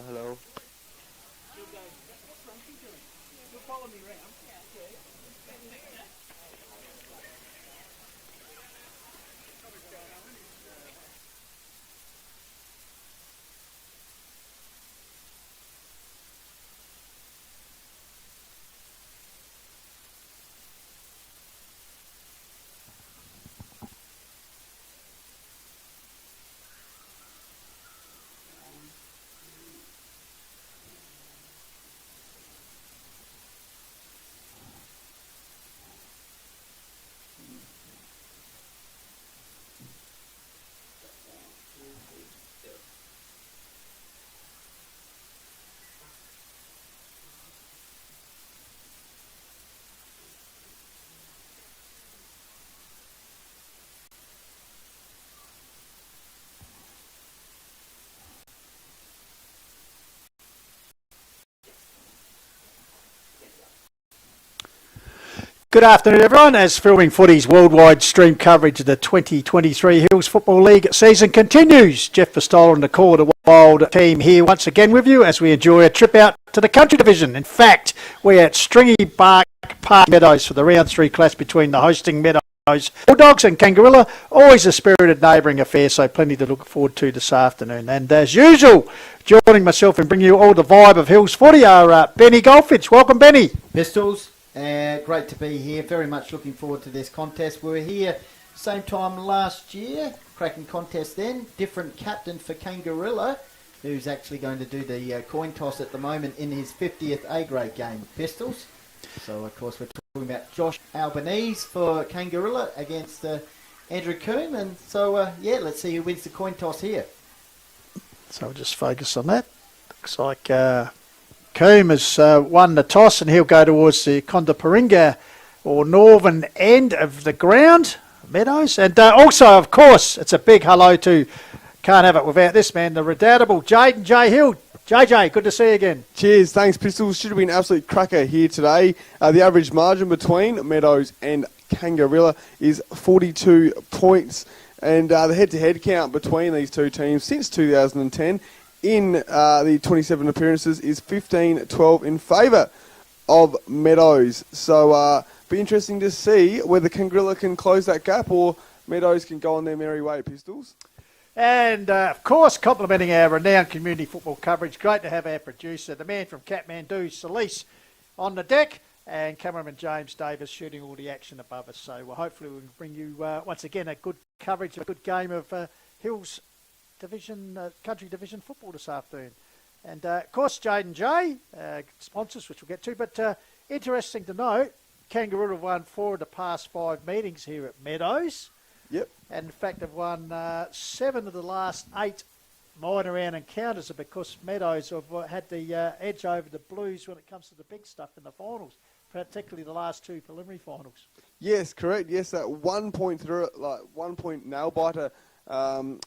Hello. Good afternoon, everyone. As Filming Footy's worldwide stream coverage of the 2023 Hills Football League season continues, Jeff Verstol and the Call of the Wild team here once again with you as we enjoy a trip out to the country division. In fact, we're at Stringybark Park-Meadows for the round 3 clash between the hosting Meadows Bulldogs and Kangarilla. Always a spirited neighbouring affair, so plenty to look forward to this afternoon. And as usual, joining myself and bringing you all the vibe of Hills Footy are Benny Goldfinch. Welcome, Benny. Pistols. Great to be here. Very much looking forward to this contest. We were here same time last year. Cracking contest then. Different captain for Kangarilla, who's actually going to do the coin toss at the moment in his 50th A-grade game. Pistols. So, of course, we're talking about Josh Albanese for Kangarilla against Andrew Coombe. And so, let's see who wins the coin toss here. So we'll just focus on that. Looks like Coombe has won the toss and he'll go towards the Kondaparinga or northern end of the ground, Meadows. And also, of course, it's a big hello to, can't have it without this man, the redoubtable Jaden J. Hill. JJ, good to see you again. Cheers, thanks Pistols. Should have been an absolute cracker here today. The average margin between Meadows and Kangarilla is 42 points. And the head-to-head count between these two teams since 2010 in the 27 appearances is 15-12 in favour of Meadows. So be interesting to see whether Kangarilla can close that gap or Meadows can go on their merry way, Pistols. And, of course, complimenting our renowned community football coverage. Great to have our producer, the man from Kathmandu, Solis, on the deck, and cameraman James Davis shooting all the action above us. So hopefully we can bring you, once again, a good coverage, a good game of Hills Division, Country Division football this afternoon. And, of course, Jaden J, sponsors, which we'll get to. But interesting to note, Kangaroo have won 4 of the past 5 meetings here at Meadows. Yep. And, in fact, have won 7 of the last 8 minor round encounters because Meadows have had the edge over the Blues when it comes to the big stuff in the finals, particularly the last 2 preliminary finals. Yes, correct. Yes, that 1 point through it, like 1 point nail biter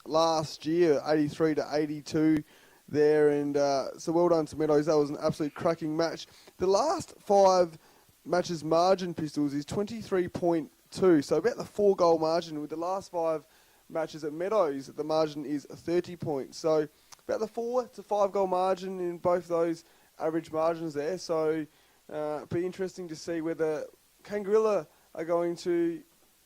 last year, 83-82 there. And so well done to Meadows. That was an absolute cracking match. The last 5 matches margin, Pistols, is 23.2. So about the 4-goal margin. With the last 5 matches at Meadows, the margin is 30 points. So about the 4 to 5 goal margin in both those average margins there. So be interesting to see whether Kangarilla are going to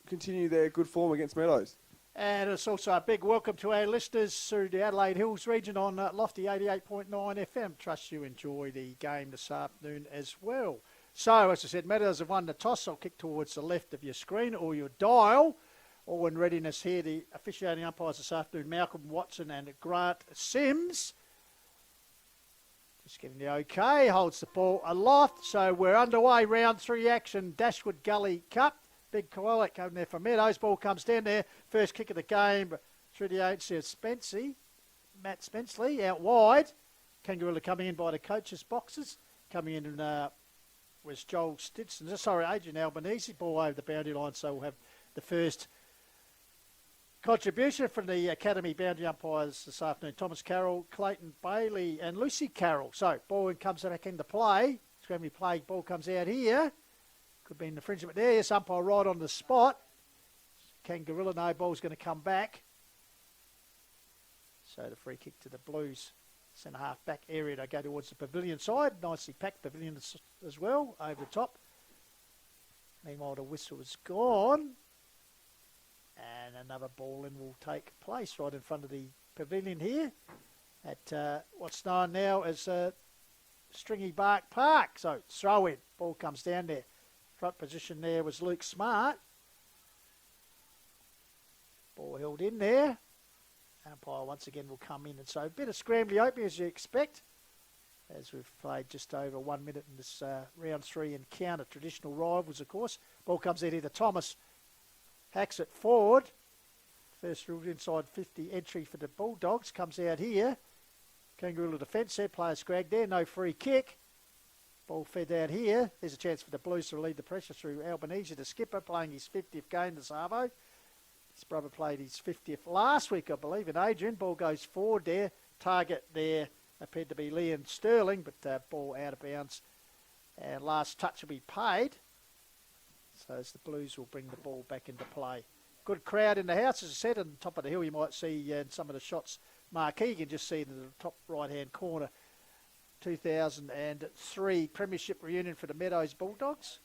continue their good form against Meadows. And it's also a big welcome to our listeners through the Adelaide Hills region on Lofty 88.9 FM. Trust you enjoy the game this afternoon as well. So, as I said, Meadows have won the toss. I'll kick towards the left of your screen or your dial. All in readiness here, the officiating umpires this afternoon, Malcolm Watson and Grant Sims. Just getting the okay, holds the ball aloft. So we're underway, round 3 action, Dashwood Gully Cup. Big koala coming there from Meadows. Ball comes down there. First kick of the game through the 8 says Matt Spenceley out wide. Kangarilla coming in by the coaches' boxes. Coming in was Joel Stinson. Sorry, Adrian Albanese. Ball over the boundary line. So we'll have the first contribution from the Academy boundary umpires this afternoon. Thomas Carroll, Clayton Bailey and Lucy Carroll. So ball comes back into play. It's going to be played. Ball comes out here. Could be an infringement there. Yes, umpire right on the spot. Kangarilla, no ball's going to come back. So the free kick to the Blues centre half back area to go towards the pavilion side. Nicely packed pavilion as well over the top. Meanwhile, the whistle is gone. And another ball in will take place right in front of the pavilion here at what's known now as Stringybark Park. So throw in. Ball comes down there. Front position there was Luke Smart. Ball held in there. Umpire once again will come in. And so a bit of scrambly opening as you expect. As we've played just over 1 minute in this round 3 encounter. Traditional rivals, of course. Ball comes out here to Thomas. Hacks it forward. First ruled inside 50 entry for the Bulldogs. Comes out here. Kangarilla defence set. Player scragged there. No free kick. Ball fed out here. There's a chance for the Blues to relieve the pressure through Albanese, the skipper, playing his 50th game this Arvo. His brother played his 50th last week, I believe, in Adrian. Ball goes forward there. Target there appeared to be Leon Sterling, but ball out of bounds. And last touch will be paid. So as the Blues will bring the ball back into play. Good crowd in the house, as I said, on the top of the hill. You might see in some of the shots marquee. You can just see in the top right-hand corner. 2003 Premiership reunion for the Meadows Bulldogs.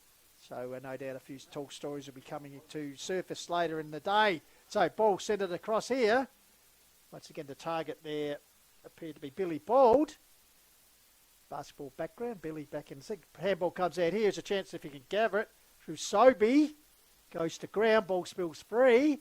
So no doubt a few tall stories will be coming to surface later in the day. So ball centred across here. Once again, the target there appeared to be Billy Bald. Basketball background, Billy back in the thing. Handball comes out here. There's a chance if he can gather it through Sobey. Goes to ground, ball spills free.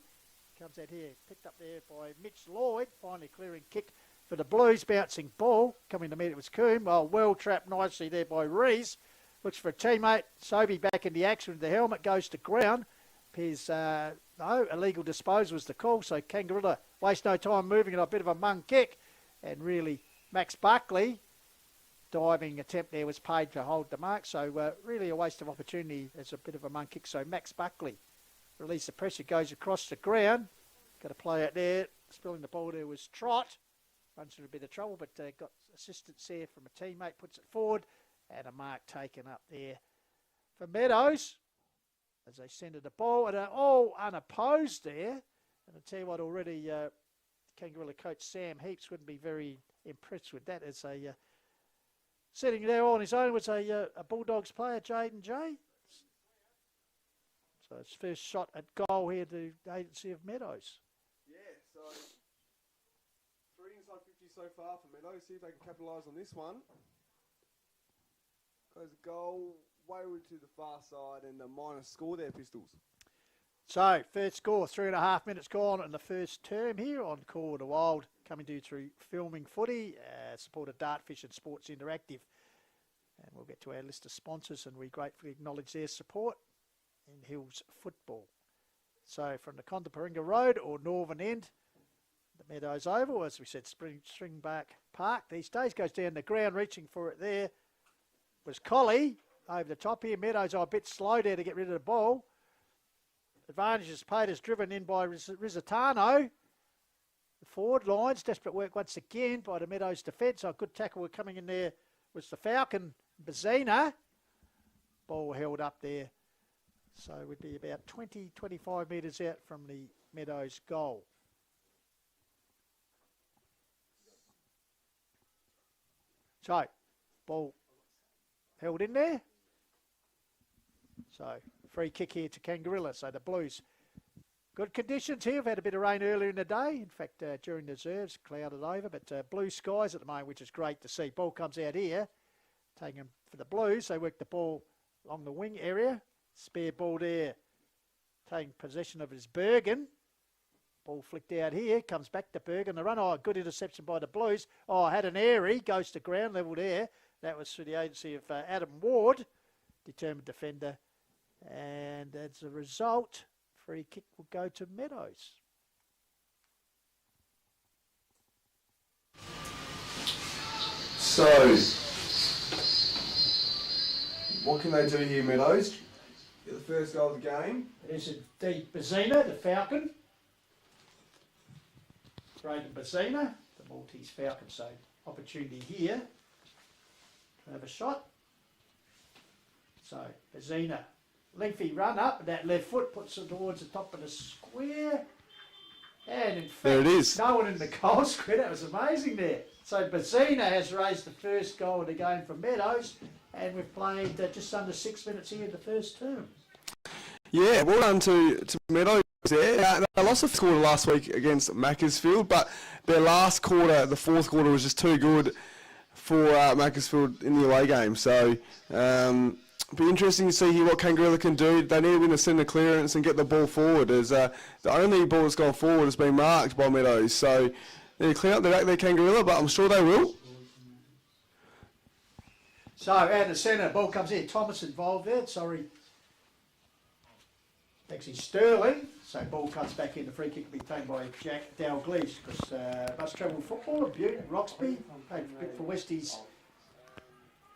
Comes out here, picked up there by Mitch Lloyd. Finally clearing kick for the Blues, bouncing ball. Coming to meet it was Coombe. Well trapped nicely there by Rees. Looks for a teammate. Sobey back in the action with the helmet. Goes to ground. Appears, no, illegal disposal was the call. So Kangarilla waste no time moving it. A bit of a mung kick. And really, Max Buckley, diving attempt there was paid to hold the mark. So really a waste of opportunity as a bit of a mung kick. So Max Buckley release the pressure. Goes across the ground. Got to play out there. Spilling the ball there was Trot. Runs into a bit of trouble, but got assistance there from a teammate, puts it forward, and a mark taken up there for Meadows as they centre the ball, and all unopposed there. And I tell you what, already Kangarilla coach Sam Heaps wouldn't be very impressed with that as a sitting there on his own was a Bulldogs player, Jaden J. So it's first shot at goal here to the agency of Meadows. Yeah, so 3 inside 50 so far for Meadows. See if they can capitalise on this one. Goes a goal wayward to the far side and a minus score there, Pistols. So, first score, 3.5 minutes gone in the first term here on Call the Wild, coming to you through Filming Footy, supported Dartfish and Sports Interactive. And we'll get to our list of sponsors, and we gratefully acknowledge their support in Hills Football. So, from the Condaparinga Road or Northern End, the Meadows Oval, as we said, Stringbark Park these days, goes down the ground, reaching for it there was Collie over the top here. Meadows are a bit slow there to get rid of the ball. Advantage is paid as driven in by Rizitano. The forward lines, desperate work once again by the Meadows defence. A good tackle coming in there was the Falcon Bazina. Ball held up there. So we'd be about 20, 25 metres out from the Meadows goal. So, ball held in there. So, free kick here to Kangarilla. So the Blues, good conditions here. We've had a bit of rain earlier in the day. In fact, during the reserves, clouded over. But blue skies at the moment, which is great to see. Ball comes out here. Taking them for the Blues. They work the ball along the wing area. Spare ball there. Taking possession of his Bergen. Ball flicked out here. Comes back to Bergen. The run. Oh, good interception by the Blues. Oh, had an airy. Goes to ground level there. That was through the agency of Adam Ward. Determined defender. And as a result, free kick will go to Meadows. So, what can they do here, Meadows? Get the first goal of the game. It is indeed Bazina, the Falcon. Braden Bazina, the Maltese Falcon. So, opportunity here to have a shot. So, Bazina. Lengthy run up, and that left foot puts it towards the top of the square. And in fact, there it is. No one in the goal square. That was amazing there. So Bazina has raised the first goal of the game for Meadows, and we've played just under 6 minutes here in the first term. Yeah, well done to Meadows there. They lost the quarter last week against Macclesfield, but their last quarter, the fourth quarter, was just too good for Macclesfield in the away game. So be interesting to see here what Kangarilla can do. They need to win the centre clearance and get the ball forward, as the only ball that's gone forward has been marked by Meadows. So they need to clean up their act there, Kangarilla, but I'm sure they will. So out the centre, ball comes in. Thomas involved there. Sorry. Actually Sterling. So ball cuts back in. The free kick will be taken by Jack Dalglish, because must travel footballer, Butte, Roxby, played a bit for Westies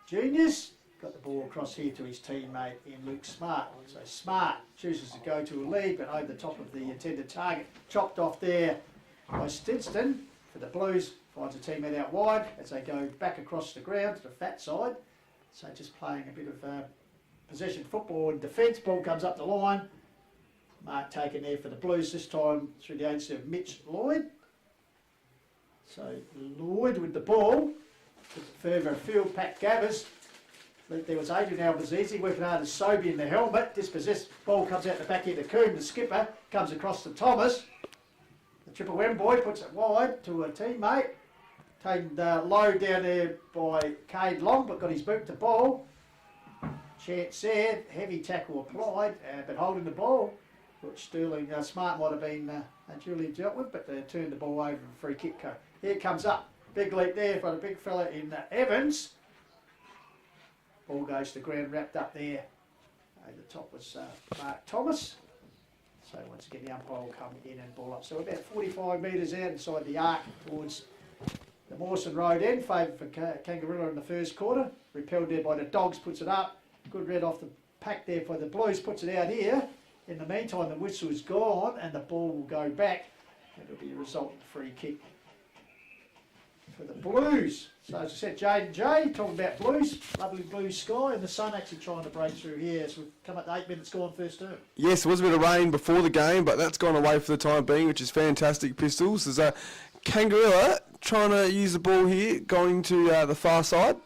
Juniors. Got the ball across here to his teammate in Luke Smart. So Smart chooses to go to a lead, but over the top of the intended target. Chopped off there by Stinston for the Blues. Finds a teammate out wide as they go back across the ground to the fat side. So just playing a bit of possession football and defence. Ball comes up the line. Mark taken there for the Blues, this time through the agency of Mitch Lloyd. So Lloyd with the ball. Further afield, Pat Gabbers. There was Adrian Albazizi working hard as Sobey in the helmet. Dispossessed ball comes out the back end of Coombe. The skipper comes across to Thomas. The Triple M boy puts it wide to a teammate. Taken low down there by Cade Long, but got his boot to ball. Chance there, heavy tackle applied, but holding the ball, which Sterling Smart might have been duly dealt with, but they turned the ball over for a free kick. Here it comes up. Big leap there for the big fella in Evans. Ball goes to the ground, wrapped up there. Over the top was Mark Thomas. So once again, the umpire will come in and ball up. So about 45 metres out inside the arc towards the Mawson Road end. Favoured for Kangarilla in the first quarter. Repelled there by the Dogs, puts it up. Good red off the pack there for the Blues, puts it out here. In the meantime, the whistle is gone and the ball will go back. It'll be a resultant free kick for the Blues. So as I said, Jaden J, talking about Blues, lovely blue sky, and the sun actually trying to break through here as we've come up to 8 minutes gone first term. Yes, there was a bit of rain before the game, but that's gone away for the time being, which is fantastic, Pistols. There's a Kangarilla trying to use the ball here, going to the far side.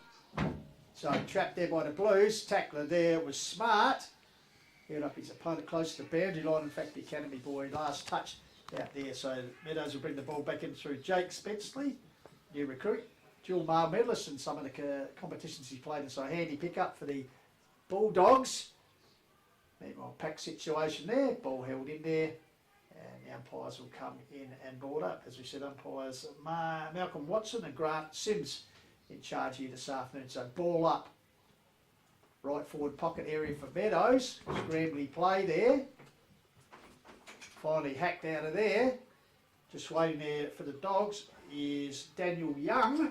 So trapped there by the Blues, tackler there was Smart. Held up his opponent close to the boundary line. In fact, the Academy boy last touch out there. So Meadows will bring the ball back in through Jake Spenceley, new recruit. Dual male medalist in some of the competitions he's played in. So a handy pickup for the Bulldogs. Meanwhile, pack situation there. Ball held in there. And the umpires will come in and board up. As we said, umpires Malcolm Watson and Grant Sims in charge here this afternoon. So ball up. Right forward pocket area for Meadows. Scrambly play there. Finally hacked out of there. Just waiting there for the Dogs is Daniel Young.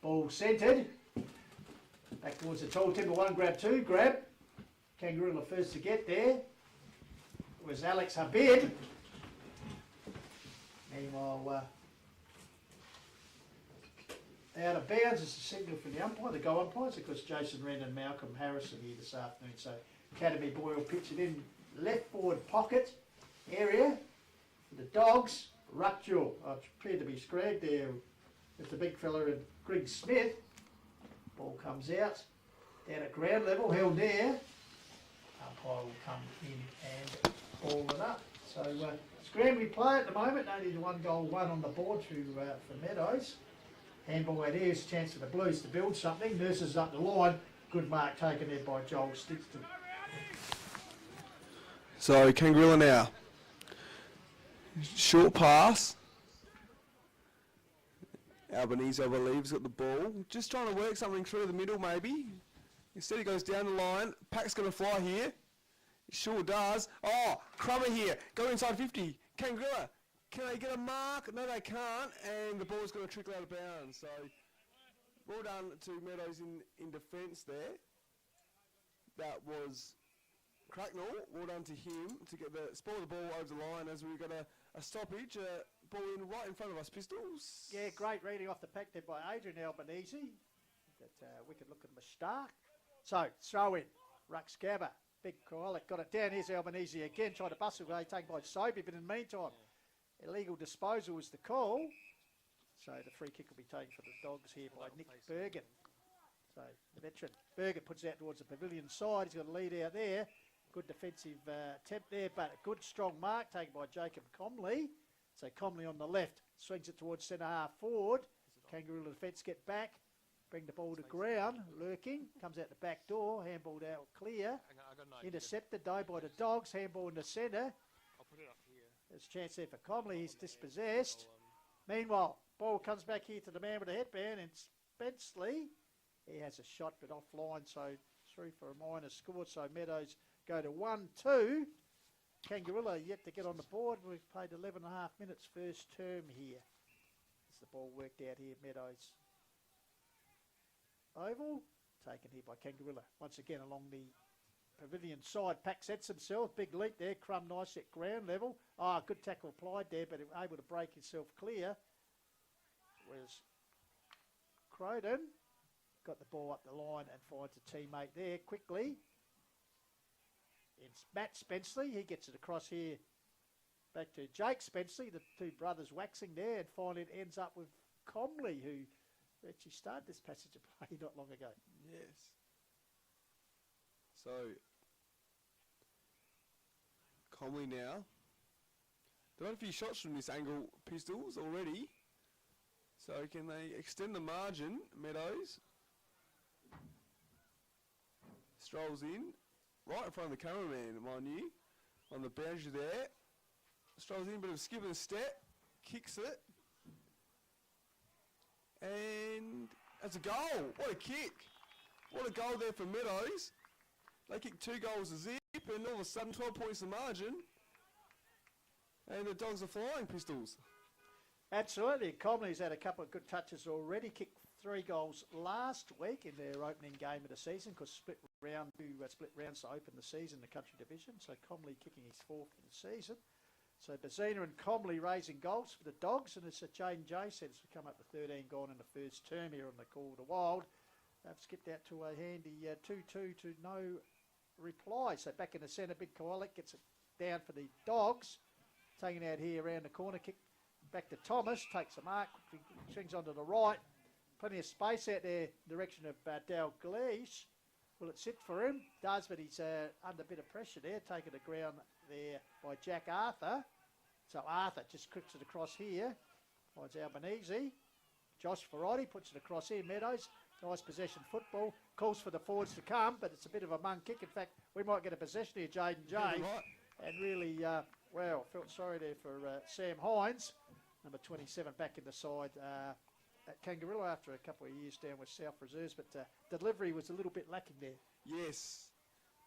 Ball centred. Back towards the tall timber one, grab two, grab. Kangarilla first to get there. It was Alex Habib. Meanwhile, out of bounds is the signal from the umpire, the goal umpires, of course Jason Wren and Malcolm Harrison here this afternoon. So Academy boy will pitch it in left forward pocket area for the Dogs. Rutjul, appeared to be scragged there with the big fella and Greg Smith. Ball comes out down at ground level, held there. Umpire will come in and ball it up. So scrambling play at the moment, only one goal, one on the board for Meadows. Handball out here is a chance for the Blues to build something. Nurses up the line. Good mark taken there by Joel Stinston. So Kangarilla now. Short pass. Albanese, I believe, has got the ball. Just trying to work something through the middle, maybe. Instead, he goes down the line. Pack's going to fly here. It sure does. Oh, Crummer here. Go inside 50. Kangarilla. Can they get a mark? No, they can't. And the ball's going to trickle out of bounds. So, well done to Meadows in defence there. That was Cracknell. Well done to him to get the spoil the ball over the line as we've got a stoppage. Ball in right in front of us, Pistols. Yeah, great reading off the pack there by Adrian Albanese. That wicked looking Stark. So, throw in. Rux Gabba. Big Koalik got it down. Here's Albanese again. Tried to bustle away, taken by Sobey, but in the meantime, illegal disposal was the call. So the free kick will be taken for the Dogs here by Nick Bergen. So the veteran Bergen puts it out towards the pavilion side. He's got a lead out there. Good defensive attempt there, but a good strong mark taken by Jacob Comley. So Comley on the left swings it towards centre half forward. Kangarilla defence get back, bring the ball to ground. Lurking comes out the back door, handballed out clear. Intercepted though by the Dogs. Handball in the centre. There's a chance there for Comley. He's dispossessed. Meanwhile, ball comes back here to the man with the headband, and Spenceley. He has a shot, but offline, so through for a minor score. So Meadows go to 1-2. Kangarilla yet to get on the board. We've played 11.5 minutes first term here. As the ball worked out here, Meadows. Oval, taken here by Kangarilla. Once again along the pavilion side. Pack sets himself. Big leap there. Crumb nice at ground level. Good tackle applied there, but able to break himself clear. Whereas Croden got the ball up the line and finds a teammate there quickly. It's Matt Spenceley. He gets it across here back to Jake Spenceley, the two brothers waxing there, and finally it ends up with Comley, who actually started this passage of play not long ago. Yes. So, Comley now. They've had a few shots from this angle, Pistols, already. So can they extend the margin, Meadows? Strolls in, right in front of the cameraman, mind you, on the boundary there. Strolls in, bit of a skip and a step, kicks it. And that's a goal. What a kick. What a goal there for Meadows. They kicked 2 goals to zip, and all of a sudden 12 points the margin. And the Dogs are flying, Pistols. Absolutely. Comley's had a couple of good touches already. Kicked 3 goals last week in their opening game of the season, because split rounds to open the season in the country division. So Comley kicking his 4th of the season. So Bazina and Comley raising goals for the Dogs, and as Jane J said, it's come up to 13 gone in the first term here on the Call to Wild. They've skipped out to a handy 2-2 to no reply. So back in the centre, Big Kowalik gets it down for the Dogs. Taken out here around the corner, kick back to Thomas, takes a mark, quickly swings onto the right. Plenty of space out there, direction of Dalgleish. Will it sit for him? Does, but he's under a bit of pressure there. Taken to ground there by Jack Arthur. So Arthur just kicks it across here. Finds Albanese. Josh Ferrotti puts it across here. Meadows, nice possession football. Calls for the forwards to come, but it's a bit of a mung kick. In fact, we might get a possession here, Jaden J. And really, felt sorry there for Sam Hines, number 27, back in the side at Kangarilla after a couple of years down with South Reserves, but delivery was a little bit lacking there. Yes,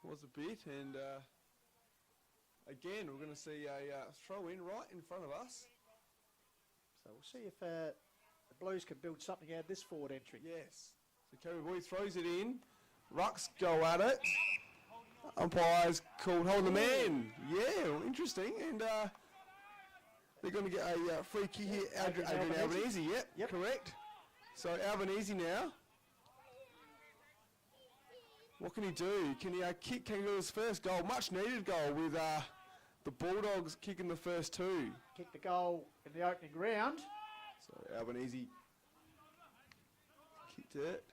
was a bit, and again, we're going to see a throw-in right in front of us. So we'll see if the Blues can build something out of this forward entry. Yes. So Kerry Boy throws it in. Rucks go at it. Umpires called hold the man. Yeah, well, interesting. And they're going to get a free kick here. Adrian Albanese. Yep, correct. So Albanese now. What can he do? Can he kick Kangaroo's first goal? Much needed goal with the Bulldogs kicking the first 2. Kicked the goal in the opening round. So Albanese kicked it.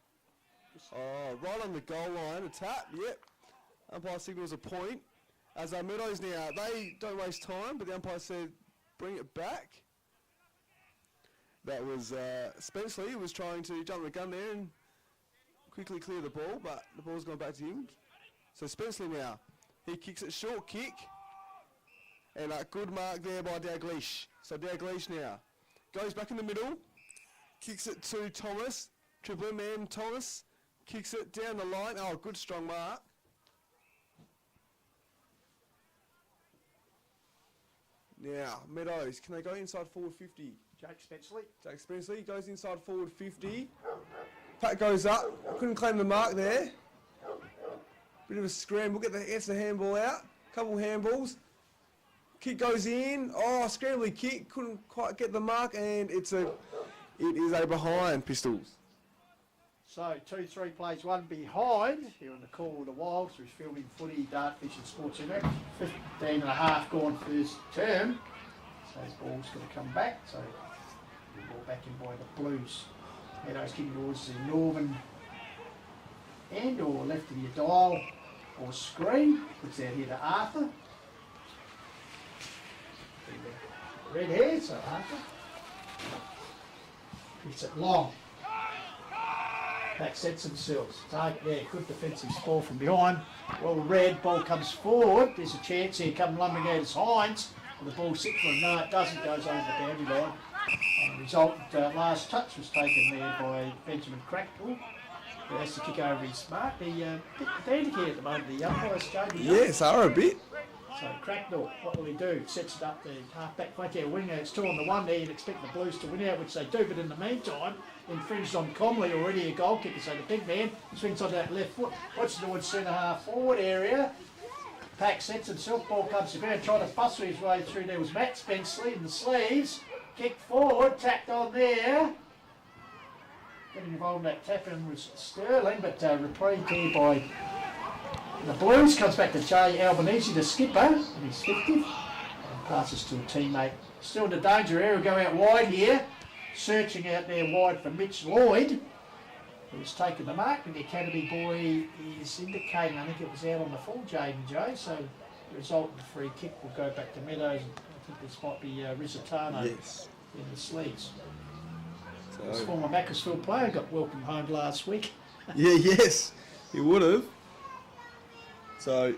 Right on the goal line. A tap, yep. Umpire signals a point. As our Meadows now, they don't waste time, but the umpire said bring it back. That was Spenceley was trying to jump the gun there and quickly clear the ball, but the ball's gone back to him. So Spenceley now, he kicks it short kick. And a good mark there by Dalgleish. So Dalgleish now goes back in the middle, kicks it to Thomas, triple man Thomas, kicks it down the line. Oh, good strong mark. Now, Meadows, can they go inside forward 50? Jake Spenceley. Jake Spenceley goes inside forward 50. Pat goes up, couldn't claim the mark there. Bit of a scramble, gets the handball out. Couple handballs. Kick goes in. Oh, scrambly kick, couldn't quite get the mark, and it is a behind, Pistols. So 2-3 plays one behind here on the Call of the Wild through Fielding Footy, Dartfish and Sports Index. 15.5 gone first term. So his ball's going to come back. So the ball back in by the Blues. Meadows kicking towards the northern end or left of your dial or screen. Puts out here to Arthur. Red hair, so Arthur. Hits it long. Back sets themselves. Yeah, good defensive score from behind. Well read, ball comes forward. There's a chance here, come lumbering out as Hines. The ball sits for him. No, it doesn't. Goes over the boundary line. And the resultant last touch was taken there by Benjamin Crackpool. He has to kick over his mark. The here at the moment, the umpires, Jamie. Yes, are a bit. So Cracknell, what will he do? Sets it up the half-back flank out winger. It's 2 on the 1 there. You'd expect the Blues to win out, which they do. But in the meantime, infringed on Comley, already a goal kicker. So the big man swings on that left foot. Watch towards centre-half forward area. Pack sets himself. Ball comes to bear. Trying to bustle his way through. There was Matt Spenceley in the sleeves. Kick forward. Tacked on there. Getting involved in that tap-in was Sterling. But reprieved here by the Blues. Comes back to Jay Albanese, the skipper. And he's 50. And passes to a teammate. Still in the danger area. Go out wide here. Searching out there wide for Mitch Lloyd. Who's taken the mark, and the Academy boy is indicating, I think it was out on the full, Jaden Joe, so the resultant free kick will go back to Meadows, and I think this might be Risitano in the sleeves. So this former Macclesfield player got welcomed home last week. Yes, he would have. So,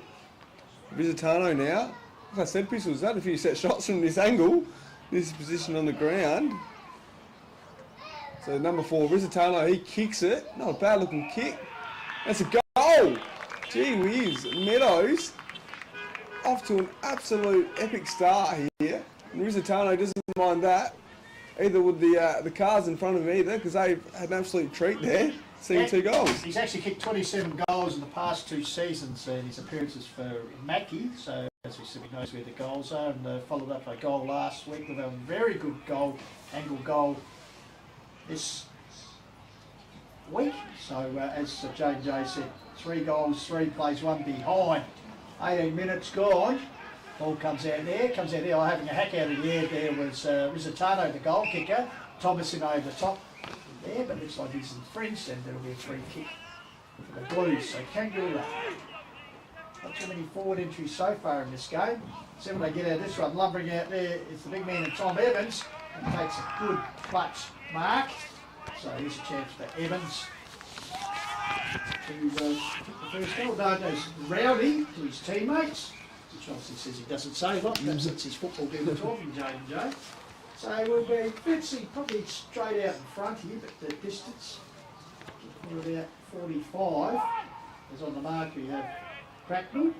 Risitano now, like I said, Pistols, that a few set shots from this angle, this position on the ground. So number 4, Risitano, he kicks it. Not a bad looking kick. That's a goal! Gee whiz. Meadows off to an absolute epic start here. And Risitano doesn't mind that. Either with the cars in front of him either, because they had an absolute treat there, seeing 2 goals. He's actually kicked 27 goals in the past 2 seasons in his appearances for Mackie. So as we said, he knows where the goals are, and followed up a goal last week with a very good goal, angle goal this week. So as J&J said, 3 goals, 3 plays, 1 behind. 18 minutes gone. Ball comes out there, having a hack out of the air there was Risitano, the goal kicker. Thomason over the top there, but looks like he's infringed, and there'll be a free kick for the Blues. So Kangarilla, not too many forward entries so far in this game. See when they get out of this one. Lumbering out there is the big man Tom Evans, and takes a good clutch mark. So here's a chance for Evans to kick the first goal. Known as Rowdy to his teammates, which obviously says he doesn't say a lot. Perhaps it's his football people talking, J&J. So we'll be Fitzy probably straight out in front here, but the distance is about 45. As on the mark we have Cracknell.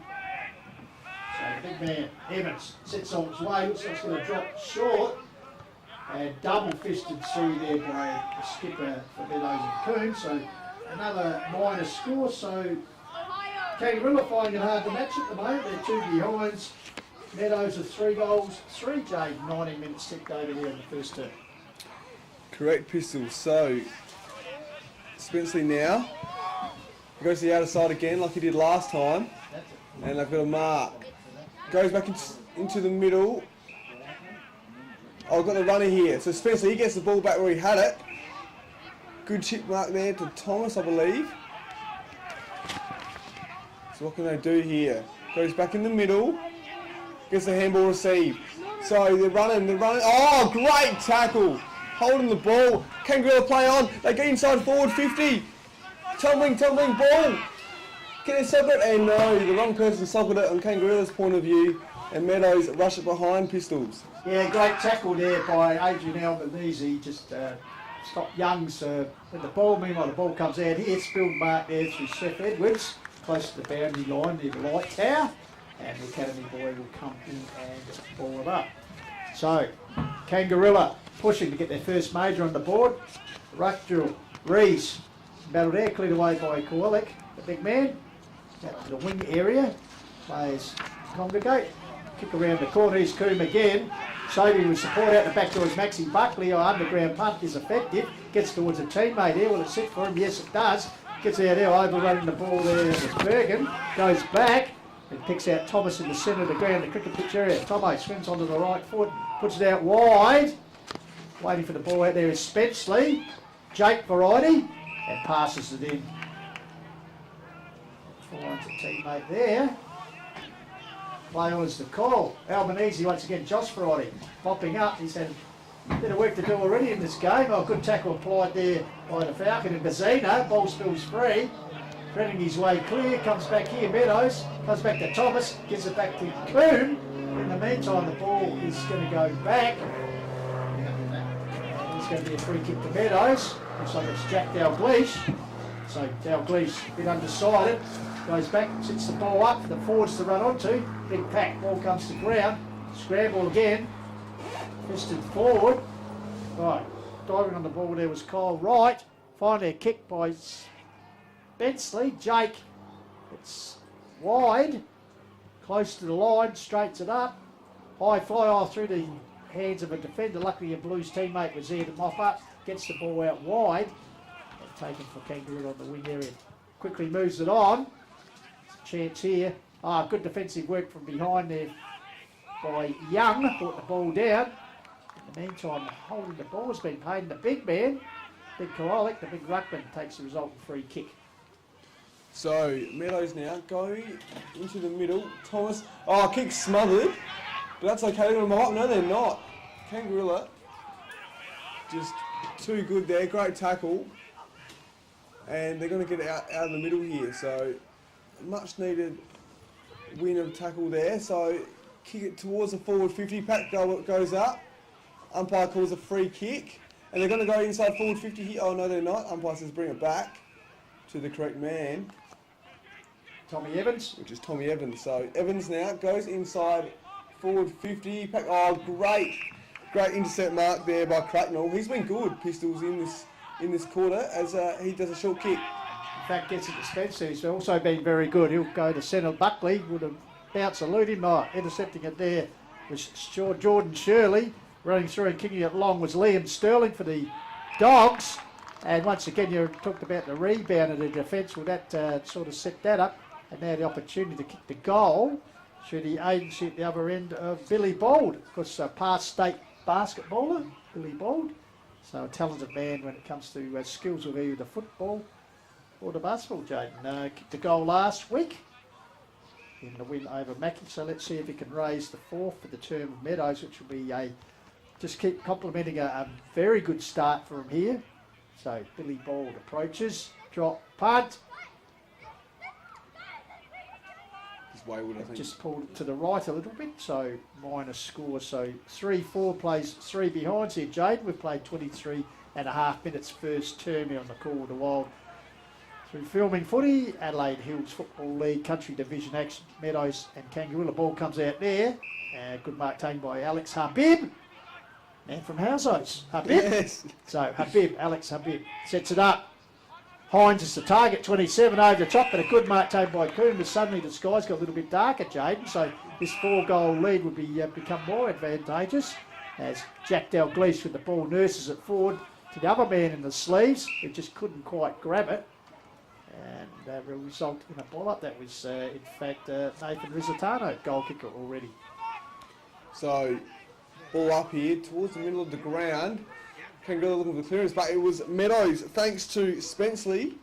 So the big man Evans sits on his way, looks like it's going to drop short. And double-fisted through there by the skipper for Meadows and Coon. So another minor score. So Kangarilla finding it hard to match at the moment. They're 2 behinds. Meadows with 3 goals, 3 Jade, 19 minutes ticked over here in the first term. Correct, Pistols. So Spenceley now goes to the outer side again like he did last time. And they've got a mark. Goes back into the middle. I've got the runner here. So Spencer, he gets the ball back where he had it. Good chip mark there to Thomas, I believe. So what can they do here? Goes back in the middle. Gets the handball received. So they're running. Oh, great tackle. Holding the ball. Kangarilla play on. They get inside forward 50. Tumbling ball. Can they stop it? And no, the wrong person stopped it on Kangarilla's point of view. And Meadows rush it behind Pistols. Yeah, great tackle there by Adrian Albanese. Just stopped Young's with the ball. Meanwhile, the ball comes out here. Spilled mark there through Seth Edwards. Close to the boundary line near the light tower. And the Academy boy will come in and ball it up. So, Kangarilla pushing to get their first major on the board. Ruck drill. Rees battled there, cleared away by Kowalik, the big man. Out to the wing area. Plays congregate. Kick around the corner. Here's Coombe again. Sobey with support out the back towards Maxi Buckley. Our underground punt is effective. Gets towards a teammate here. Will it sit for him? Yes, it does. Gets out there, overrunning the ball there with Bergen. Goes back. And picks out Thomas in the centre of the ground, the cricket pitch area. Tomo swings onto the right foot, puts it out wide. Waiting for the ball out there is Spenceley. Jake variety. And passes it in. Finds a teammate there. Play on is the call. Albanese once again, Josh variety. Popping up. He's had a bit of work to do already in this game. Oh, good tackle applied there by the Falcon and Bazzino. Ball spills free. Threading his way clear. Comes back here, Meadows. Comes back to Thomas. Gives it back to Coombe. In the meantime, the ball is going to go back. It's going to be a free kick to Meadows. Looks like it's Jack Dalglish. So Dalglish, a bit undecided. Goes back, sits the ball up for the forwards to run onto. Big pack, ball comes to ground. Scramble again. Fisted forward. Right, diving on the ball there was Kyle Wright. Finally a kick by Spenceley. Jake, it's wide. Close to the line, straights it up. High fly off through the hands of a defender. Luckily a Blues teammate was there to mop up. Gets the ball out wide. And taken for Kangarilla on the wing area. Quickly moves it on. Chance here. Good defensive work from behind there by Young. Brought the ball down. In the meantime, holding the ball has been paid. The big man, Big Kowalik, the big ruckman, takes the resultant free kick. So, Meadows now go into the middle. Thomas, kick smothered. But that's okay. They're going to No, they're not. Kangarilla, just too good there. Great tackle. And they're going to get out of the middle here. So, much needed win of tackle there. So, kick it towards the forward 50. Pack goes up. Umpire calls a free kick. And they're going to go inside forward 50 here. Oh, no, they're not. Umpire says bring it back to the correct man. Tommy Evans. Which is Tommy Evans. So, Evans now goes inside forward 50. Pack, great intercept mark there by Cracknell. He's been good, Pistols, in this quarter as he does a short kick. In fact, gets it to Spencer. He's also been very good. He'll go to centre. Buckley would have bounced a loot him. Intercepting it there was Jordan Shirley. Running through and kicking it long was Liam Sterling for the Dogs. And once again, you talked about the rebound of the defence. Well, that sort of set that up. And now the opportunity to kick the goal through the agency at the other end of Billy Bold. Of course, a past state basketballer, Billy Bold. So a talented man when it comes to skills with either the football or the basketball, Jaden. Kicked the goal last week in the win over Mackie. So let's see if he can raise the fourth for the term of Meadows, which will be just keep complimenting a very good start for him here. So Billy Bold approaches, drop, punt. Wayward, I think. Just pulled it to the right a little bit, so minus score. So 3-4 plays 3 behinds here, Jade. We've played 23 and a half minutes first term here on the Call of the Wild. Through filming footy, Adelaide Hills Football League Country Division action, Meadows and Kangarilla. Ball comes out there. Good mark taken by Alex Habib. And from Househouse, Habib. Yes. So Alex Habib sets it up. Hines is the target, 27 over the top, but a good mark taken by Coombe, but suddenly the skies got a little bit darker, Jaden, so this 4-goal lead would be become more advantageous as Jack Dalglish with the ball nurses it forward to the other man in the sleeves, who just couldn't quite grab it, and that will result in a ball up. That was, in fact, Nathan Rizzitano, goal kicker already. So, ball up here towards the middle of the ground. Kangarilla looking for clearance, but it was Meadows, thanks to Spenceley.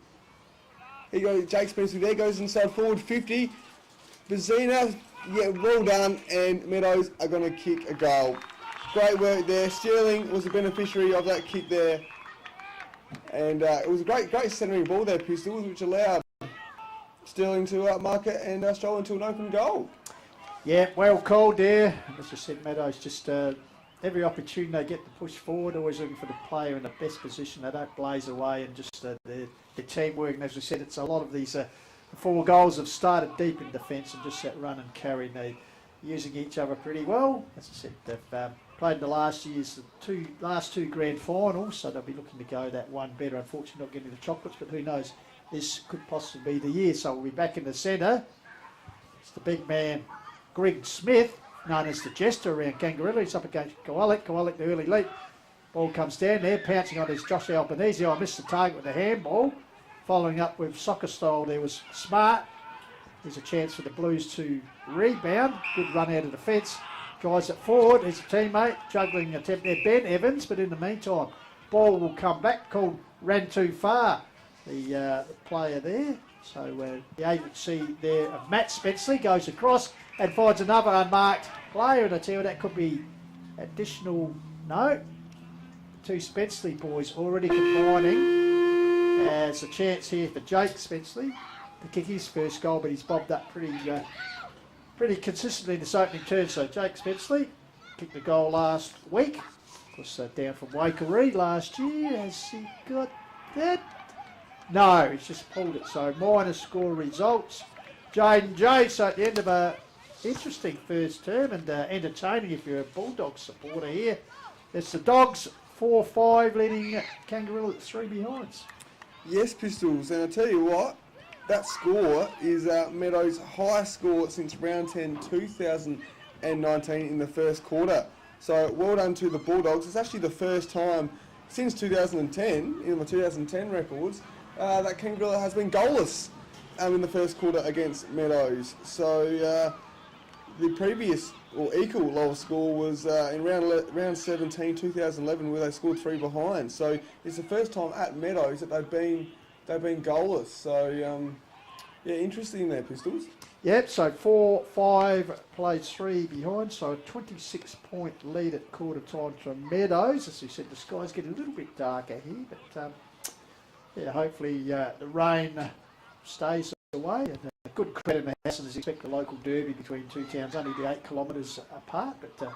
Here you go, Jake Spenceley there, goes inside forward 50. Bazzino, well done, and Meadows are going to kick a goal. Great work there. Sterling was the beneficiary of that kick there. And it was a great centering ball there, Pistols, which allowed Sterling to mark it and stroll into an open goal. Yeah, well called there. As I said, Meadows just... every opportunity they get to push forward, always looking for the player in the best position. They don't blaze away, and just the teamwork. And as we said, it's a lot of these 4 goals have started deep in defence and just that run and carry. And they're using each other pretty well. As I said, they've played in the last two grand finals, so they'll be looking to go that one better. Unfortunately, not getting the chocolates, but who knows? This could possibly be the year. So we'll be back in the centre. It's the big man, Greg Smith, known as the jester around Kangarilla. He's up against Kowalik. Kowalik, the early leap. Ball comes down there, pouncing on his Josh Albanese. I missed the target with the handball. Following up with soccer style, there was Smart. There's a chance for the Blues to rebound. Good run out of defence. Tries it forward. His teammate juggling attempt there, Ben Evans, but in the meantime, ball will come back. Called ran too far. The player there. So the agency there of Matt Spenceley goes across and finds another unmarked player, and I tell you that could be additional. No, two Spenceley boys already combining. There's a chance here for Jake Spenceley to kick his first goal, but he's bobbed up pretty consistently in this opening turn. So Jake Spenceley kicked the goal last week. Of course, down from Waikerie last year. Has he got that? No, he's just pulled it. So minor score results. Jaden J. So at the end of a interesting first term and entertaining if you're a Bulldog supporter here. It's the Dogs 4-5 leading Kangarilla at 3 behinds. Yes, Pistols, and I tell you what, that score is Meadows' highest score since round 10 2019 in the first quarter. So well done to the Bulldogs. It's actually the first time since 2010, in the 2010 records, that Kangarilla has been goalless in the first quarter against Meadows. So the previous or equal lowest score was in round 17 2011, where they scored 3 behind. So it's the first time at Meadows that they've been goalless. So yeah, interesting there, Pistols. Yep, so 4-5 plays 3 behind, so a 26-point lead at quarter time for Meadows. As we said, the sky's getting a little bit darker here, but yeah, hopefully the rain stays away. And good credit to Hassan as expect the local derby between two towns only be 8 kilometres apart. But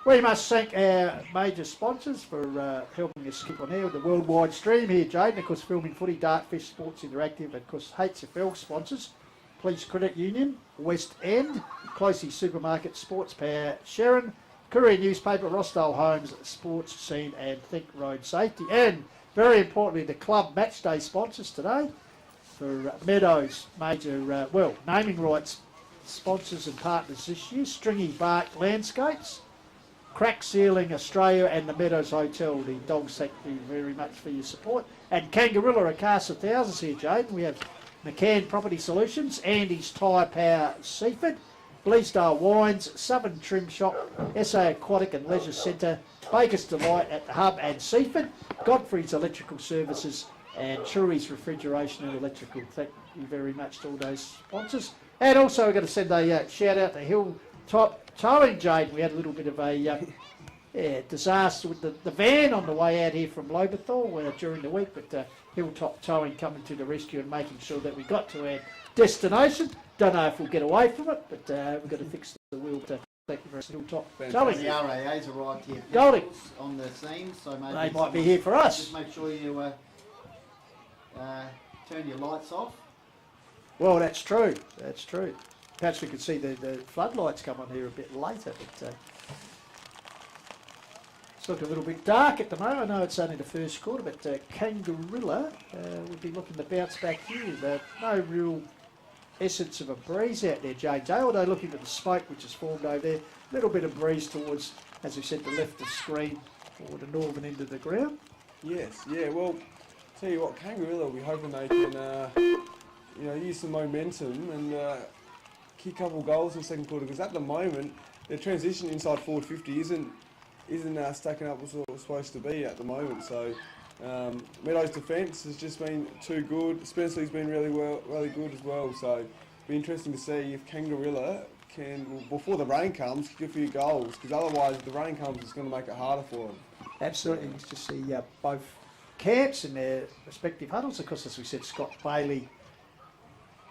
we must thank our major sponsors for helping us keep on air with the worldwide stream here, Jaden. Of course, Filming Footy, Dartfish, Sports Interactive, and of course HFL sponsors. Police Credit Union, West End, Closey Supermarket, Sports Power, Sharon, Courier Newspaper, Rossdale Homes, Sports Scene, and Think Road Safety. And very importantly, the club match day sponsors today for Meadows, major, naming rights sponsors and partners this year. Stringybark Landscapes, Crack Sealing Australia, and the Meadows Hotel. The dogs thank you very much for your support. And Kangarilla, a cast of thousands here, Jaden. We have McCann Property Solutions, Andy's Tyre Power Seaford, Bleasdale Wines, Southern Trim Shop, SA Aquatic and Leisure Centre, Baker's Delight at the Hub and Seaford, Godfrey's Electrical Services, and Churi's Refrigeration and Electrical. Thank you very much to all those sponsors. And also we're going to send a shout out to Hilltop Towing, Jade. We had a little bit of a disaster with the van on the way out here from Loberthal during the week, but Hilltop Towing coming to the rescue and making sure that we got to our destination. Don't know if we'll get away from it, but we've got to fix the wheel. Thank you very much, Hilltop Towing. The RAA's arrived here Golding on the scene, so maybe they might be here for us. Just make sure you turn your lights off. Well, that's true. That's true. Perhaps we could see the floodlights come on here a bit later, but it's looking a little bit dark at the moment. I know it's only the first quarter, but Kangarilla would be looking to bounce back here. No real essence of a breeze out there, James. Although looking at the smoke which has formed over there, a little bit of breeze towards, as we said, the left of screen or the northern end of the ground. Yes, yeah. Well, tell you what, Kangarilla, we're hoping they can, use some momentum and kick a couple of goals in the second quarter. Because at the moment, their transition inside forward 50 isn't stacking up as what it was supposed to be at the moment. So Meadows' defence has just been too good. Spenceley's been really good as well. So it'll be interesting to see if Kangarilla can, before the rain comes, kick a few goals. Because otherwise, if the rain comes, it's going to make it harder for them. Absolutely. Nice to see both camps in their respective huddles. Of course, as we said, Scott Bailey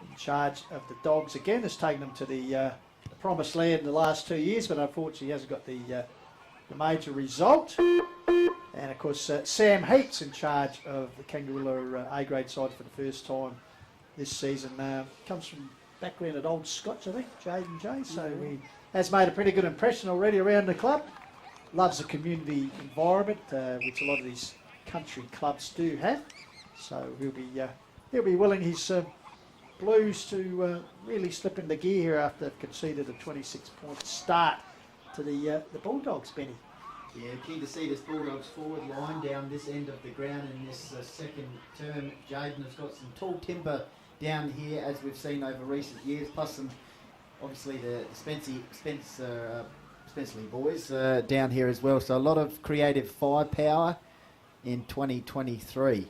in charge of the Dogs again has taken them to the promised land in the last 2 years, but unfortunately he hasn't got the major result. And of course, Sam Heaps in charge of the Kangarilla A-grade side for the first time this season. Comes from background at Old Scotch, I think, Jaden J. So he has made a pretty good impression already around the club. Loves the community environment, which a lot of these country clubs do have. So he'll be willing his Blues to really slip into gear here after they've conceded a 26-point start to the Bulldogs, Benny. Yeah, keen to see this Bulldogs forward line down this end of the ground in this second term. Jaden has got some tall timber down here, as we've seen over recent years, plus some, obviously, the Spencer Especially boys down here as well. So a lot of creative firepower in 2023.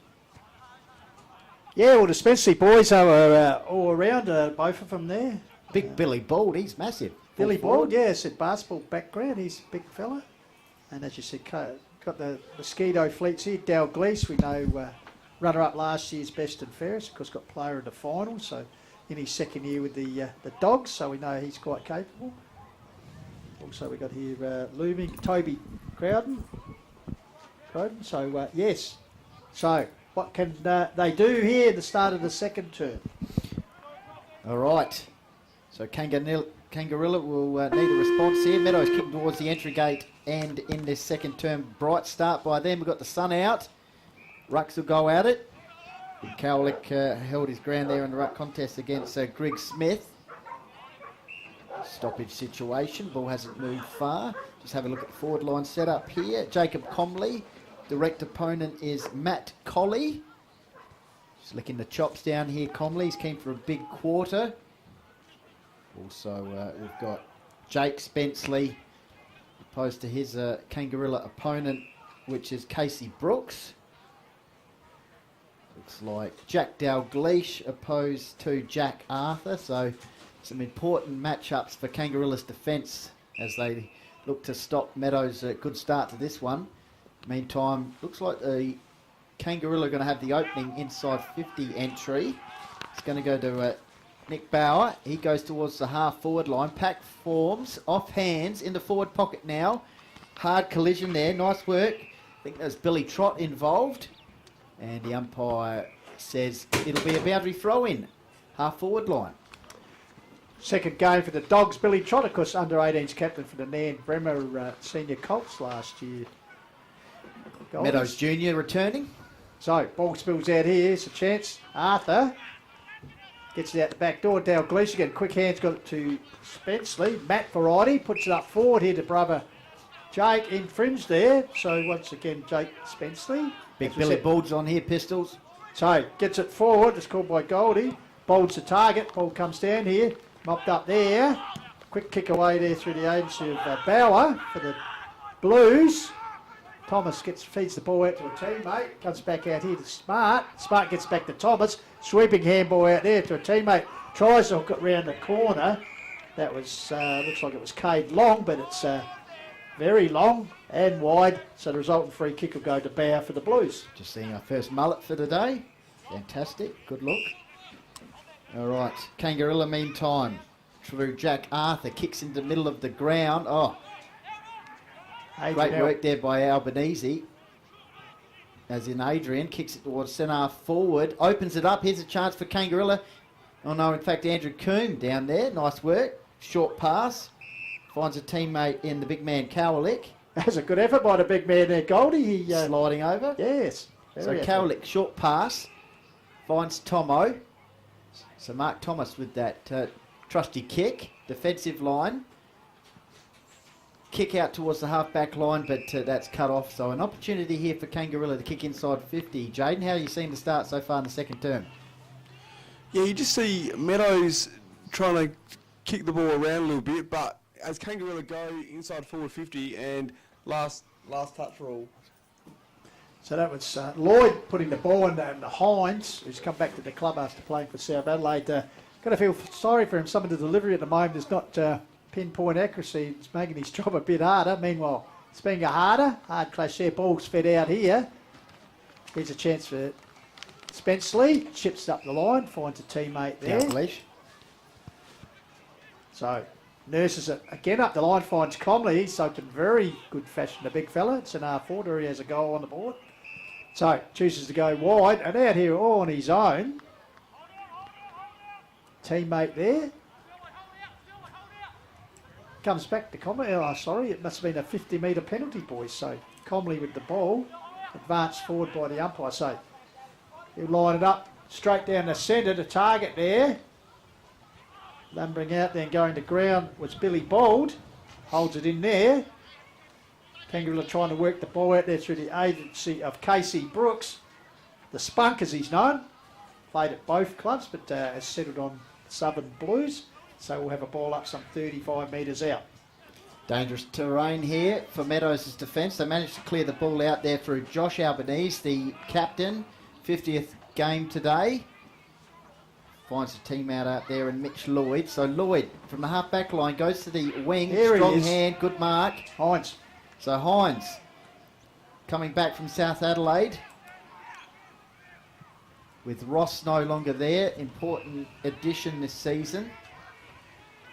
Yeah, well, the Spenceley boys are all around, both of them there. Big Billy Bald, he's massive. Billy Full forward. Bald, yeah, said basketball background. He's a big fella. And as you said, got the mosquito fleets here. Dalglish, we know, runner-up last year's best and fairest. Of course, got player in the final. So in his second year with the Dogs, so we know he's quite capable. Also, we got here looming Toby Crowden. So yes. So what can they do here at the start of the second term? All right. So Kangarilla will need a response here. Meadows kicking towards the entry gate, and in this second term, bright start by them. We've got the sun out. Rucks will go at it. Cowlick held his ground there in the ruck contest against Greg Smith. Stoppage situation. Ball hasn't moved far. Just have a look at the forward line setup here. Jacob Comley. Direct opponent is Matt Colley. Just licking the chops down here. Comley's keen for a big quarter. Also, we've got Jake Spenceley opposed to his Kangarilla opponent, which is Casey Brooks. Looks like Jack Dalglish opposed to Jack Arthur. So some important matchups for Kangarilla's defence as they look to stop Meadows. A good start to this one. Meantime, looks like the Kangarilla are going to have the opening inside 50 entry. It's going to go to Nick Bauer. He goes towards the half forward line. Pack forms, off hands, in the forward pocket now. Hard collision there, nice work. I think there's Billy Trott involved. And the umpire says it'll be a boundary throw in. Half forward line. Second game for the Dogs. Billy Trott, of course, under 18s captain for the Nan Bremer senior Colts last year. Meadows Jr. returning. So, ball spills out here. It's a chance. Arthur gets it out the back door. Dalglish again. Quick hands got it to Spenceley. Matt Variety puts it up forward here to brother Jake in fringe there. So, once again, Jake Spenceley. Big Billy Bald's on here, pistols. So, gets it forward. It's called by Goldie. Bald's the target. Ball comes down here. Mopped up there. Quick kick away there through the agency of Bauer for the Blues. Thomas feeds the ball out to a teammate. Comes back out here to Smart. Smart gets back to Thomas. Sweeping handball out there to a teammate. Tries to hook it round the corner. That was, looks like it was Cade long, but it's very long and wide. So the resultant free kick will go to Bauer for the Blues. Just seeing our first mullet for the day. Fantastic. Good look. All right. Kangarilla meantime. Through Jack Arthur. Kicks into the middle of the ground. Oh. Great work there by Albanese. As in Adrian, kicks it towards centre forward, opens it up. Here's a chance for Kangarilla. Oh no, in fact, Andrew Coombe down there. Nice work. Short pass. Finds a teammate in the big man, Cowlick. That's a good effort by the big man there, Goldie. He sliding over. Yes. So Cowlick, short pass. Finds Tomo. So Mark Thomas with that trusty kick. Defensive line. Kick out towards the half-back line, but that's cut off. So an opportunity here for Kangarilla to kick inside 50. Jaden, how are you seeing the start so far in the second term? Yeah, you just see Meadows trying to kick the ball around a little bit, but as Kangarilla go inside forward 50 and last touch rule. So that was Lloyd putting the ball in the Hines, who's come back to the club after playing for South Adelaide. Got to feel sorry for him. Some of the delivery at the moment is not pinpoint accuracy. It's making his job a bit harder. Meanwhile, it's being a hard clash there. Ball's fed out here. Here's a chance for Spenceley. Chips up the line, finds a teammate there. Dalglish. So nurses it again up the line, finds Comley. He's soaked in very good fashion, the big fella. It's an R4, he has a goal on the board. So chooses to go wide and out here all on his own. Teammate there. Comes back to Comley. Oh, sorry, it must have been a 50-metre penalty, boys. So Comley with the ball. Advanced forward by the umpire. So he'll line it up straight down the centre to target there. Lumbering out then going to ground was Billy Bald. Holds it in there. Kangarilla trying to work the ball out there through the agency of Casey Brooks. The Spunk, as he's known. Played at both clubs, but has settled on Southern Blues. So we'll have a ball up some 35 metres out. Dangerous terrain here for Meadows' defence. They managed to clear the ball out there through Josh Albanese, the captain, 50th game today. Finds a team out there in Mitch Lloyd. So Lloyd from the half-back line goes to the wing. There Strong he is. hand, good mark. Hines. So Hines coming back from South Adelaide. With Ross no longer there. Important addition this season.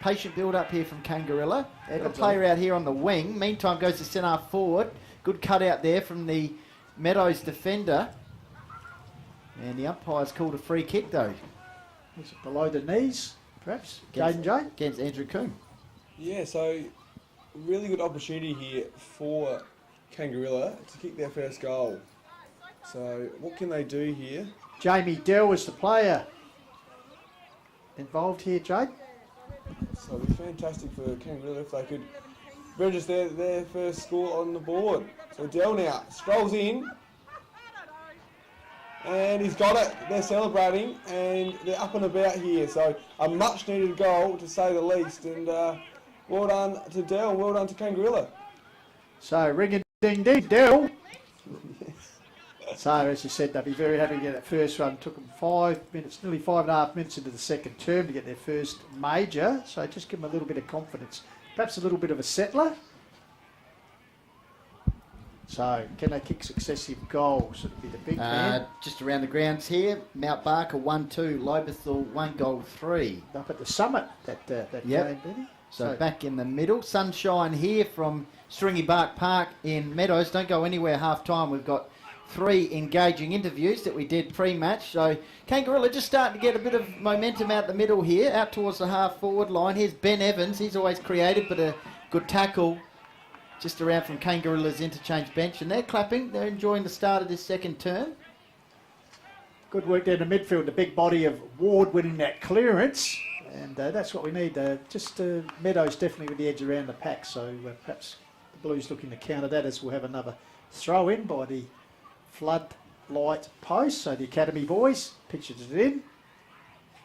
Patient build-up here from Kangarilla. They have a player out here on the wing. Meantime goes to centre forward. Good cut out there from the Meadows defender. And the umpire's called a free kick though. Is it below the knees, perhaps? Against- Jaden Jane? Against Andrew Coombe. Yeah, so really good opportunity here for Kangarilla to kick their first goal. So what can they do here? Jamie Dell was the player involved here, Jade. So it'd be fantastic for Kangarilla if they could register their first score on the board. So Dell now strolls in. And he's got it. They're celebrating and they're up and about here. So a much needed goal to say the least. And well done to Dell and well done to Kangarilla. So ring-a-ding-ding, Dell. So as you said, they'll be very happy to get that first run. Took them 5 minutes, nearly 5.5 minutes into the second term to get their first major. So just give them a little bit of confidence. Perhaps a little bit of a settler. So can they kick successive goals? It'll be the big man. Just around the grounds here. Mount Barker 1-2. Lobethal 1 goal 3. Up at the summit, that Yep. game, Benny. So back in the middle. Sunshine here from Stringybark Park in Meadows. Don't go anywhere half time. We've got 3 engaging interviews that we did pre-match. So Kangarilla just starting to get a bit of momentum out the middle here, out towards the half-forward line. Here's Ben Evans. He's always creative, but a good tackle just around from Kangarilla's interchange bench. And they're clapping. They're enjoying the start of this second term. Good work there in the midfield. The big body of Ward winning that clearance. And that's what we need. Meadows definitely with the edge around the pack. So perhaps the Blues looking to counter that as we'll have another throw in by the floodlight post. So the Academy boys pitches it in.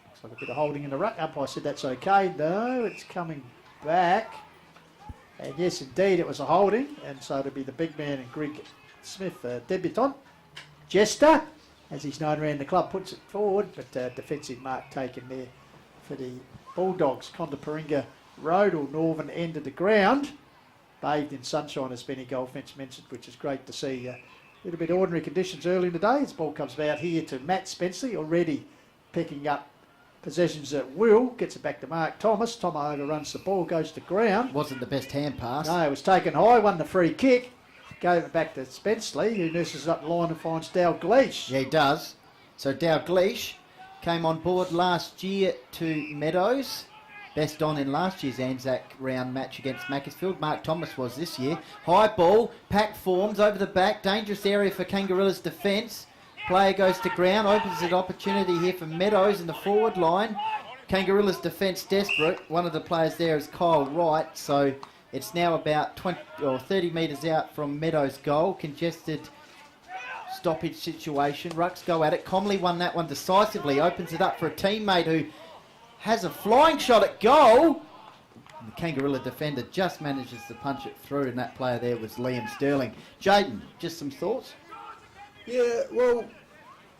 Looks like a bit of holding in the ruck. Umpire said that's okay. No, it's coming back. And yes, indeed, it was a holding. And so it'll be the big man and Greg Smith, debutant. Jester, as he's known around the club, puts it forward. But defensive mark taken there for the Bulldogs. Condaparinga Road or northern end of the ground. Bathed in sunshine, as Benny Goldfinch mentioned, which is great to see. A little bit ordinary conditions early in the day. This ball comes about here to Matt Spenceley, already picking up possessions at will. Gets it back to Mark Thomas. Tomo overruns the ball, goes to ground. Wasn't the best hand pass. No, it was taken high, won the free kick. Gave it back to Spenceley, who nurses up the line and finds Dalgleish. Yeah, he does. So Dalgleish came on board last year to Meadows. Best on in last year's Anzac round match against Macclesfield. Mark Thomas was this year. High ball, pack forms over the back. Dangerous area for Kangarilla's defence. Player goes to ground, opens an opportunity here for Meadows in the forward line. Kangarilla's defence desperate. One of the players there is Kyle Wright. So it's now about 20 or 30 metres out from Meadows' goal. Congested stoppage situation. Rucks go at it. Comley won that one decisively. Opens it up for a teammate who has a flying shot at goal. And the Kangarilla defender just manages to punch it through, and that player there was Liam Sterling. Jaden, just some thoughts? Yeah, well,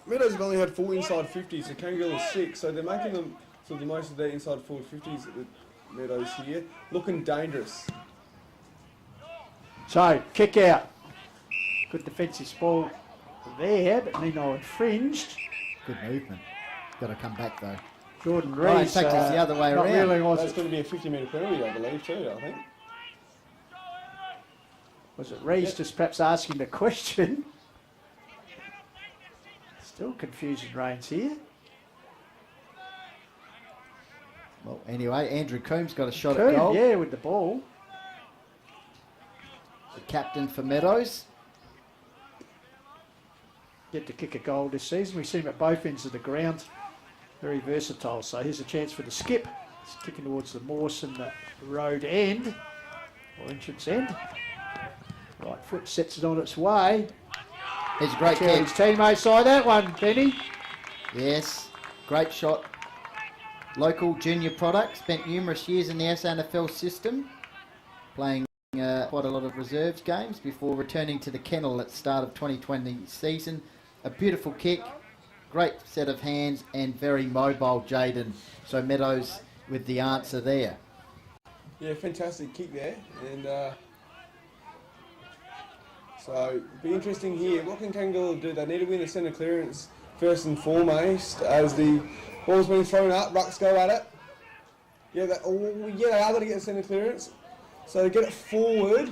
Meadows have only had 4 inside 50s, so Kangarilla 6, so they're making them sort of the most of their inside forward 50s at the Meadows here. Looking dangerous. So, kick out. Good defensive ball there, but Nino infringed. Good movement. Got to come back though. Jordan Oh, in Rees. fact, it's the other way not around. Really was That's it, going to be a 50-metre penalty, I believe, too, I think. was it Rees just perhaps asking the question? Still confusion reigns here. Well, anyway, Andrew Coombs got a shot at Coombe, goal. yeah, with the ball. The captain for Meadows. Get to kick a goal this season. We see him at both ends of the ground. Very versatile. So here's a chance for the skip. He's kicking towards the Mawson Road end, or entrance end. Right foot sets it on its way. Here's a great Tell kick. his teammates saw that one, Benny. Yes, great shot. Local junior product, spent numerous years in the SNFL system. playing quite a lot of reserves games before returning to the kennel at the start of 2020 season. A beautiful kick, great set of hands, and very mobile, Jaden. So Meadows with the answer there. Yeah, fantastic kick there. And so it'll be interesting here. What can Kangarilla do? They need to win the centre clearance first and foremost. As the ball's being thrown up, rucks go at it. Yeah, they are going to get the centre clearance. So get it forward.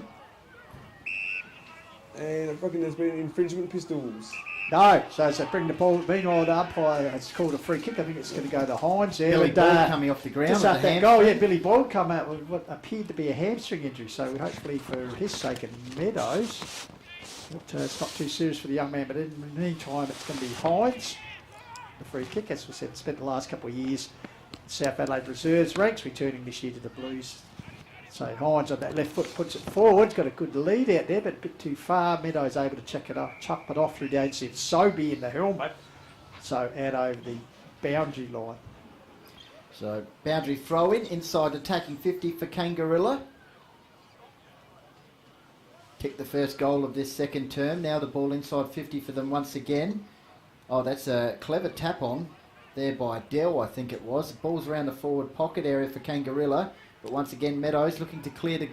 And I reckon there's been infringement pistols. No, so it's bring the ball. Meanwhile, the umpire, it's called a free kick. I think it's going to go to Hines there. Billy Boyd coming off the ground. Just after that goal, yeah, Billy Boyd come out with what appeared to be a hamstring injury. So hopefully for his sake and Meadows, it's not too serious for the young man. But in the meantime, it's going to be Hines. The free kick, as we said, spent the last couple of years in South Adelaide Reserves ranks, returning this year to the Blues. So Hines on that left foot puts it forward. Got a good lead out there, but a bit too far. Meadows able to chuck it off through the agency of Sobey in the helmet. So out over the boundary line. So boundary throw in, inside attacking 50 for Kangarilla. Kicked the first goal of this second term. Now the ball inside 50 for them once again. Oh, that's a clever tap on there by Dell, I think it was. The ball's around the forward pocket area for Kangarilla. But once again, Meadows looking to clear the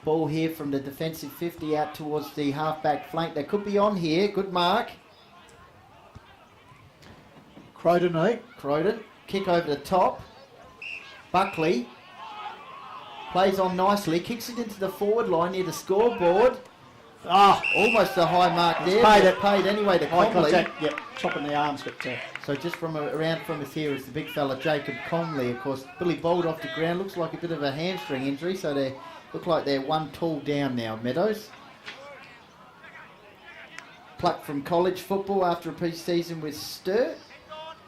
ball here from the defensive 50 out towards the half-back flank. They could be on here. Good mark. Croydon. Kick over the top. Buckley plays on nicely. Kicks it into the forward line near the scoreboard. Almost a high mark there. Paid anyway to Comley. Yep, chopping the arms, but so just from around from us here is the big fella Jacob Comley. Of course, Billy Bold off the ground. Looks like a bit of a hamstring injury, so they look like they're one tall down now, Meadows. Plucked from college football after a pre-season with Sturt.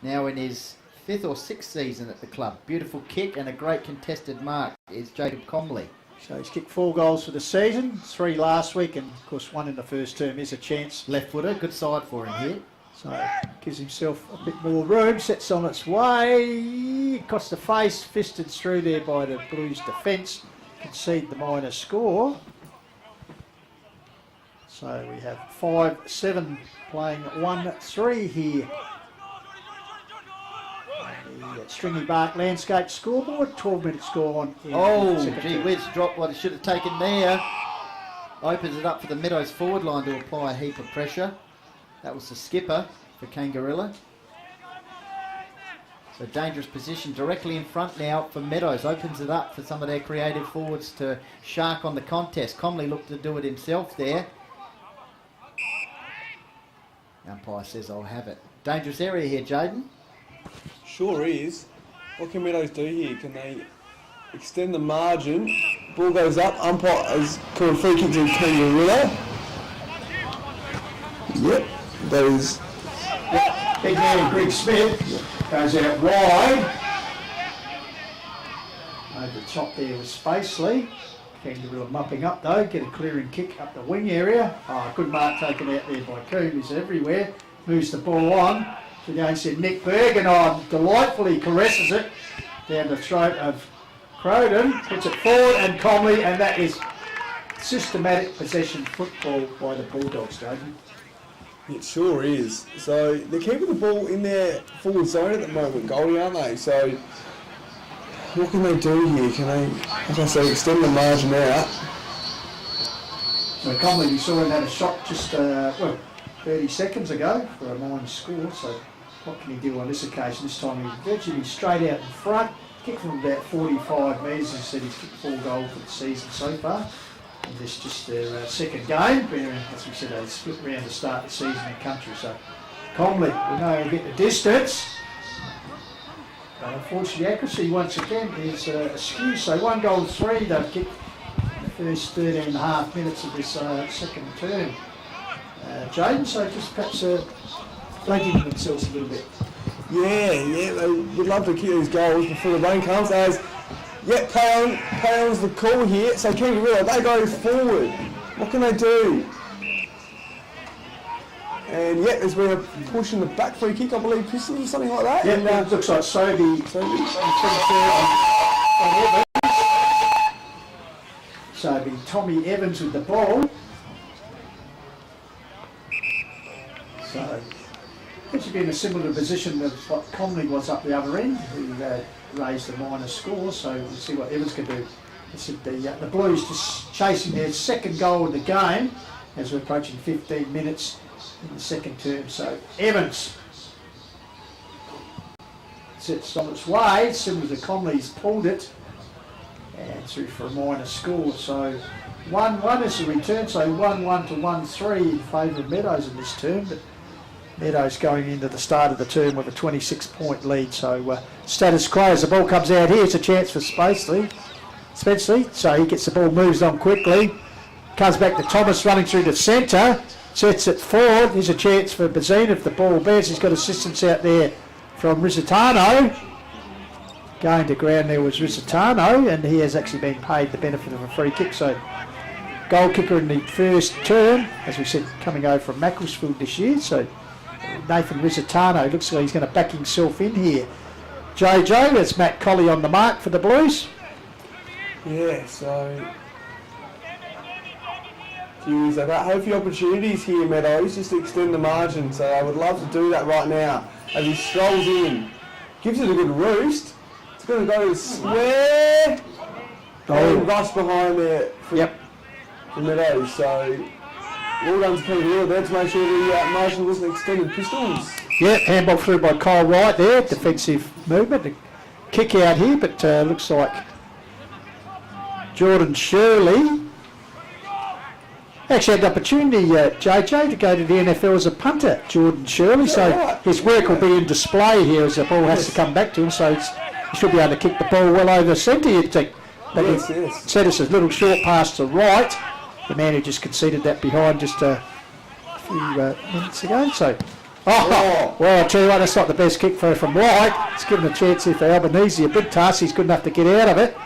Now in his 5th or 6th season at the club. Beautiful kick and a great contested mark is Jacob Comley. So he's kicked 4 goals for the season, 3 last week, and of course 1 in the first term. Is a chance. Left footer, good side for him here. So gives himself a bit more room, sets on its way, across the face, fisted through there by the Blues defence, concede the minor score. So we have 5-7 playing 1-3 here. The Stringybark landscape scoreboard, 12 minutes gone. Gee whiz, dropped what it should have taken there. Opens it up for the Meadows forward line to apply a heap of pressure. That was the skipper for Kangarilla. So dangerous position directly in front now for Meadows. Opens it up for some of their creative forwards to shark on the contest. Comley looked to do it himself there. Umpire says I'll have it. Dangerous area here, Jaden. Sure is. What can Meadows do here? Can they extend the margin? Ball goes up. Umpire has called free kick to Kangarilla. Yep, that is. Big man Greg Smith goes out wide. Over the top there was Spacely. Kangarilla mopping up though, get a clearing kick up the wing area. Good mark taken out there by Coombe, who's everywhere. Moves the ball on to the against Nick Bergen delightfully caresses it down the throat of Croydon, puts it forward and Comley, and that is systematic possession football by the Bulldogs, David. It sure is. So they're keeping the ball in their forward zone at the moment, Goldie, aren't they? So what can they do here? Can they, as I say, extend the margin out? So Comley, you saw him had a shot just 30 seconds ago for a minus score. So what can he do on this occasion? This time he's virtually straight out in front. Kicked from about 45 metres. As I said, he's kicked 4 goals for the season so far. And this is just their second game. As we said, they split round to start the season in country. So Comley, we know he'll get the distance. But unfortunately, accuracy once again is askew. So 1 goal 3 they've kicked in the first 13 and a half minutes of this second term. Jaden, so just perhaps flanking themselves a little bit. Yeah, they would love to kick these goals before the rain comes. As play on's the call here. So Kangarilla, they go forward. What can they do? And there's been a push in the back free kick, I believe, Pistols or something like that. Yeah, and, looks like Sobey. So it'll be Tommy Evans with the ball. So it should be in a similar position of what Conley was up the other end, who raised a minor score. So we'll see what Evans can do. This would be the Blues just chasing their second goal of the game as we're approaching 15 minutes in the second term. So Evans sits on its way, similar to Conley's pulled it, and through for a minor score. So 1-1 is the return, so 1-1 to 1-3 in favour of Meadows in this term. But Meadows going into the start of the term with a 26-point lead. So status quo as the ball comes out here. It's a chance for Spenceley. So he gets the ball, moves on quickly. Comes back to Thomas running through the centre. Sets it forward. Here's a chance for Bazine if the ball bears. He's got assistance out there from Rizzitano. Going to ground there was Rizzitano, and he has actually been paid the benefit of a free kick. So goal kicker in the first term, as we said, coming over from Macclesfield this year. So Nathan Rizzitano looks like he's going to back himself in here. JJ, that's Matt Colley on the mark for the Blues. Yeah, so they've had a few opportunities here, Meadows, just to extend the margin. So I would love to do that right now. As he strolls in, gives it a good roost. It's going to go square and rush behind there for Meadows. So well done to Kangarilla there to make sure the margin wasn't extended. Pistols. Yep, handball through by Kyle Wright there. Defensive movement. A kick out here, but looks like Jordan Shirley actually had the opportunity, JJ, to go to the NFL as a punter, Jordan Shirley. So his work will be in display here as the ball has to come back to him. So he should be able to kick the ball well over centre, you'd think. But instead it's a little short pass to right. The man who just conceded that behind just a few minutes ago. So, well, I'll tell you what, that's not the best kick from White. It's given a chance here for Albanese. A big task, he's good enough to get out of it.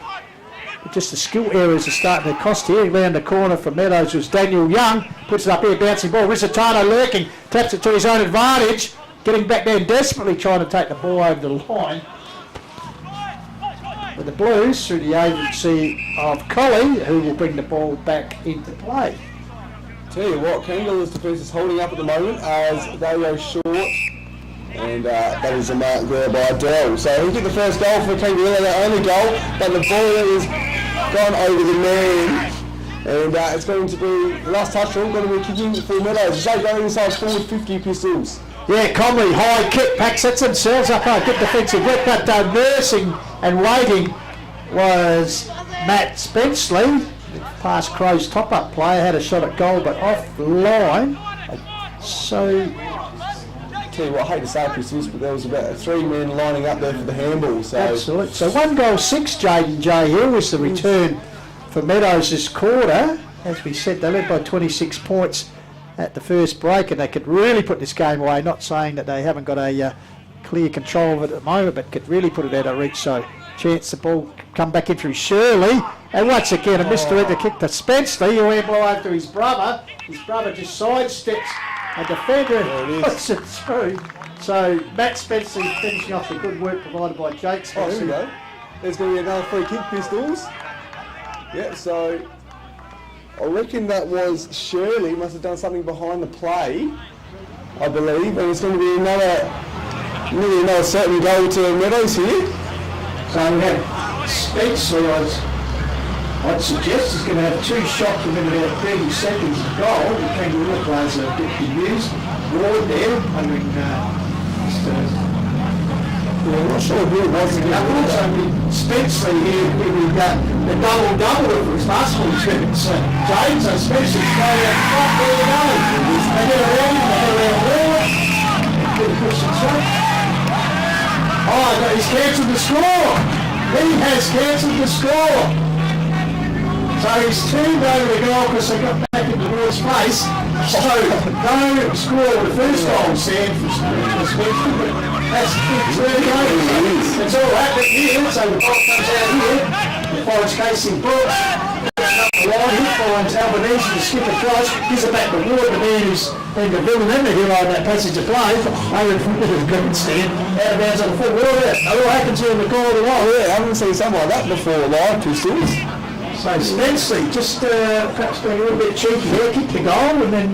But just the skill errors are starting to cost here. Around the corner from Meadows was Daniel Young. Puts it up here, bouncing ball. Rizzitano lurking, taps it to his own advantage. Getting back there desperately trying to take the ball over the line. With the Blues through the agency of Colley, who will bring the ball back into play. Tell you what, Kangarillas defence is holding up at the moment as they go short, and that is a mark there by Dell. So he kicked the first goal for Kangarilla, their only goal, but the ball is gone over the man, and it's going to be the last touch rule, going to be kicking for Meadows. So going inside forward 50 Pistols. Yeah, Conley, high kick, pack sets themselves up, good defensive work, but nursing and waiting was Matt Spenceley. Past Crow's top-up player, had a shot at goal, but off the line. So, tell you what, I hate to say it, Pistols, but there was about 3 men lining up there for the handball. So. Absolutely. So 1 goal, 6, Jaden J. Hill was the return for Meadows this quarter. As we said, they led by 26 points at the first break, and they could really put this game away. Not saying that they haven't got a clear control of it at the moment, but could really put it out of reach. So chance the ball come back in through Shirley, and once again a misdirected kick to Spenceley, who went blow over to his brother. His brother just sidesteps a defender and puts it through. So Matt Spenceley finishing off the good work provided by Jake Spenceley. Here we go. There's going to be another free kick, Pistols. Yeah, so I reckon that was Shirley, must have done something behind the play, I believe, and it's going to be another certain goal to Meadows here. So we have Spenceley, I'd suggest, is going to have 2 shots within about 30 seconds of goal. The Kangarilla players are a bit confused. Ward there, wondering I'm not sure who it was. Also Spenceley here, we've got the double-double of his basketball experience. James, so Spenceley's going out front, there you go. They get around him, they get around Ward. Good push and shot. Oh, he's cancelled the score. He has cancelled the score. So he's turned over the goal because they got back into Ward's face. So no score the first goal, Sam, for Spenceley, but that's the third game. It's all happening here, so the ball comes out here. The Forest Casey Brooks. He finds Albanese to skip across, gives it back to Ward, the man who's been the villain and the hero in that passage of play. Over in front of the grandstand, out of bounds on the foot. What happens here in the corner of the line? Yeah, I haven't seen something like that before live, Pistols. So So Spenceley just perhaps being a little bit cheeky there, kicked the goal and then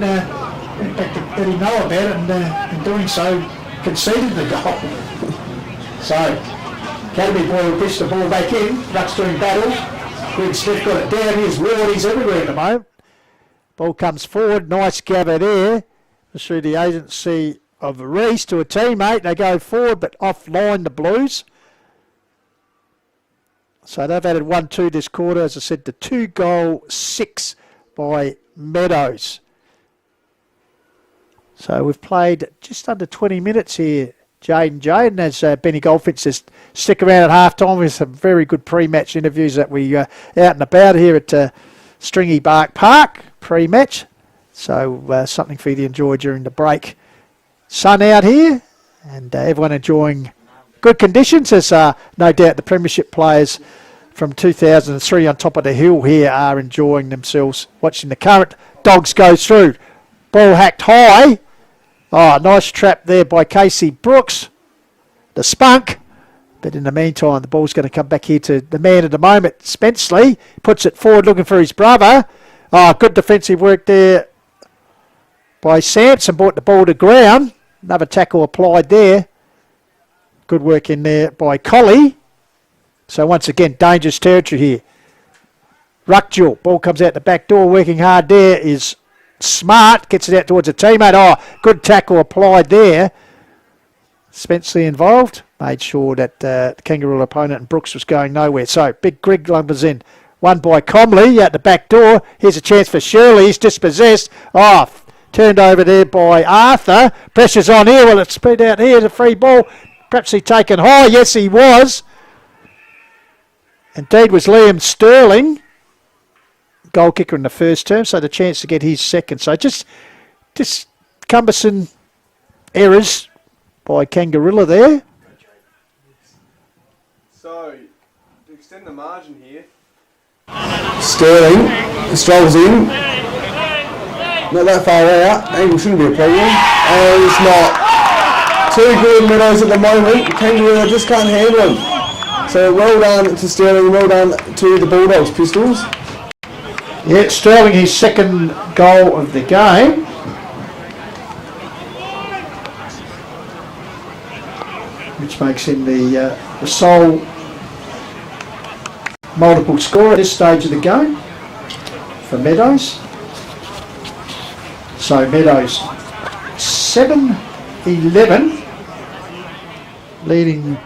went back to let him know about it, and in doing so conceded the goal. So Academy boy will push the ball back in. Ruck's doing battle. Greg Smith got it down. Here's Ward. He's everywhere at the moment. Ball comes forward. Nice gather there through the agency of Reese to a teammate. They go forward but offline the Blues. So they've added 1-2 this quarter, as I said, the 2-goal 6 by Meadows. So we've played just under 20 minutes here, Jaden, as Benny Goldfinch says, stick around at half-time with some very good pre-match interviews that we out and about here at Stringybark Park, pre-match. So something for you to enjoy during the break. Sun out here, and everyone enjoying good conditions, as no doubt the Premiership players from 2003 on top of the hill here are enjoying themselves watching the current Dogs go through. Ball hacked high. Oh, nice trap there by Casey Brooks, the spunk. But in the meantime, the ball's going to come back here to the man of the moment, Spenceley. Puts it forward looking for his brother. Oh, good defensive work there by Sampson. Brought the ball to ground. Another tackle applied there. Good work in there by Collie. So once again, dangerous territory here. Ruckjewel, ball comes out the back door, working hard there is Smart, gets it out towards a teammate. Oh, good tackle applied there. Spenceley involved, made sure that the Kangarilla opponent and Brooks was going nowhere. So big Greg lumbers in. One by Comley out the back door. Here's a chance for Shirley. He's dispossessed. Oh, turned over there by Arthur. Pressure's on here. Well, it's spread out here. The free ball. Perhaps he taken high. Yes, he was. Indeed was Liam Sterling, goal kicker in the first term, so the chance to get his second. So just cumbersome errors by Kangarilla there. So, to extend the margin here, Sterling strolls in, not that far out, angle shouldn't be a problem, and it's not. Too good Meadows at the moment, Kangarilla just can't handle him. So well done to Sterling, well done to the Bulldogs Pistols. Yeah, Sterling his second goal of the game. Which makes him the sole multiple scorer at this stage of the game for Meadows. So Meadows 7-11, leading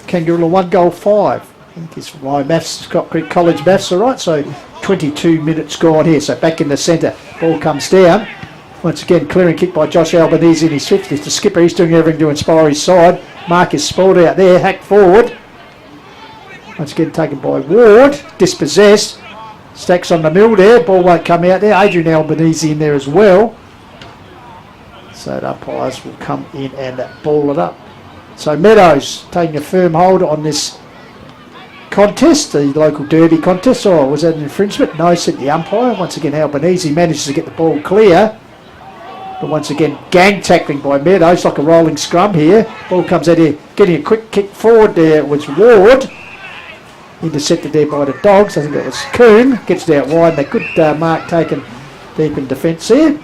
Kangarilla 1 goal 5. I think it's my maths, Scott Creek College maths, all right. So 22 minutes gone here. So back in the centre, ball comes down. Once again, clearing kick by Josh Albanese in his 50th. The skipper, he's doing everything to inspire his side. Marcus Sport out there, hacked forward. Once again, taken by Ward, dispossessed. Stacks on the mill there, ball won't come out there. Adrian Albanese in there as well. So the umpires will come in and ball it up. So Meadows taking a firm hold on this contest, the local derby contest. Oh, was that an infringement? No, said the umpire. Once again, Albanese manages to get the ball clear. But once again, gang tackling by Meadows, like a rolling scrum here. Ball comes out here, getting a quick kick forward there was Ward. Intercepted there by the Dogs. I think that was Coon. Gets it out wide. That good mark taken deep in defence there.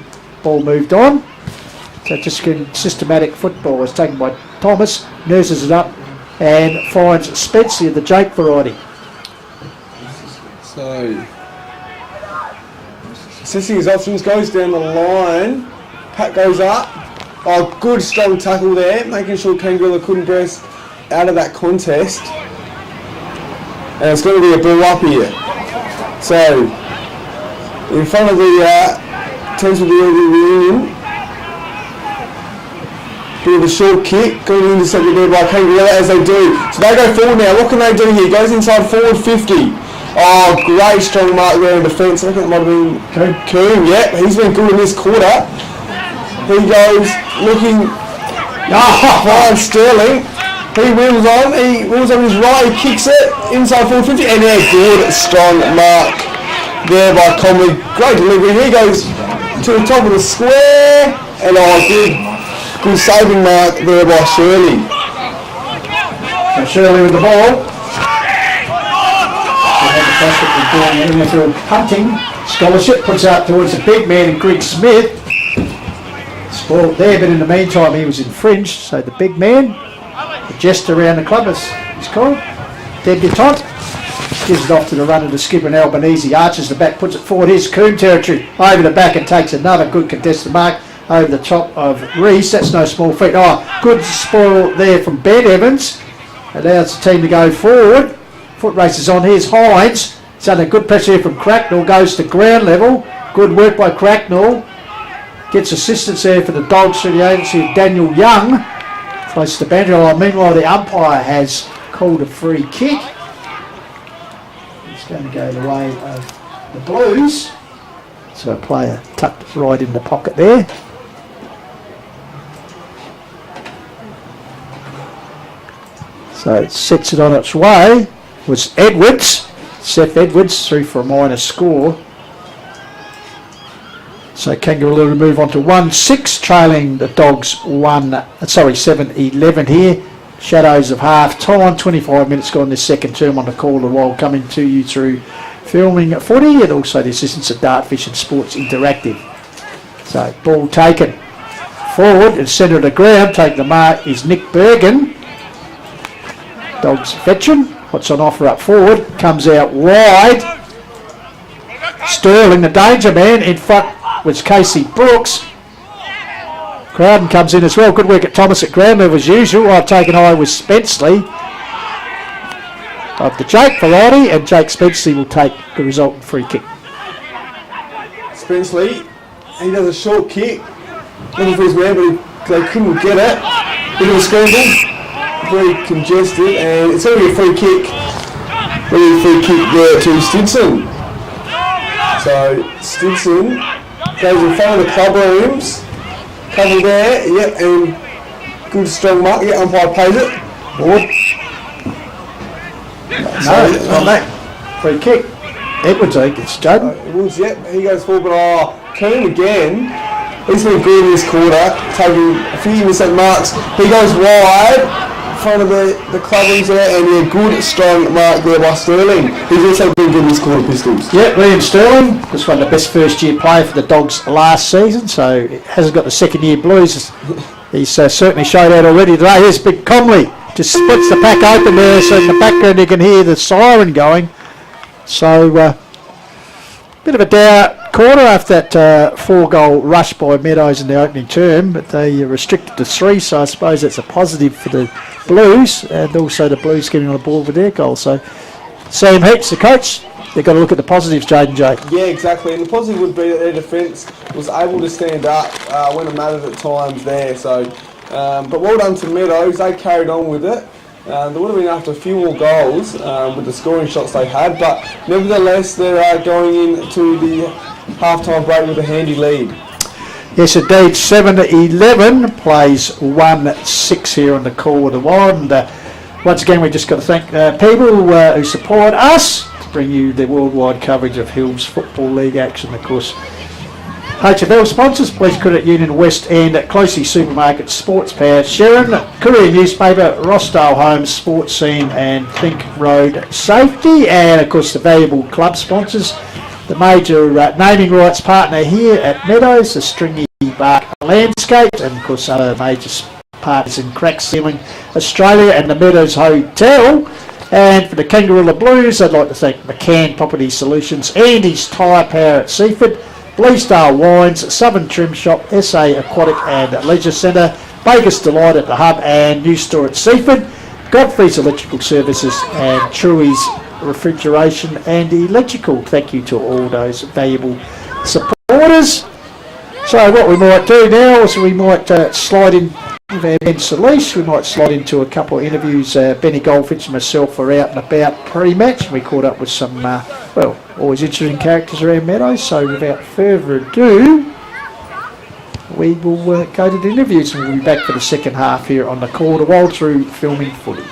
Ball moved on. So just systematic football was taken by Thomas, nurses it up and finds Spencer of the Jake variety. So, assessing his options, goes down the line. Pat goes up. Oh, good strong tackle there, making sure Kangarilla couldn't burst out of that contest. And it's going to be a ball up here. So, in front of the tents of the reunion. Bit of a short kick, going to be intercepted there by Kangarilla as they do. So they go forward now. What can they do here? Goes inside forward 50. Oh, great strong mark there in defence. I think it might have been Coon. Yep, he's been good in this quarter. He goes looking. Fine, Sterling. He wheels on. He wheels on his right. He kicks it inside forward 50. And yeah, good strong mark there by Comley. Great delivery. He goes to the top of the square. And good saving mark there by Shirley. So Shirley with the ball. fantastically born NFL punting scholarship, puts out towards the big man in Greg Smith. Spoiled there, but in the meantime he was infringed, so the big man, the jester around the club as he's called, debutant, gives it off to the runner to skipper and Albanese, arches the back, puts it forward, here's Coombe territory, over the back and takes another good contested mark over the top of Reese. That's no small feat. Oh, good spoil there from Ben Evans, allows the team to go forward. Foot races on, here's Hines, it's under good pressure here from Cracknell, goes to ground level, good work by Cracknell, gets assistance there for the Dogs through the agency of Daniel Young, close to the boundary line. Meanwhile the umpire has called a free kick. It's going to go the way of the Blues, so a player tucked right in the pocket there. So it sets it on its way. Was Edwards, Seth Edwards, through for a minor score. So Kangarilla move on to 1-6, trailing the Dogs 7-11 here. Shadows of half time, 25 minutes gone this second term on the call, while coming to you through Filming Footy and also the assistance of Dartfish and Sports Interactive. So ball taken forward and centre of the ground, taking the mark is Nick Bergen. Dogs veteran, what's on offer up forward, comes out wide. Sterling, the danger man, in front was Casey Brooks. Crowden comes in as well. Good work at Thomas at ground level as usual. I've taken high with Spenceley of the Jake variety, and Jake Spenceley will take the resultant free kick. Spenceley, he does a short kick, looking for his man, but they couldn't get it. Bit of a scramble, very congested, and it's going to be a free kick. There to Stinson. So Stinson goes in front of the club rooms, cover there, yep, and good strong mark, yeah, umpire plays it. Forward. No, it's not that. Free kick. Edwards, I think it's Jaden. Edwards, yep, he goes forward, but Coombe again, he's been good in this quarter, taking a few missed marks. He goes wide, in front of the club rooms there, and a good strong mark there by Sterling. He's also been good in this quarter, Pistols. Yeah, Liam Sterling, just one of the best first year player for the Dogs last season, so it hasn't got the second year blues. He's certainly showed out already today. Here's Big Comley, just splits the pack open there, so in the background you can hear the siren going. So, bit of a dour quarter after that 4-goal rush by Meadows in the opening term, but they restricted to 3, so I suppose that's a positive for the Blues, and also the Blues getting on the board with their goal. So Sam Heaps, the coach, they've got to look at the positives, Jaden Jake. Yeah, exactly, and the positive would be that their defence was able to stand up when it mattered at times there. So, but well done to Meadows, they carried on with it. They would have been after a few more goals with the scoring shots they had, but nevertheless they're going into the half-time break with a handy lead. Yes, indeed, 7-11, plays 1-6 here on the call of the one. And once again, we just got to thank people who support us to bring you the worldwide coverage of Hills Football League action. Of course, HFL sponsors, Police Credit Union West End, Closey Supermarket, Sports Power, Sharon, Courier Newspaper, Rossdale Homes, Sports Scene and Think Road Safety, and of course the valuable club sponsors, the major naming rights partner here at Meadows, the Stringybark Landscapes, and of course other major partners in Crack Ceiling Australia and the Meadows Hotel. And for the Kangarilla Blues, I'd like to thank McCann Property Solutions, Andy's Tyre Power at Seaford, Bleastar Wines, Southern Trim Shop, SA Aquatic and Leisure Centre, Baker's Delight at the Hub and New Store at Seaford, Godfrey's Electrical Services and Truey's Refrigeration and Electrical. Thank you to all those valuable supporters. So what we might do now is we might slide in with our Ben Solis. We might slide into a couple of interviews. Benny Goldfinch and myself are out and about pre-match. We caught up with some, always interesting characters around Meadows. So without further ado, we will go to the interviews and we'll be back for the second half here on the Quarter While through Filming Footy.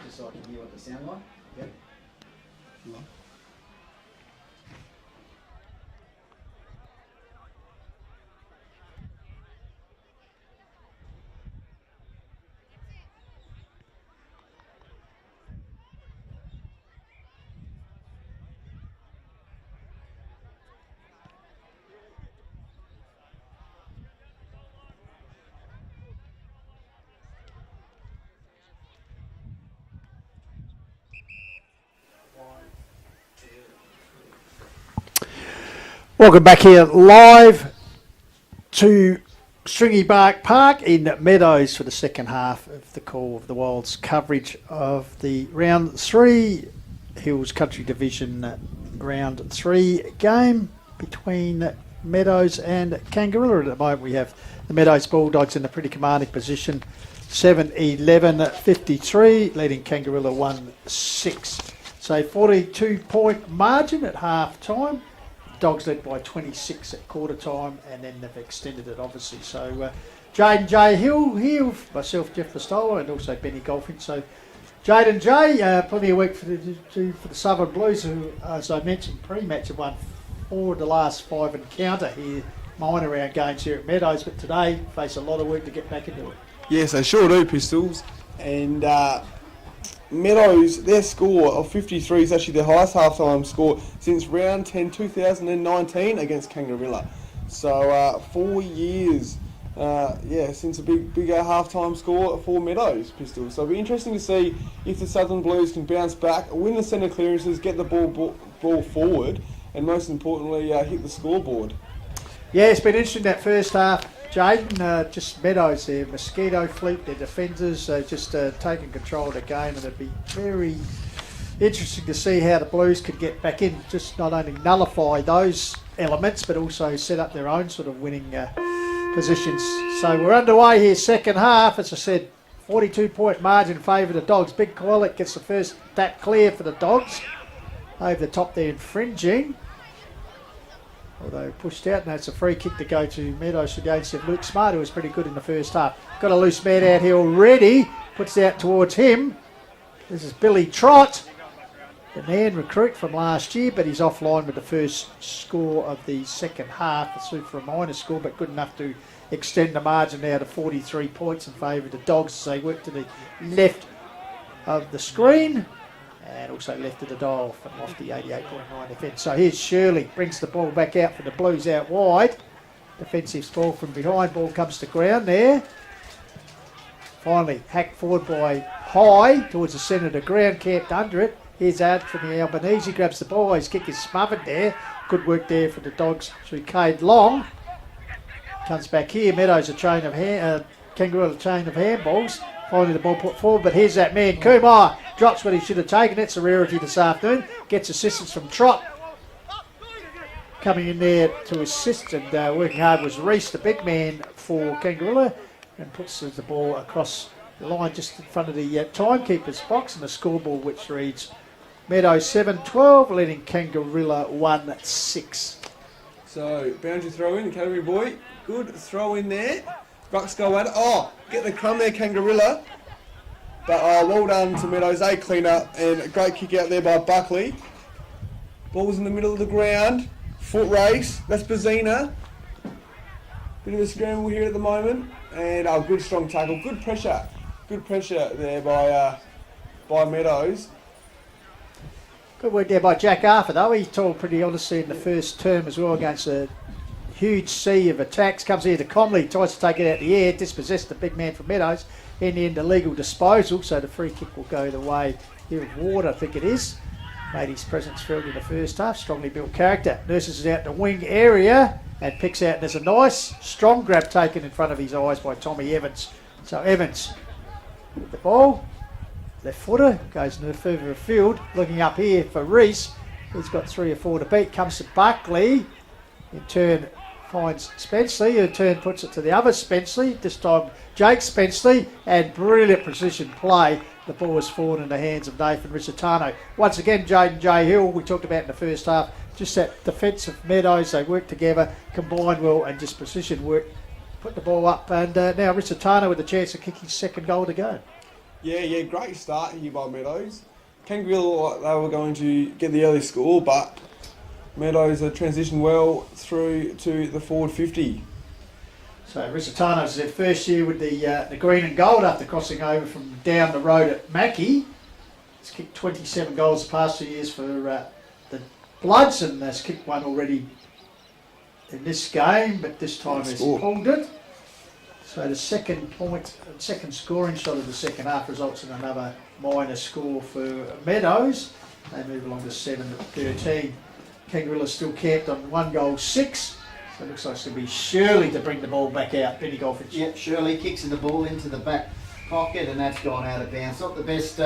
Just so I can hear what they sound like. Yep. Welcome back here live to Stringybark Park in Meadows for the second half of the Call of the Wild's coverage of the Round 3 Hills Country Division Round 3 game between Meadows and Kangarilla. At the moment we have the Meadows Bulldogs in a pretty commanding position, 7-11-53, leading Kangarilla 1-6. So 42-point margin at half time. Dogs led by 26 at quarter time, and then they've extended it obviously. So Jade and Jay Hill here, myself Jeff Pistola, and also Benny Golfing. So Jade and Jay, plenty of work for the Southern Blues, who, as I mentioned pre-match, have won 4 of the last 5 encounter here, minor round games here at Meadows, but today face a lot of work to get back into it. Yes, they sure do, Pistols. And Meadows, their score of 53 is actually the highest half-time score since round 10 2019 against Kangarilla. So 4 years, since a bigger half-time score for Meadows, Pistols. So it'll be interesting to see if the Southern Blues can bounce back, win the centre clearances, get the ball forward, and most importantly, hit the scoreboard. Yeah, it's been interesting that first half. Jaden, just Meadows there, Mosquito Fleet, their defenders, just taking control of the game, and it'd be very interesting to see how the Blues could get back in, just not only nullify those elements, but also set up their own sort of winning positions. So we're underway here, second half. As I said, 42-point margin in favour of the Dogs. Big Koalik gets the first tap clear for the Dogs. Over the top there, infringing. Although pushed out, and it's a free kick to go to Meadows against him. Luke Smart, who was pretty good in the first half. Got a loose man out here already. Puts it out towards him. This is Billy Trott, the man recruit from last year, but he's offline with the first score of the second half. It's for a minor score, but good enough to extend the margin now to 43 points in favour of the Dogs as they work to the left of the screen. And also left of the dial from Lofty 88.9 FM. So here's Shirley, brings the ball back out for the Blues out wide. Defensive ball from behind, ball comes to ground there. Finally hacked forward by High towards the centre of the ground, camped under it. Here's out from the Albanese, grabs the ball, his kick is smothered there. Good work there for the Dogs through Cade Long. Comes back here, Meadows a chain of Kangarilla chain of handballs. Finally the ball put forward, but here's that man, Kumar. Drops what he should have taken. It's a rarity this afternoon. Gets assistance from Trott. Coming in there to assist and working hard was Reese, the big man for Kangarilla, and puts the ball across the line just in front of the timekeeper's box, and the scoreboard which reads Meadows 7-12, leading Kangarilla 1-6. So, boundary throw in, category boy. Good throw in there. Bucks go at it. Oh, get the crumb there, Kangarilla. But well done to Meadows. They clean up, and a great kick out there by Buckley. Ball's in the middle of the ground. Foot race. That's Bazina. Bit of a scramble here at the moment. And good strong tackle. Good pressure. Good pressure there by Meadows. Good work there by Jack Arthur, though. He told pretty honestly in the first term as well against a huge sea of attacks. Comes here to Comley, tries to take it out the air, dispossessed the big man from Meadows. In the end, a legal disposal, so the free kick will go the way here of Ward, I think it is. Made his presence felt in the first half. Strongly built character. Nurses it out the wing area and picks out. And there's a nice strong grab taken in front of his eyes by Tommy Evans. So Evans with the ball. Left footer goes no further afield. Looking up here for Reese. He's got 3 or 4 to beat. Comes to Buckley. In turn finds Spenceley, who in turn puts it to the other Spenceley, this time Jake Spenceley, and brilliant precision play. The ball has fallen in the hands of Nathan Risitano. Once again, Jaden J. Hill, we talked about in the first half, just that defensive Meadows, they work together, combine well, and just precision work, put the ball up, and now Risitano with a chance of kicking his second goal to go. Yeah, great start here by Meadows. Kangarilla, they were going to get the early score, but Meadows transitioned well through to the forward 50. So Risitano's their first year with the green and gold after crossing over from down the road at Mackie. He's kicked 27 goals the past 2 years for the Bloods, and has kicked one already in this game, but this time has pulled it. So the second scoring shot of the second half results in another minor score for Meadows. They move along to 7-13. Kangarilla still camped on 1 goal 6. So it looks like it's going to be Shirley to bring the ball back out. Benny Golfich. Yep, Shirley kicks the ball into the back pocket, and that's gone out of bounds. Not the best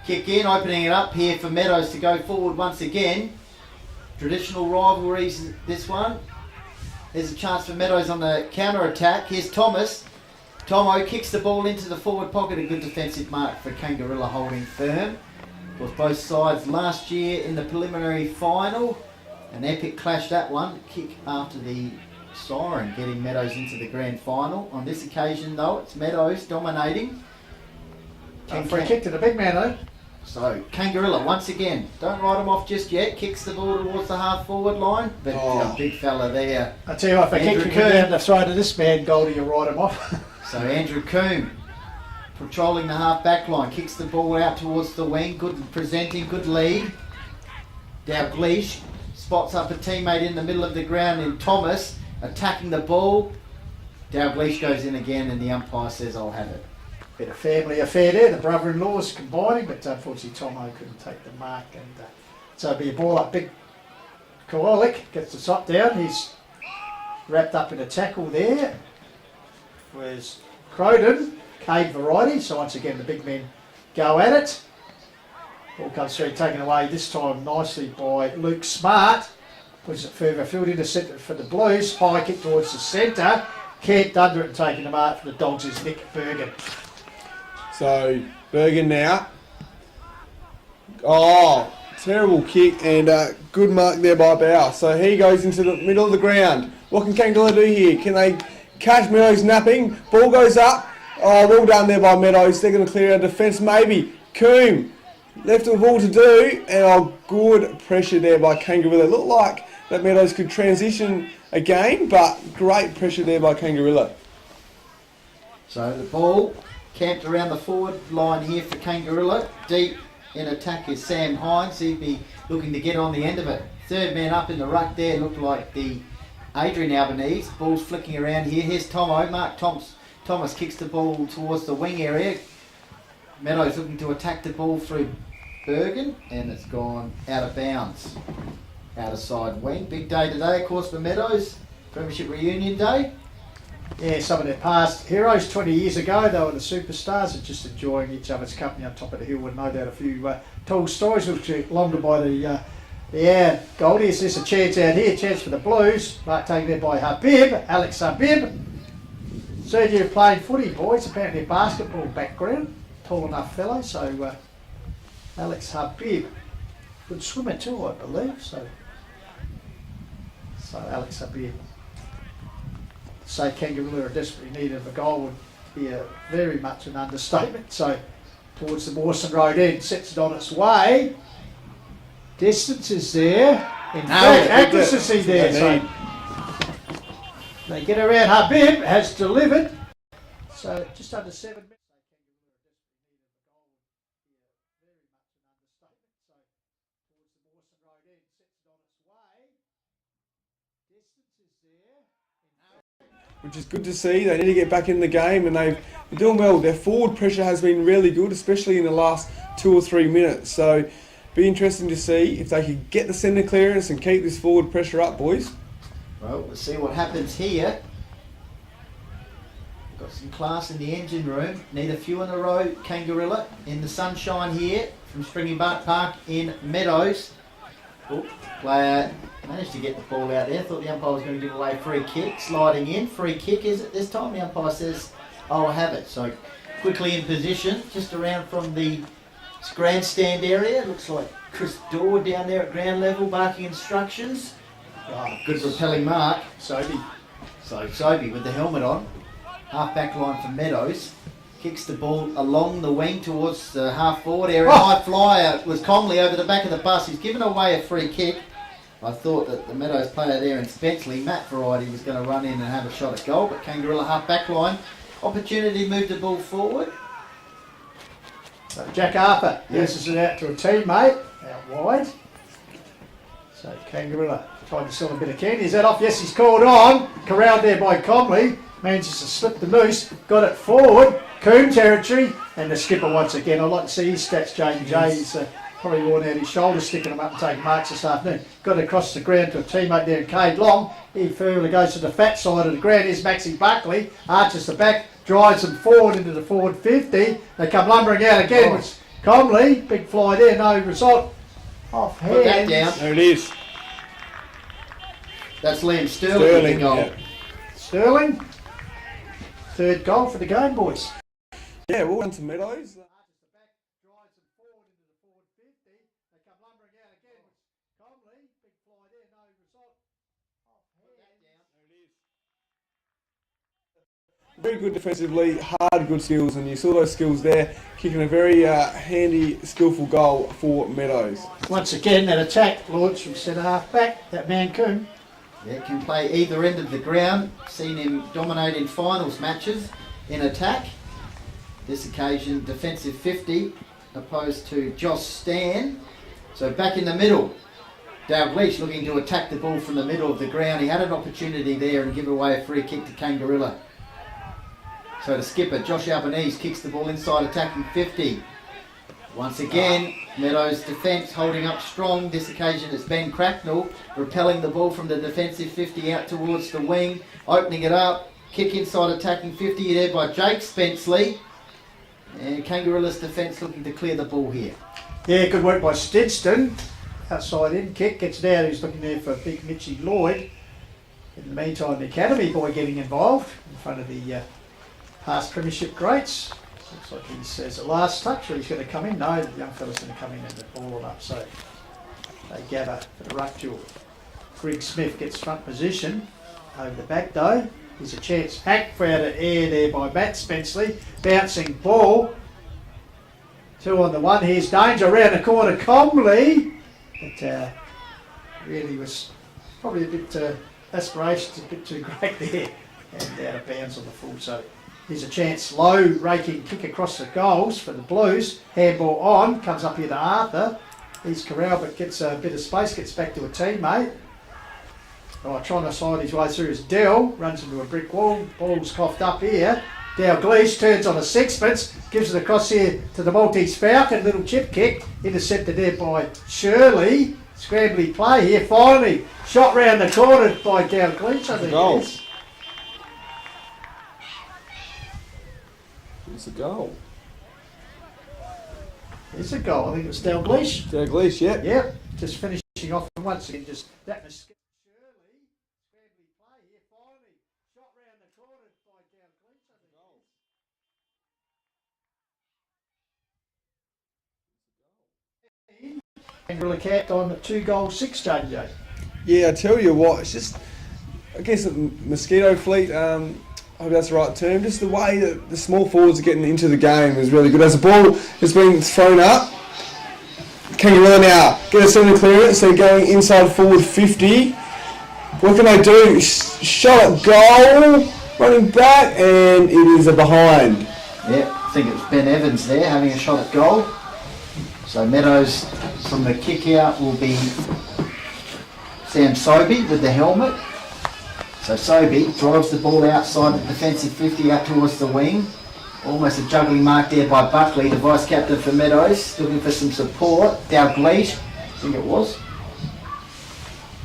kick in, opening it up here for Meadows to go forward once again. Traditional rivalries, this one. There's a chance for Meadows on the counter-attack. Here's Thomas. Tomo kicks the ball into the forward pocket. A good defensive mark for Kangarilla holding firm. Of course, both sides last year in the preliminary final. An epic clash, that one. Kick after the siren, getting Meadows into the grand final. On this occasion, though, it's Meadows dominating. Free kick to the big man, though. So, Kangarilla, once again, don't write him off just yet. Kicks the ball towards the half-forward line. But a big fella there. I tell you what, if I kick down the throat of this man, Goldie, you write him off. So, Andrew Coombe, patrolling the half-back line, kicks the ball out towards the wing. Good presenting, good lead. Dalglish spots up a teammate in the middle of the ground in Thomas, attacking the ball. Dalglish goes in again, and the umpire says, I'll have it. Bit of family affair there, the brother-in-laws combining, but unfortunately Tomo couldn't take the mark, and so it'll be a ball up. Big Koalik gets the shot down. He's wrapped up in a tackle there. was Croydon, Cade variety. So once again, the big men go at it. Ball comes through, taken away this time nicely by Luke Smart. Puts it further field into centre for the Blues. High kick towards the centre. Kent under it and taking the mark for the Dogs is Nick Bergen. So Bergen now. Oh, terrible kick and good mark there by Bauer. So he goes into the middle of the ground. What can Kangarilla do here? Can they catch Meadows napping? Ball goes up. Oh, well done there by Meadows. They're going to clear our defence maybe. Coombe left with all to do and good pressure there by Kangarilla. Looked like that Meadows could transition again, but great pressure there by Kangarilla. So the ball camped around the forward line here for Kangarilla. Deep in attack is Sam Hines. He'd be looking to get on the end of it. Third man up in the ruck there looked like the Adrian Albanese. Ball's flicking around here. Here's Tomo. Mark Thomas kicks the ball towards the wing area. Meadows looking to attack the ball through Bergen, and it's gone out of bounds. Out of side wing. Big day today, of course, for Meadows. Premiership Reunion Day. Yeah, some of their past heroes 20 years ago, they were the superstars and just enjoying each other's company on top of the hill, and no doubt a few tall stories which are longer by the Goldies. There's a chance out here, chance for the Blues. Mark taken there by Habib, Alex Habib. Third year playing footy, boys, apparently a basketball background. Tall enough fellow, so Alex Habib. Good swimmer too, I believe, so Alex Habib. Say Kangarilla are desperately needed of a goal would be very much an understatement. So towards the Mawson Road end, sets it on its way. Distance is there. In fact, accuracy there. So they get around. Habib has delivered. So just under 7 minutes. Which is good to see. They need to get back in the game and they're doing well. Their forward pressure has been really good, especially in the last 2 or 3 minutes. So be interesting to see if they can get the centre clearance and keep this forward pressure up, boys. Well, we'll see what happens here. Got some class in the engine room. Need a few in a row, Kangarilla, in the sunshine here from Stringybark Park in Meadows. Oh, player managed to get the ball out there. Thought the umpire was going to give away a free kick. Sliding in. Free kick is it this time? The umpire says, I'll have it. So quickly in position, just around from the grandstand area. Looks like Chris Dorr down there at ground level barking instructions. Oh, good repelling mark. Sobey. So Sobey with the helmet on. Half back line for Meadows. Kicks the ball along the wing towards the half forward area. High flyer was Comley over the back of the bus. He's given away a free kick. I thought that the Meadows player there in Spenceley, Matt Variety, was going to run in and have a shot at goal, but Kangarilla half back line. Opportunity to move the ball forward. So Jack Arthur passes it out to a teammate out wide. So Kangarilla trying to sell a bit of candy. Is that off? Yes, he's called on. Corralled there by Comley. Manages to slip the noose. Got it forward. Coombe territory. And the skipper once again. I'd like to see his stats, J. He's probably worn out his shoulder, sticking them up and taking marks this afternoon. Got it across the ground to a teammate there in Cade Long. He firmly goes to the fat side of the ground. Here's Maxie Buckley. Arches the back. Drives them forward into the forward 50. They come lumbering out again. With Comley. Big fly there. No result. Off hands. Put that down. There it is. That's Liam Sterling with the goal. Yeah. Sterling. Third goal for the game, boys. Yeah, well done to Meadows. Very good defensively, hard, good skills, and you saw those skills there, kicking a very handy, skillful goal for Meadows. Once again, that attack launched from centre half back, that man Coombe. Yeah, can play either end of the ground. Seen him dominate in finals matches in attack. This occasion, defensive 50, opposed to Josh Stan. So back in the middle, Dale Leach looking to attack the ball from the middle of the ground. He had an opportunity there and give away a free kick to Kangarilla. So the skipper, Josh Albanese, kicks the ball inside attacking 50. Once again, Meadows' defence holding up strong. This occasion it's Ben Cracknell repelling the ball from the defensive 50 out towards the wing, opening it up. Kick inside attacking 50 there by Jake Spenceley. And Kangarilla's defence looking to clear the ball here. Yeah, good work by Stidston. Outside in kick, gets it out. He's looking there for big Mitchy Lloyd. In the meantime, the academy boy getting involved in front of the past premiership greats. Looks like he says the last touch, or he's going to come in. No, the young fella's going to come in and ball it up. So they gather for the ruck duel. Greg Smith gets front position over the back though. There's a chance hacked for out of air there by Matt Spenceley. Bouncing ball. 2 on the one. Here's danger around the corner. Comley. But really was probably a bit aspirations a bit too great there. And out of bounds on the full. So here's a chance. Low raking kick across the goals for the Blues. Handball on. Comes up here to Arthur. He's Corral but gets a bit of space. Gets back to a teammate. Oh, trying to slide his way through is Dell, runs into a brick wall, ball's coughed up here. Dalgleish turns on a sixpence, gives it across here to the Maltese Falcon, little chip kick, intercepted there by Shirley. Scrambly play here, finally, shot round the corner by Dalgleish, I think Goal. it is. It's a goal. It's a goal, I think it was Dalgleish. Dalgleish, yeah. Yep, just finishing off and once again, just that was Kangarilla capped on at 2 goals 6, JJ. Yeah, I tell you what, it's just, I guess the mosquito fleet, I hope that's the right term, just the way that the small forwards are getting into the game is really good. As the ball has been thrown up, Kangarilla now get a centre clearance, they're going inside forward 50. What can they do? Shot at goal, running back, and it is a behind. Yep, I think it was Ben Evans there having a shot at goal. So Meadows from the kick out will be Sam Sobey with the helmet. So Sobey drives the ball outside the defensive 50 out towards the wing. Almost a juggling mark there by Buckley, the vice captain for Meadows, looking for some support. Dalgleish, I think it was.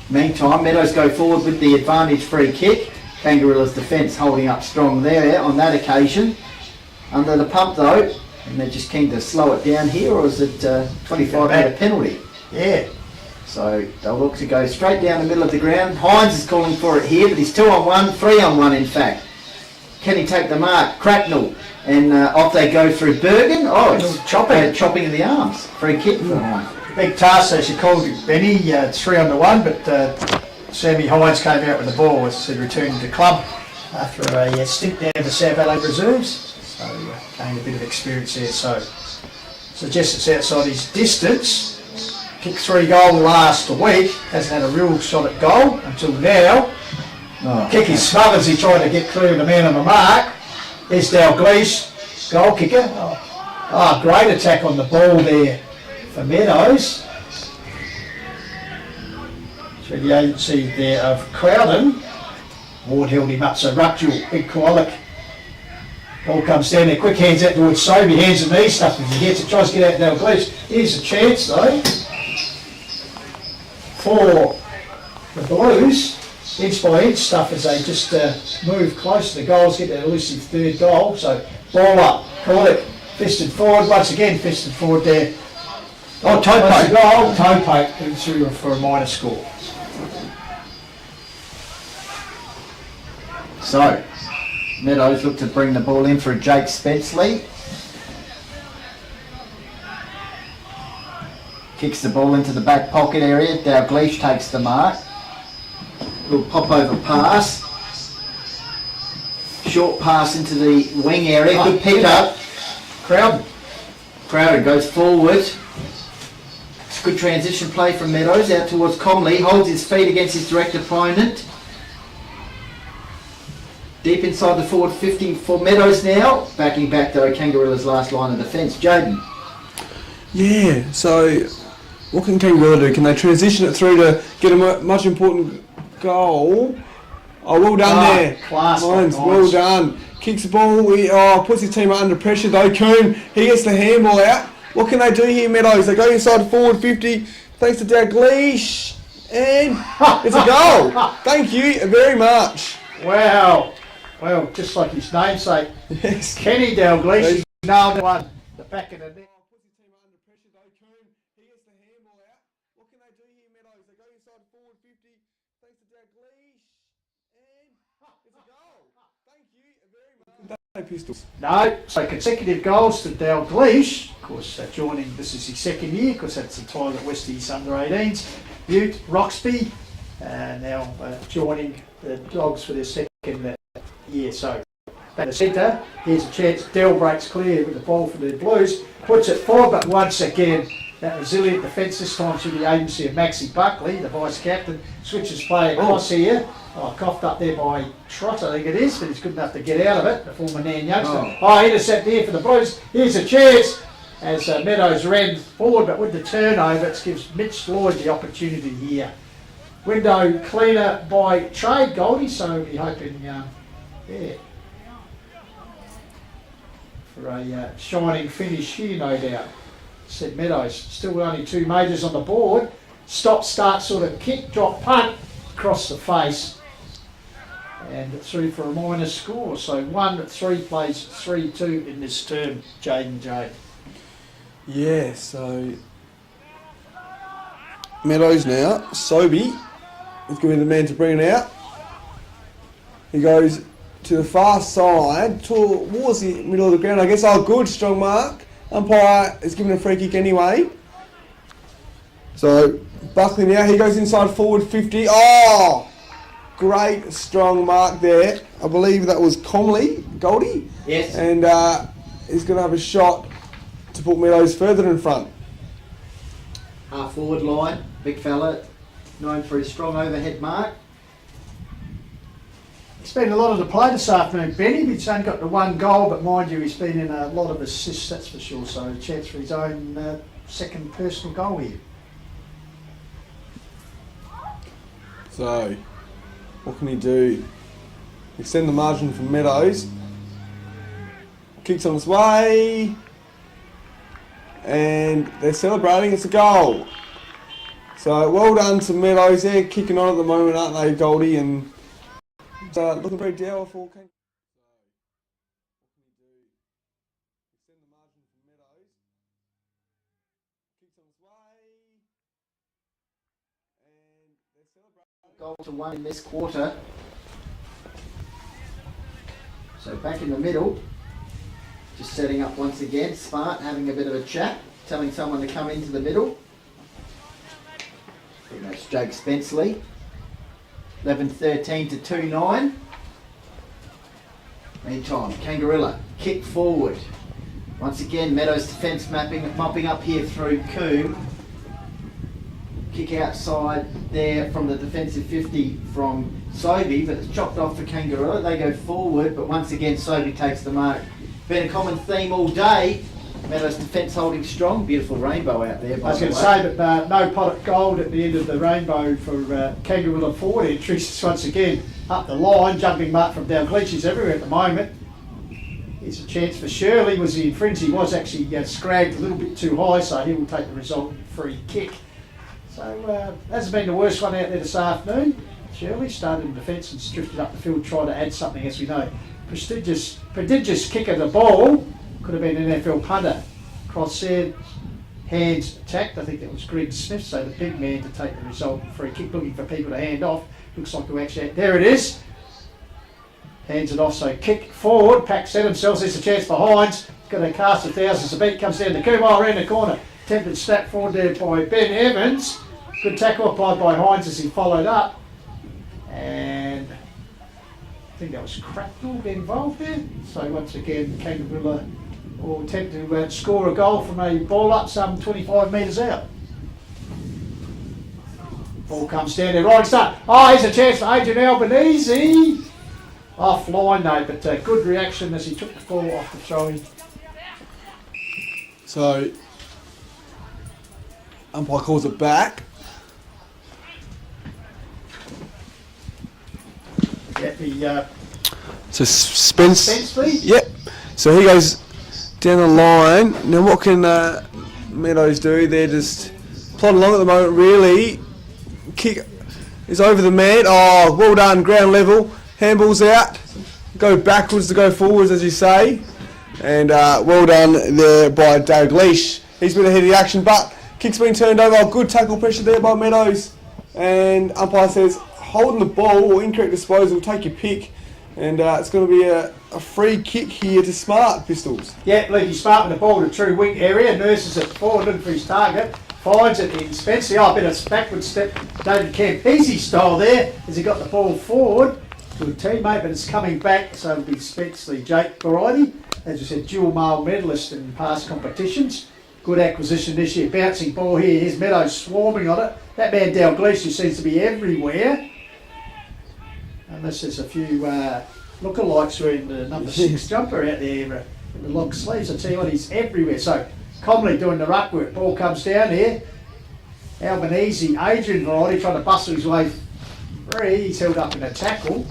Meantime, Meadows go forward with the advantage free kick. Kangarilla's defence holding up strong there on that occasion. Under the pump though, and they're just keen to slow it down here, or is it 25 metre penalty? Yeah. So they'll look to go straight down the middle of the ground. Hines is calling for it here, but he's 2 on 1, 3 on 1 in fact. Can he take the mark? Cracknell. And off they go through Bergen. Oh, it's chopping of the arms. Free kick for Hines. Big task, as you called it, Benny. It's 3 on 1, but Sammy Hines came out with the ball as he returned to club after a stint down to South Valley Reserves. So gained a bit of experience there. So suggests it's outside his distance. Kicked 3 goal last week. Hasn't had a real shot at goal until now. Oh, Kick his smothers. He tried to get clear of the man on the mark. There's Dalgleish, goal kicker. Oh, great attack on the ball there for Meadows. Through the agency there of Crowden. Ward held him up, so Ruckjewel, big Koalik. Ball comes down there, quick hands out towards Sobey, hands and knee stuff as he gets it, tries to get out Dalgleish. Here's a chance though for the Blues. Inch by inch stuff as they just move close to the goals, get that elusive 3rd goal. So ball up, Koalik fisted forward, once again fisted forward there. Oh, toe poke. Goal, toe poke, through for a minor score. So, Meadows look to bring the ball in for Jake Spenceley. Kicks the ball into the back pocket area. Dalgleish takes the mark. Little pop over pass. Short pass into the wing area. Good pick up. Crowder goes forward. It's good transition play from Meadows out towards Comley. Holds his feet against his direct opponent. Deep inside the forward 50 for Meadows now. Backing back though, Kangarilla's last line of defence. Jaden. Yeah, so what can Kangarilla do? Can they transition it through to get a much important goal? Oh, well done there. Class. Hines, well done. Kicks the ball, puts his team under pressure though. Coombe, he gets the handball out. What can they do here, Meadows? They go inside the forward 50, thanks to Dalgleish, and it's a goal. Thank you very much. Wow. Well, just like his namesake, Yes. Kenny Dalglish, he's nailed that one. The back of the net. Puts his team under pressure though. Coombe, he gets the handball out. What can they do here, Meadows? They go inside forward 50. Thanks to Dalglish. And it's a goal. Thank you very much. No pistols. No, so consecutive goals to Dalglish. Of course, joining, this is his second year, because that's the time at Westies under 18s. Butte, Roxby, now joining the Dogs for their second year. So, back to centre, here's a chance. Dell breaks clear with the ball for the Blues, puts it forward, but once again, that resilient defence, this time through the agency of Maxie Buckley, the vice-captain, switches play across here. Coughed up there by Trott, I think it is, but he's good enough to get out of it, the former Nan youngster. Intercept here for the Blues. Here's a chance as Meadows ran forward, but with the turnover, it gives Mitch Lloyd the opportunity here. Window cleaner by trade, Goldie, so we'll be hoping, for a shining finish here, no doubt. Said Meadows, still only 2 majors on the board. Stop, start, sort of kick, drop, punt, across the face. And through for a minor score. So 1-3 plays 3-2 in this term, Jaden Jade. Yeah, so Meadows now. Sobey is going to be the man to bring it out. He goes to the far side towards the middle of the ground. I guess, good, strong mark. Umpire is giving a free kick anyway. So Buckley now, he goes inside forward 50. Great strong mark there. I believe that was Comley, Goldie. Yes. And he's going to have a shot to put Meadows further in front. Half forward line, big fella, known for his strong overhead mark. He's been a lot of the play this afternoon, Benny. He's only got the 1 goal, but mind you, he's been in a lot of assists, that's for sure. So a chance for his own second personal goal here. So, what can he do? Extend the margin from Meadows. Kicks on its way. And they're celebrating, it's a goal. So, well done to Meadows. They're kicking on at the moment, aren't they, Goldie? And looking very dour for Kangarilla. Extend the margin from Meadows. Kicks on its way. And they're celebrating. Goal to 1 in this quarter. So back in the middle, just setting up once again. Smart having a bit of a chat, telling someone to come into the middle. And that's Jake Spenceley. 11-13 to 2-9. Meantime, Kangarilla kick forward. Once again, Meadows defence mopping up here through Coombe. Kick outside there from the defensive 50 from Sobey, but it's chopped off for Kangarilla. They go forward, but once again Sobey takes the mark. Been a common theme all day. Meadows defence holding strong. Beautiful rainbow out there. I was going to say, but no pot of gold at the end of the rainbow for Kangarilla forward entries. Once again, up the line, jumping mark from down. Glitches everywhere at the moment. Here's a chance for Shirley. Was he in fringe? He was actually scragged a little bit too high, so he will take the resultant free kick. So hasn't been the worst one out there this afternoon. Shirley started in defence and drifted up the field, trying to add something, as we know. Prodigious kick of the ball. Could have been an NFL punter. Cross there, hands attacked. I think that was Greg Smith, so the big man to take the resultant free kick, looking for people to hand off. Looks like to actually, there it is. Hands it off, so kick forward. Pack set themselves. There's a chance for Hines. Got a cast of thousands. The beat comes down to Coombe around the corner. Attempted snap forward there by Ben Evans. Good tackle applied by Hines as he followed up. And I think that was Cracknell involved there. So once again, Kangarilla will attempt to score a goal from a ball up some 25 metres out. Ball comes down there, right start. Here's a chance for Adrian Albanese. Offline though, but good reaction as he took the ball off the throwing. So, umpire calls it back. So Spenceley? Yep. So he goes down the line. Now what can Meadows do? They're just plodding along at the moment, really. Kick is over the man. Well done, ground level. Handball's out. go backwards to go forwards, as you say. And well done there by Dalglish. He's been ahead of the action, but kick's been turned over. Good tackle pressure there by Meadows. And umpire says, holding the ball or incorrect disposal, take your pick. And it's going to be a free kick here to Smart, Pistols. Yeah, Leaky Smart with the ball to true wing area. Nurses it forward, looking for his target. Finds it in Spencer. Oh, a bit of backward step. David Kemp, easy style there as he got the ball forward to a teammate, but it's coming back, so it'll be Spencer Jake variety. As I said, dual male medalist in past competitions. Good acquisition this year. Bouncing ball here. Here's Meadows swarming on it. That man Dalglish, who seems to be everywhere. Unless there's a few lookalikes wearing the number 6 jumper out there in the long sleeves. I tell you what, he's everywhere. So Comley doing the ruck work. Ball comes down here. Albanese, Adrian variety, trying to bustle his way free. He's held up in a tackle.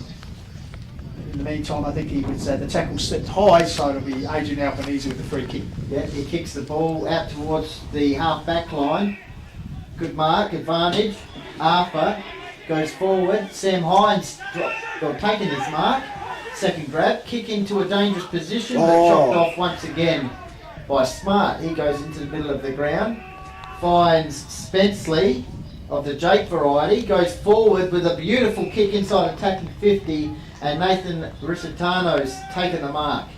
In the meantime, I think he was the tackle slipped high, so it'll be Adrian Albanese with the free kick. Yeah, he kicks the ball out towards the half back line. Good mark, advantage. Arthur goes forward. Sam Hines taking his mark. Second grab, kick into a dangerous position, but chopped off once again by Smart. He goes into the middle of the ground, finds Spenceley of the Jake variety, goes forward with a beautiful kick inside attacking 50, and Nathan Risitano's taken the mark.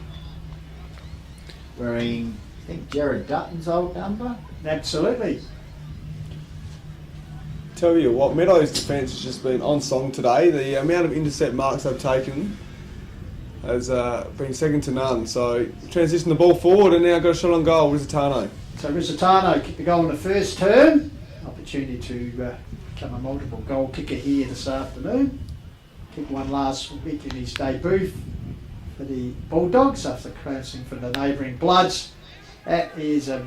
Wearing, I think, Jared Dutton's old number. Absolutely. Tell you what, Meadows' defence has just been on song today. The amount of intercept marks they've taken has been second to none. So transition the ball forward and now got a shot on goal, Risitano. So Risitano kicked the goal in the first term. Opportunity to become a multiple goal kicker here this afternoon. Kicked one last week in his debut for the Bulldogs after crowning for the neighbouring Bloods. That is a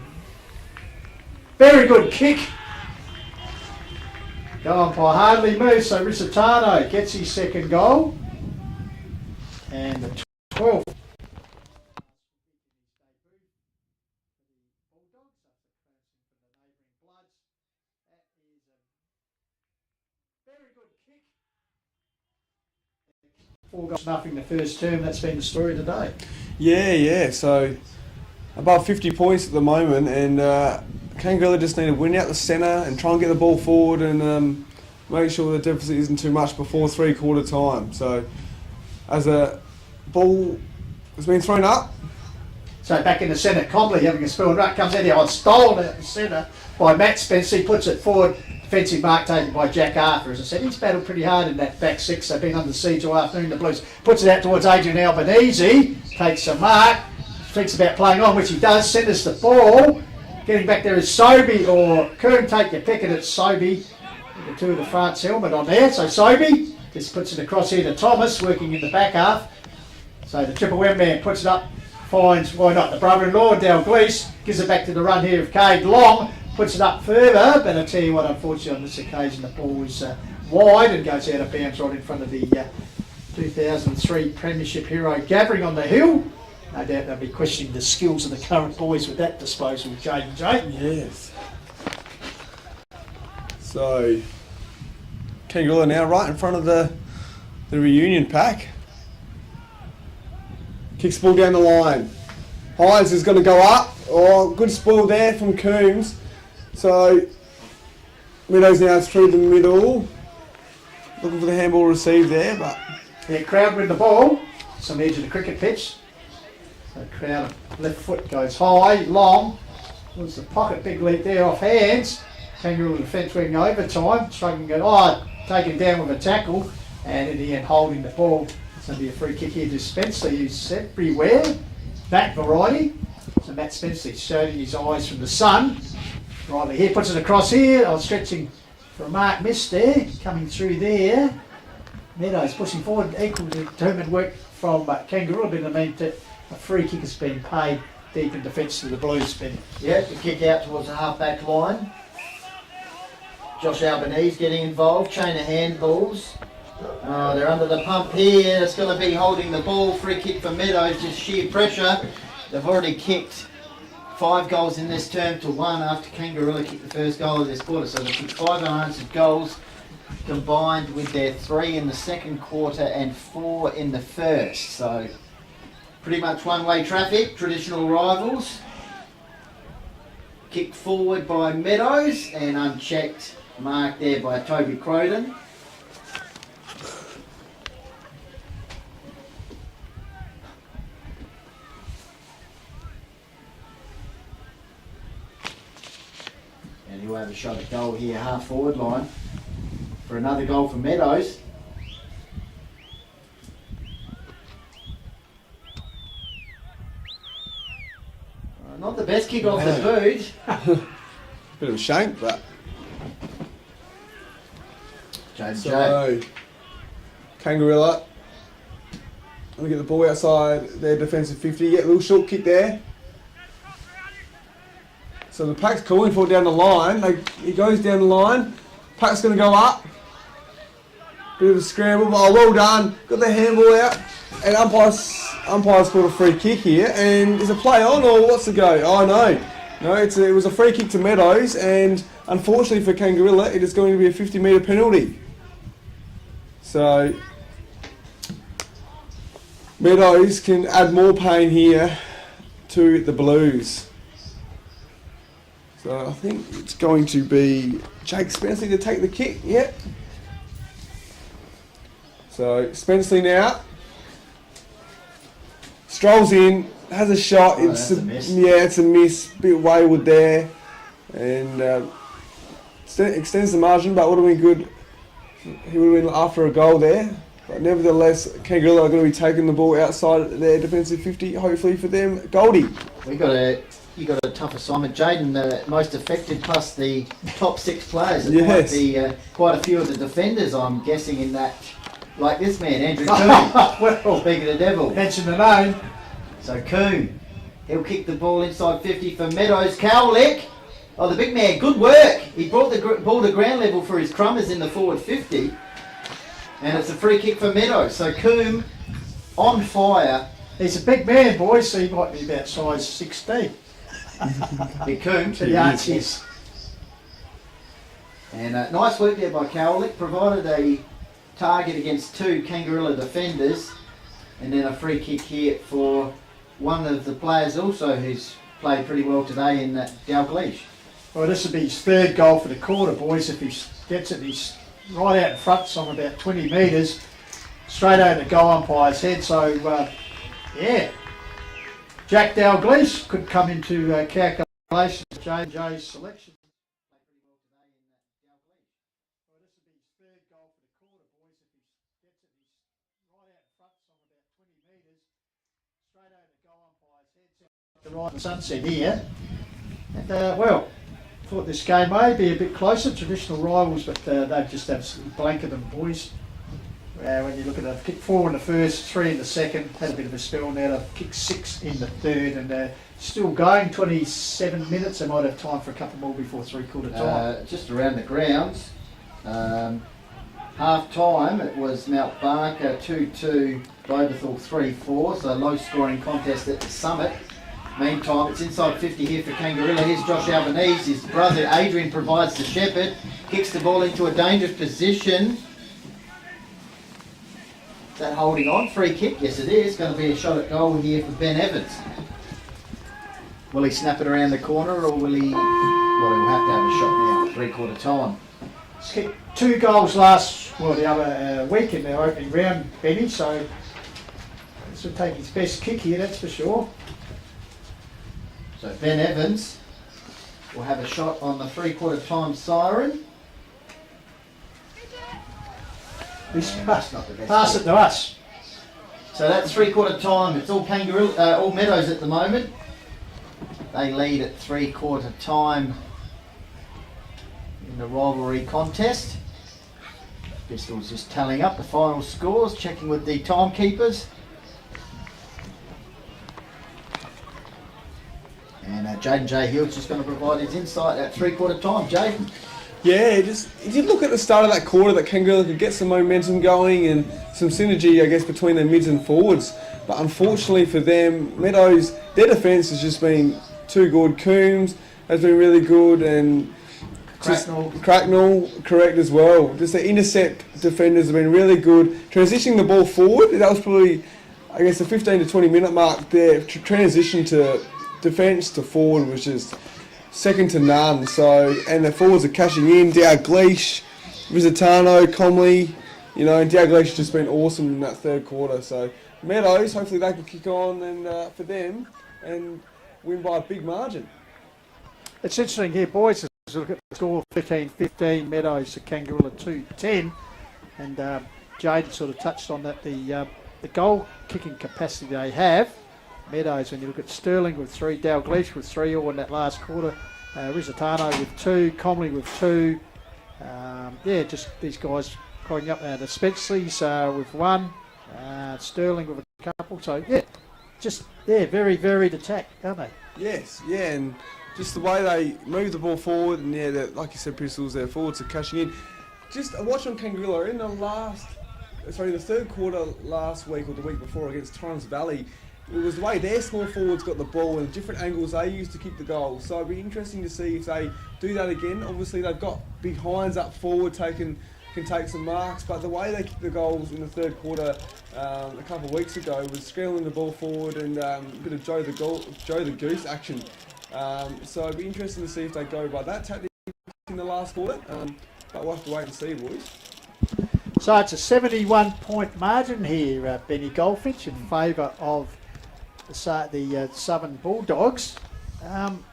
very good kick. Go on by hardly moves, so Risitano gets his second goal. And the 12th. Four goals, nothing the first term. That's been the story today. Yeah. So above 50 points at the moment, and Kangarilla just need to win out the centre and try and get the ball forward and make sure the deficit isn't too much before 3/4 time. So as a ball has been thrown up. So back in the centre, Comley having a spell and ruck comes in here. Stolen out the centre by Matt Spencer. He puts it forward. Defensive mark taken by Jack Arthur. As I said, he's battled pretty hard in that back six. They've been under siege all afternoon. The Blues puts it out towards Adrian Albanese. Takes a mark. Thinks about playing on, which he does. Centres the ball. Getting back there is Sobey or Kern. Take your pick, and it's Sobey. The two of the Frant's helmet on there. So Sobey just puts it across here to Thomas, working in the back half. So the Triple M man puts it up, finds, why not, the brother-in-law, Dalglish, gives it back to the run here of Cade Long, puts it up further, but I tell you what, unfortunately on this occasion the ball was wide and goes out of bounds right in front of the 2003 Premiership hero gathering on the hill. No doubt they'll be questioning the skills of the current boys with that disposal, J&J. Yes. So, Kangarilla now right in front of the reunion pack. Kicks the ball down the line. Hines is going to go up. Oh, good spoil there from Coombs. So, Meadows now through the middle. Looking for the handball received there, but... Yeah, Crowd with the ball. It's on the edge of the cricket pitch. So Crowd, left foot goes high, long. Was the pocket, big leap there off hands. Kangaroo defence winning overtime. Struggling to go, taken down with a tackle. And in the end, holding the ball. It's going to be a free kick here to Spencer, who's everywhere. That variety. So Matt Spencer shading his eyes from the sun. Rightly here, puts it across here. I was stretching for a mark miss there. Coming through there. Meadows pushing forward. Equally determined work from Kangaroo. But I mean, a free kick has been paid deep in defence to the Blues. Yeah, the kick out towards the half-back line. Josh Albanese getting involved. Chain of handballs. Oh, they're under the pump here. It's going to be holding the ball. Free kick for Meadows, just sheer pressure. They've already kicked 5 goals in this term to 1 after Kangarilla kicked the first goal of this quarter. So they've kicked 5 unanswered goals. combined with their 3 in the second quarter and 4 in the first. So pretty much one-way traffic, traditional rivals. Kicked forward by Meadows and unchecked, marked there by Toby Croden. And he'll have a shot at goal here, half forward line, for another goal for Meadows. Not the best kick off the boot. Bit of a shank, but. So, Kangarilla. We get the ball outside their defensive 50. Get a little short kick there. So the pack's calling for it down the line. He goes down the line. Pack's going to go up. Bit of a scramble, but well done. Got the handball out. And umpire's called a free kick here. And is a play on or what's the go? Oh no. No, it was a free kick to Meadows. And unfortunately for Kangarilla, it is going to be a 50-metre penalty. So Meadows can add more pain here to the Blues. So I think it's going to be Jake Spenceley to take the kick. Yep. So Spenceley now strolls in, has a shot. Oh, that's a miss. Yeah, it's a miss. Bit wayward there, and extends the margin. But would have been good. He would have been after a goal there. But nevertheless, Kangarilla are going to be taking the ball outside their defensive 50. Hopefully for them, Goldie. You got a tough assignment, Jaden. Most affected plus the top 6 players. It Yes. might be quite a few of the defenders, I'm guessing, in that. Like this man, Andrew Coon. Well, Speaking of the devil. mention the name. So Coon, he'll kick the ball inside 50 for Meadows. Cowlick. Oh, the big man, good work. He brought the ball to ground level for his crummers in the forward 50. And it's a free kick for Meadows. So Coon on fire. He's a big man, boys, so he might be about size 16. Big Coon. To the arches. And nice work there by Cowlick. Provided a target against 2 Kangarilla defenders. And then a free kick here for one of the players also who's played pretty well today in Dalgleish. Well, this will be his 3rd goal for the quarter, boys. If he gets it, he's right out in front, so I'm about 20 metres. Straight over the goal umpire's head, so yeah. Jack Dalgleish could come into calculation of J&J's selection. Well, this will be his 3rd goal for the quarter, boys. If he gets it, he's right out in front, so I'm about 20 metres. Straight over the goal umpire's head. The right sunset here. And, well, thought this game may be a bit closer, traditional rivals, but they've just absolutely blanketed them, boys. When you look at it, kick 4 in the first, 3 in the second, had a bit of a spell now, they've kicked 6 in the third, and still going, 27 minutes, they might have time for a couple more before 3/4 time. Just around the grounds. Half time, it was Mount Barker 2-2, Boberthal 3-4, so low scoring contest at the summit. Meantime, it's inside 50 here for Kangarilla. Here's Josh Albanese. His brother Adrian provides the shepherd. Kicks the ball into a dangerous position. Is that holding on? Free kick? Yes, it is. Going to be a shot at goal here for Ben Evans. Will he snap it around the corner or will he... Well, he'll have to have a shot now at 3/4 time. He's kicked 2 goals the other week in their opening round, Benny, so this will take his best kick here, that's for sure. So Ben Evans will have a shot on the 3/4 time siren. Pass it to us. So that's 3/4 time. It's all Kangarilla, all Meadows at the moment. They lead at 3/4 time in the rivalry contest. Pistol's just tallying up the final scores, checking with the timekeepers. And Jaden J. Hill's just going to provide his insight at 3/4 time. Jaden. Yeah, you did look at the start of that quarter that Kangarilla could get some momentum going and some synergy, I guess, between their mids and forwards. But unfortunately for them, Meadows, their defence has just been too good. Coombs has been really good, and Cracknell, correct as well. Just the intercept defenders have been really good. Transitioning the ball forward, that was probably, I guess, the 15 to 20 minute mark there. Transition to defence to forward was just second to none. So, and the forwards are cashing in. Dalglish, Visitano, Comley, and Dalglish has just been awesome in that third quarter. So Meadows, hopefully they can kick on and for them and win by a big margin. It's interesting here, boys. As we look at the score, 15-15, Meadows to Kangarilla 2-10. And Jade sort of touched on that, the goal kicking capacity they have. Meadows, when you look at Sterling with 3, Dalglish with 3 all in that last quarter, Risitano with 2, Comley with 2. Just these guys growing up there. The Spenceleys with 1, Sterling with a couple. So, very varied attack, aren't they? Yes, and just the way they move the ball forward, and like you said, Pistols, their forwards are cashing in. Just a watch on Kangarilla in the third quarter last week or the week before against Torrens Valley. It was the way their small forwards got the ball and the different angles they used to kick the goal. So it'd be interesting to see if they do that again. Obviously, they've got big Hines up forward, can take some marks, but the way they kicked the goals in the third quarter a couple of weeks ago was scrambling the ball forward and a bit of Joe the Goose action. So it'd be interesting to see if they go by that tactic in the last quarter. But we'll have to wait and see, boys. So it's a 71-point margin here, Benny Goldfinch, in favour of the Southern Bulldogs. Sam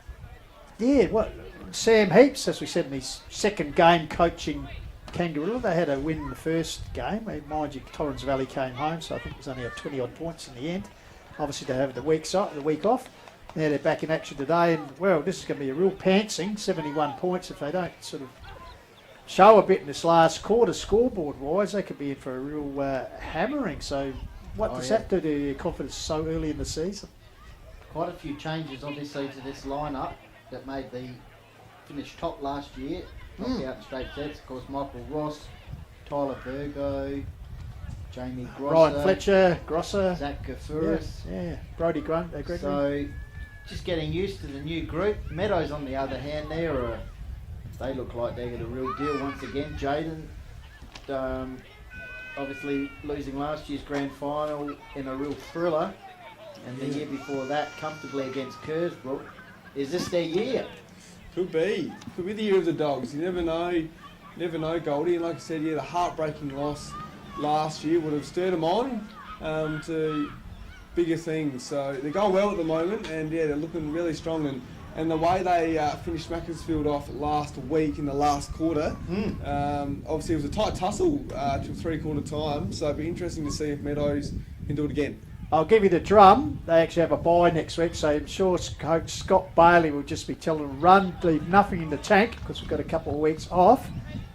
Heaps, as we said in his second game coaching Kangarilla, they had a win in the first game. Mind you, Torrens Valley came home, so I think it was only 20-odd points in the end. Obviously, they have the week off. Now they're back in action today, and this is going to be a real pantsing, 71 points. If they don't sort of show a bit in this last quarter scoreboard-wise, they could be in for a real hammering. So what does that do to your confidence so early in the season? Quite a few changes, obviously, to this lineup that made the finish top last year. Knocked out straight sets. Of course, Michael Ross, Tyler Virgo, Jamie Grosser, Ryan Fletcher, Grosser, Zach Gafuris. Yeah, Brody Grunt. So just getting used to the new group. Meadows, on the other hand, they look like they're a real deal once again. Jaden, obviously losing last year's grand final in a real thriller, and the year before that comfortably against Kersbrook. Is this their year? Could be the year of the Dogs. You never know, Goldie. And like I said, the heartbreaking loss last year would have stirred them on to bigger things. So they're going well at the moment, and they're looking really strong. And the way they finished Macclesfield off last week in the last quarter, obviously it was a tight tussle till 3/4 time. So it'd be interesting to see if Meadows can do it again. I'll give you the drum. They actually have a bye next week, so I'm sure Coach Scott Bailey will just be telling them run, leave nothing in the tank, because we've got a couple of weeks off.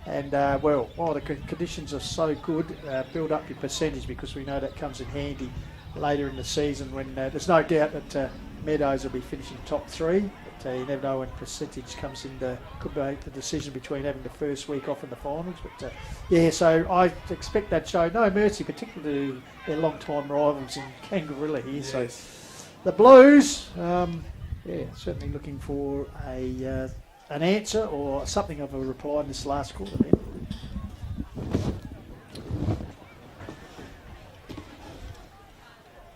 And, the conditions are so good, build up your percentage, because we know that comes in handy later in the season when there's no doubt that Meadows will be finishing top 3. But you never know when percentage comes in, could make the decision between having the first week off in the finals. But so I expect that show no mercy, particularly their long-time rivals in Kangarilla here. Yes. So the Blues, certainly looking for an answer or something of a reply in this last quarter.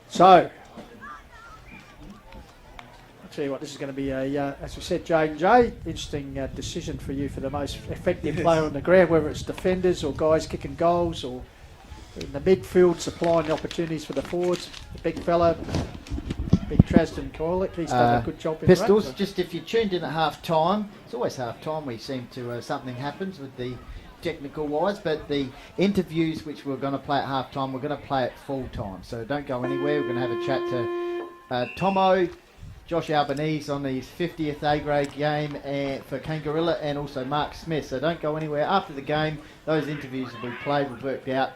So, tell you what, this is going to be as we said, J&J, interesting decision for you for the most effective player on the ground, whether it's defenders or guys kicking goals or in the midfield supplying opportunities for the forwards. The big fella, big Traston Coilic, he's done a good job in Pistols, rugby. just if you tuned in at half time, it's always half time we seem to, something happens with the technical wise, but the interviews which we're going to play at half time, we're going to play at full time. So don't go anywhere, we're going to have a chat to Tomo, Josh Albanese on his 50th A-grade game for Kangarilla, and also Mark Smith. So don't go anywhere. After the game, those interviews will be played. We've worked out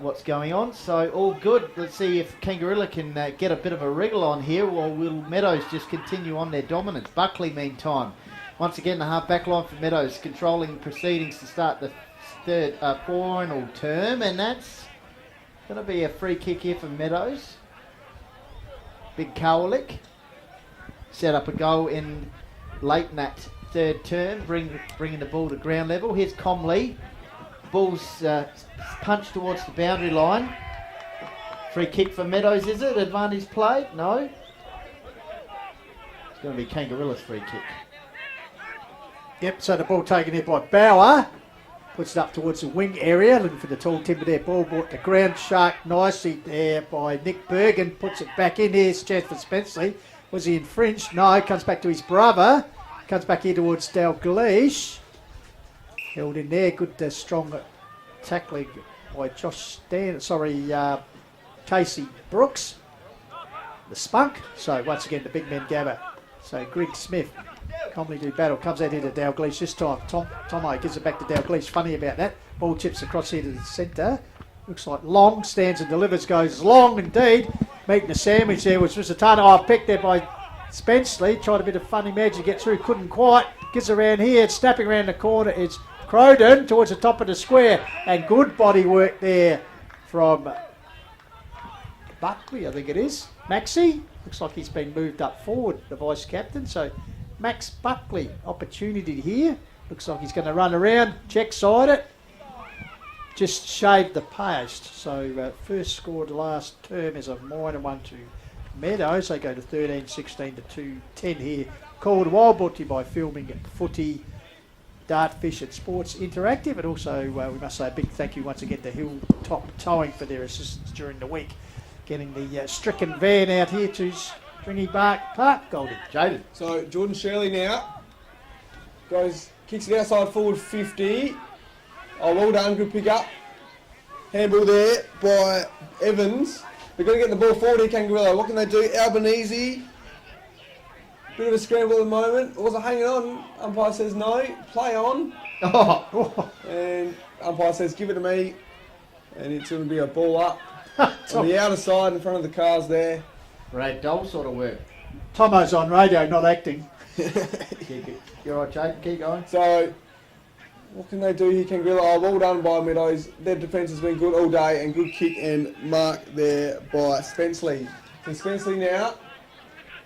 what's going on. So all good. Let's see if Kangarilla can get a bit of a wriggle on here, or will Meadows just continue on their dominance? Buckley, meantime, once again, the half-back line for Meadows, controlling proceedings to start the third final term, and that's going to be a free kick here for Meadows. Big Coilic set up a goal in late in that third term, bringing the ball to ground level. Here's Comley. Ball's punched towards the boundary line. Free kick for Meadows, is it? Advantage play? No. It's going to be Kangarilla's free kick. Yep, so the ball taken here by Bauer. Puts it up towards the wing area, looking for the tall timber there. Ball brought to ground, shark nicely there by Nick Bergen. Puts it back in. Here's a chance for Spenceley. Was he infringed? No, comes back to his brother. Comes back here towards Dalgleish. Held in there. Good strong tackling by Casey Brooks. The spunk. So once again the big men gather. So Greg Smith. Comley do battle, comes out here to Dalgleish this time. Tomo gives it back to Dalgleish. Funny about that. Ball chips across here to the centre. Looks like Long stands and delivers, goes long indeed. Making a sandwich there was Rusitano. Picked there by Spenceley. Tried a bit of funny magic to get through, couldn't quite. Gets around here, it's snapping around the corner. It's Croden towards the top of the square. And good body work there from Buckley, I think it is. Maxi. Looks like he's been moved up forward, the vice captain. So Max Buckley, opportunity here. Looks like he's going to run around, check side it. Just shaved the post. So first score of the last term is a minor one to Meadows. They go to 13-16 to 2-10 here. Called Wild, brought to you by Filming Footy, Dartfish and Sports Interactive. And also we must say a big thank you once again to Hilltop Towing for their assistance during the week. Getting the stricken van out here to Stringybark Park, Goldie. Jaden. So Jordan Shirley now kicks it outside forward 50. Oh, well done, good pick up. Handball there by Evans. They're going to get the ball forward here, Kangarilla. What can they do? Albanese. Bit of a scramble at the moment. Was it hanging on? Umpire says no. Play on. Oh. And umpire says give it to me. And it's going to be a ball up. On the outer side in front of the cars there. Great doll sort of work. Tomo's on radio, not acting. You're right, Jade. Keep going. So, what can they do here, Kangarilla? Oh, well done by Meadows. Their defence has been good all day and good kick and mark there by Spenceley. And Spenceley now.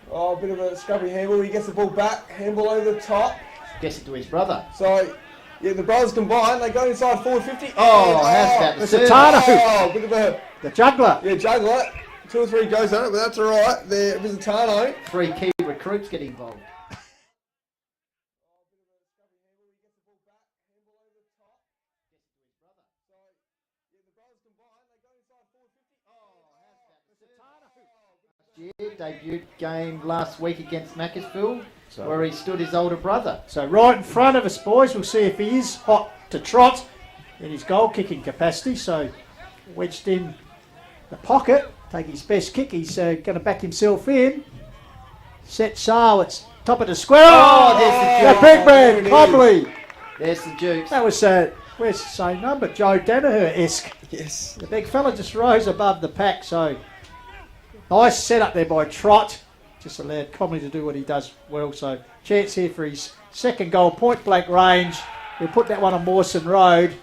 Oh, a bit of a scruffy handball. He gets the ball back. Handball over the top. Gets it to his brother. So, yeah, the brothers combine. They go inside forward 50. Oh, how's that? It's a Tano. Oh, bit of a... The juggler. Yeah, juggler. 2 or 3 goes on it, but that's all right. There, Visitano. 3 key recruits get involved. Debut game last week against Macclesfield, where he stood his older brother. So right in front of us, boys. We'll see if he is hot to trot in his goal-kicking capacity. So wedged in the pocket, take his best kick. He's going to back himself in. Set sail. It's top of the square. Oh, there's the big man, Cobley. There's the Dukes. That was where's the same number? Joe Danaher-esque. Yes. The big fella just rose above the pack. So nice setup there by Trot. Just allowed Comley to do what he does well. So chance here for his second goal, point blank range. We'll put that one on Mawson Road.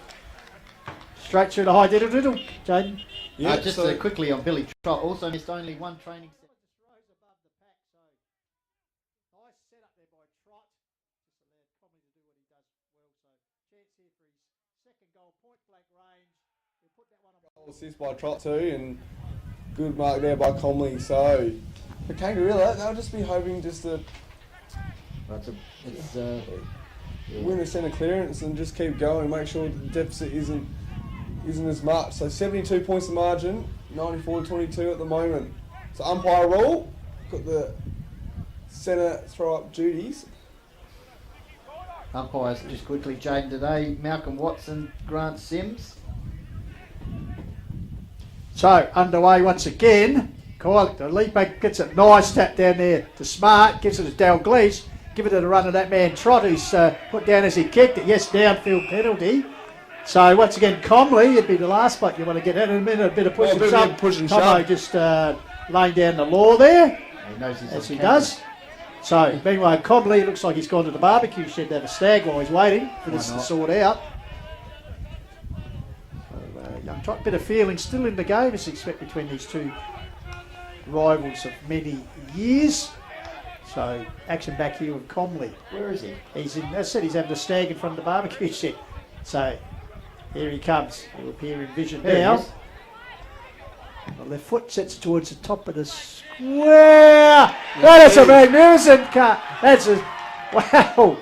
Straight through the high diddle. Jaden. Yeah, just quickly on Billy Trot, also missed only one training session. Assist by Trot too, and good mark there by Comley. So for Kangarilla, they'll just be hoping just to win the centre clearance and just keep going, make sure the deficit isn't as much. So 72 points the margin, 94-22 at the moment. So umpire rule, got the centre throw up duties. Umpires just quickly, Jaden today, Malcolm Watson, Grant Sims. So underway once again. Kyle, the lead back gets a nice tap down there to Smart, gives it to Dalgleish. Give it to the run of that man Trot, who's put down as he kicked it. Yes, downfield penalty. So once again, Comley, it'd be the last spot you want to get at in a minute. A bit of push and shove. Tomo just laying down the law there, He knows he's as he does. So meanwhile, Comley looks like he's gone to the barbecue shed to have a stag while he's waiting for this to sort out. Young Trot, bit of feeling still in the game, as you expect between these two rivals of many years. So action back here with Comley. Where is he? He's in. As I said, he's having a stag in front of the barbecue shed. So here he comes. He'll appear in vision There he now. is. The left foot sets towards the top of the square. That is a magnificent cut. That's a wow.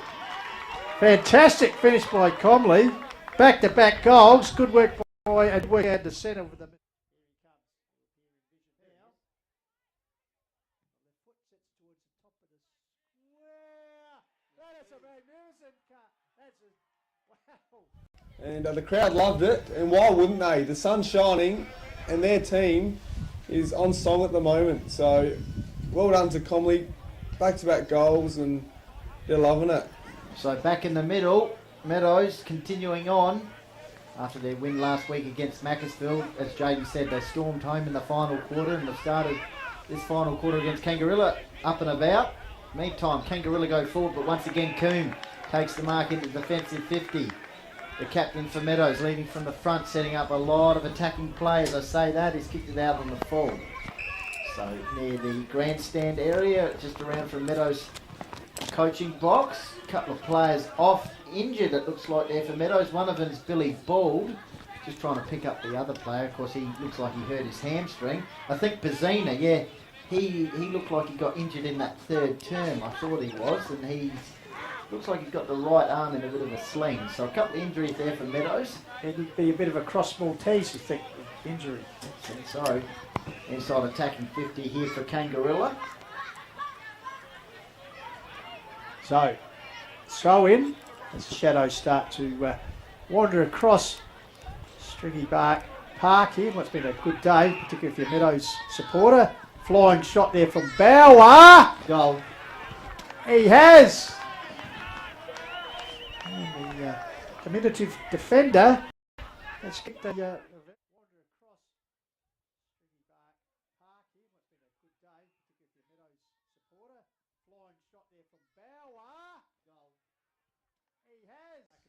Fantastic finish by Comley. Back-to-back goals. Good work by and work out the centre with the. And the crowd loved it, and why wouldn't they? The sun's shining, and their team is on song at the moment. So, well done to Comley, back-to-back goals, and they're loving it. So back in the middle, Meadows continuing on after their win last week against Macclesfield. As JD said, they stormed home in the final quarter and have started this final quarter against Kangarilla up and about. Meantime, Kangarilla go forward, but once again Coombe takes the mark into defensive 50. The captain for Meadows leading from the front, setting up a lot of attacking play. As I say that, he's kicked it out on the full. So near the grandstand area, just around from Meadows' coaching box. A couple of players off, injured it looks like there for Meadows. One of them is Billy Bald, just trying to pick up the other player. Of course, he looks like he hurt his hamstring. I think Bazina, yeah, he looked like he got injured in that third term. I thought he was, and he looks like he's got the right arm in a bit of a sling. So a couple of injuries there for Meadows. It'd be a bit of a cross Maltese, you think, with injury. So inside attacking 50 here for Kangarilla. So, throw in as the shadows start to wander across Stringybark Park here. What's been a good day, particularly if you're a Meadows supporter. Flying shot there from Bower. Goal. He has. And the diminutive defender has kicked the wander across Stringybark Park here. What's been a good day, particularly if you're a Meadows supporter. Flying shot there from Bower. He has.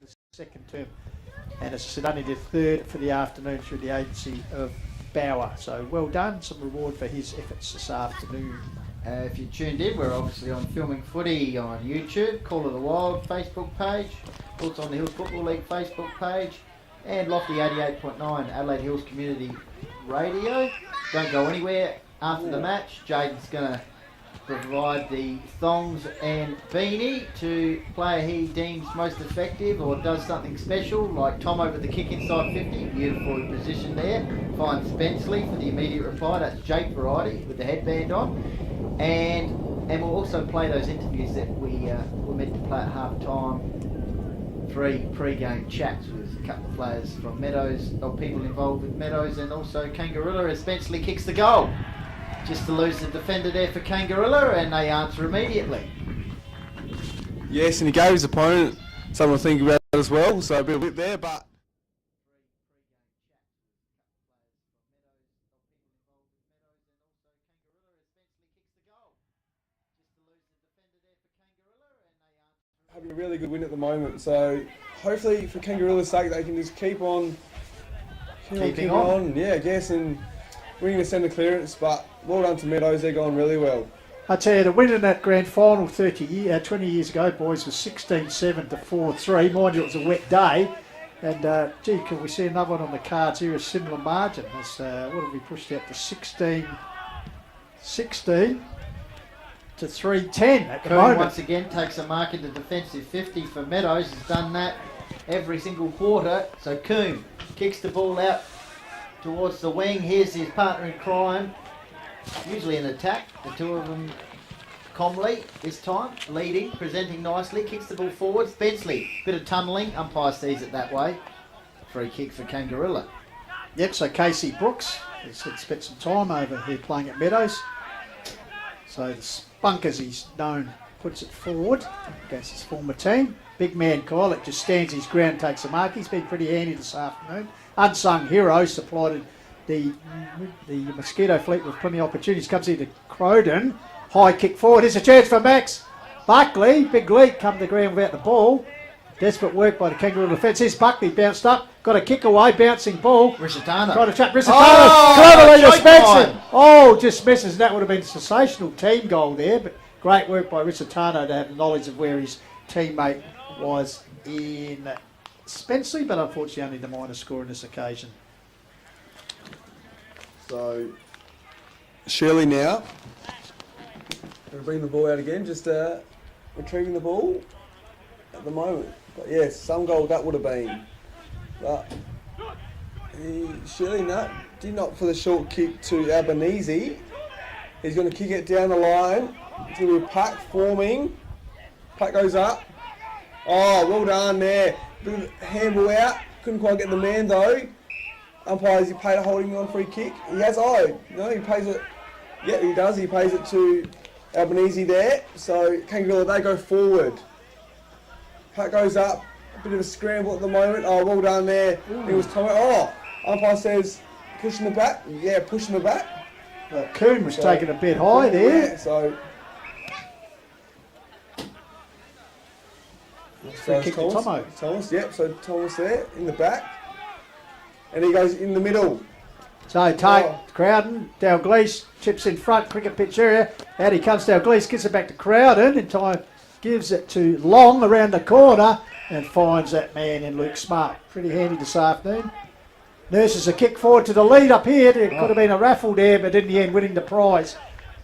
The second term. And as I said, only the third for the afternoon through the agency of Bower. So well done. Some reward for his efforts this afternoon. If you tuned in, we're obviously on Filming Footy on YouTube, Call of the Wild Facebook page, also on the Hills Football League Facebook page, and Lofty 88.9 Adelaide Hills Community Radio. Don't go anywhere. After the match, Jaden's going to provide the thongs and beanie to player he deems most effective or does something special, like Tom over the kick inside 50, beautifully positioned there, finds Spenceley for the immediate reply. That's Jake variety with the headband on, and we'll also play those interviews that we were meant to play at half time. 3 pre-game chats with a couple of players from Meadows, or people involved with Meadows, and also Kangarilla as Spenceley kicks the goal. Just to lose the defender there for Kangarilla, and they answer immediately. Yes, and he gave his opponent something to think about as well, so a bit of whip there, but... Having a really good win at the moment, so hopefully for Kangarilla's sake they can just keep on... Keeping on. Yeah, I guess, and winning the centre clearance, but well done to Meadows, they're going really well. I tell you, the win in that grand final 20 years ago, boys, was 16-7 to 4-3. Mind you, it was a wet day. And, gee, can we see another one on the cards here, a similar margin? That's, what have we pushed out to 16 to 3-10 at the moment. Once again takes a mark into defensive 50 for Meadows. Has done that every single quarter. So Coombe kicks the ball out towards the wing. Here's his partner in crime, usually an attack. The two of them, Comley this time, leading, presenting nicely, kicks the ball forward. Spenceley, bit of tunnelling, umpire sees it that way. Free kick for Kangarilla. Yep, so Casey Brooks has spent some time over here playing at Meadows. So the Spunk, as he's known, puts it forward against his former team. Big man Kyle just stands his ground, takes a mark. He's been pretty handy this afternoon. Unsung hero, supplied the Mosquito fleet with plenty of opportunities. Comes into Croden. High kick forward. Here's a chance for Max Buckley. Big leap, come to the ground without the ball. Desperate work by the Kangaroo defence. Here's Buckley, bounced up. Got a kick away, bouncing ball. Risitano. Trying to trap Risitano. Cleverly dispensing. Oh, just misses. That would have been a sensational team goal there, but great work by Risitano to have the knowledge of where his teammate was in Spenceley, but unfortunately only the minor score on this occasion. So, Shirley now. Going to bring the ball out again, just retrieving the ball at the moment. But yes, some goal that would have been. But Shirley did not for the short kick to Albanese. He's going to kick it down the line. It's going to be a pack forming. Pack goes up. Oh, well done there. Bit of handball out. Couldn't quite get the man though. Umpires, he paid a holding on free kick. He has, he pays it. Yeah, he does. He pays it to Albanese there. So Kangarilla, they go forward. Pack goes up. A bit of a scramble at the moment. Oh, well done there. It was Tommy. Oh, umpire says pushing the back. Yeah, pushing the back. But Coon was taken a bit high there. Yeah, so Free kick to Tomo. Thomas, yep, so Thomas there in the back. And he goes in the middle. So Crowden, Dalglish chips in front, cricket pitch area. Out he comes, Dalglish gets it back to Crowden in time, gives it to Long around the corner and finds that man in Luke Smart. Pretty handy this afternoon. Nurses a kick forward to the lead up here. There could have been a raffle there, but in the end winning the prize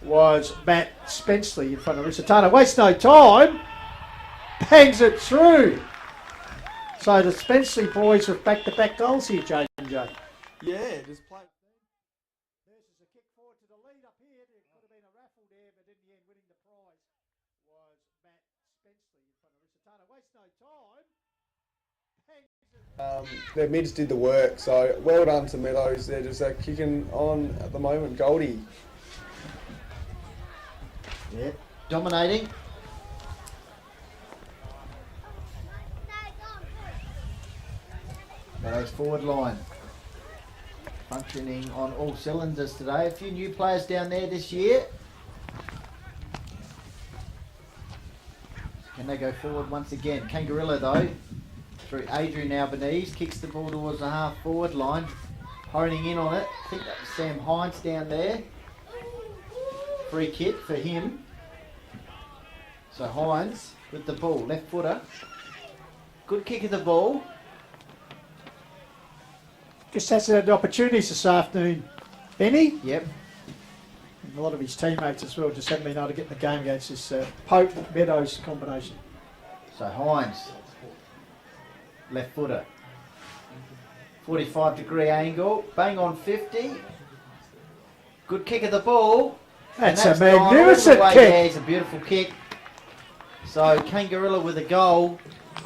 was Matt Spenceley in front of Risitano. Wastes no time. Bangs it through. So the Spenceley boys with back-to-back goals here, J&J. Yeah, just play. Nurses a kick forward to the lead up here. There could have been a raffle there, but in the end winning the prize was Matt Spenceley in front of Risitano. Wastes no time. Their mids did the work, so well done to Meadows. They're just kicking on at the moment. Goldie. Yeah, dominating. Meadows forward line. Functioning on all cylinders today. A few new players down there this year. Can they go forward once again? Kangarilla though, through Adrian Albanese, kicks the ball towards the half forward line. Honing in on it. I think that was Sam Hines down there. Free kick for him. So Hines with the ball, left footer. Good kick of the ball. Just has had opportunities this afternoon, Benny. Yep. And a lot of his teammates as well just haven't been able to get in the game against this Pope Meadows combination. So Hines, left footer. 45-degree angle, bang on 50. Good kick of the ball. That's and a magnificent gone all the way kick. there. It's a beautiful kick. So Kangarilla with a goal.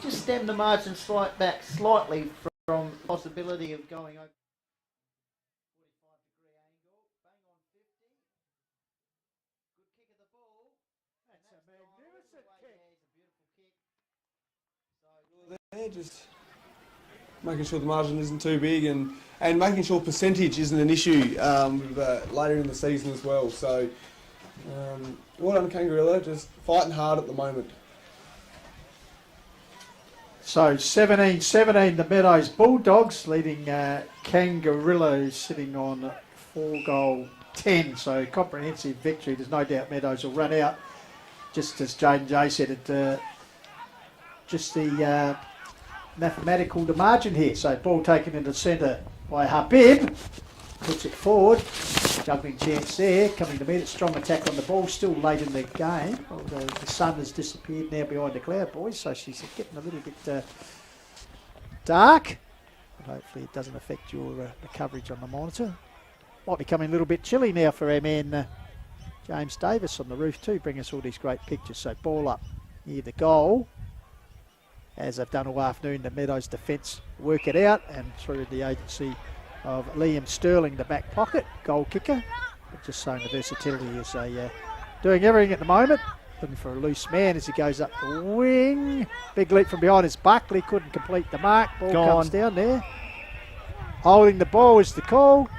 Just stem the margin back slightly from possibility of going over. 45-degree angle, bang on 50. Good kick of the ball. That's a magnificent kick. It's a beautiful kick. So They're just making sure the margin isn't too big and making sure percentage isn't an issue later in the season as well. So well done Kangarilla, just fighting hard at the moment. So 17-17 the Meadows Bulldogs leading Kangarilla sitting on 4-goal 10. So comprehensive victory. There's no doubt Meadows will run out. Just as J&J said, just the mathematical the margin here. So ball taken into centre by Habib. Puts it forward. Juggling chance there. Coming to meet it. Strong attack on the ball. Still late in the game. Although the sun has disappeared now behind the cloud, boys. So she's getting a little bit dark. But hopefully it doesn't affect your the coverage on the monitor. Might be coming a little bit chilly now for our man James Davis on the roof too. Bring us all these great pictures. So ball up near the goal. As they've done all afternoon, the Meadows defence work it out and through the agency of Liam Sterling, the back pocket, goal kicker. But just showing the versatility as they doing everything at the moment. Looking for a loose man as he goes up the wing. Big leap from behind is Buckley, couldn't complete the mark. Ball comes down there. Holding the ball is the call.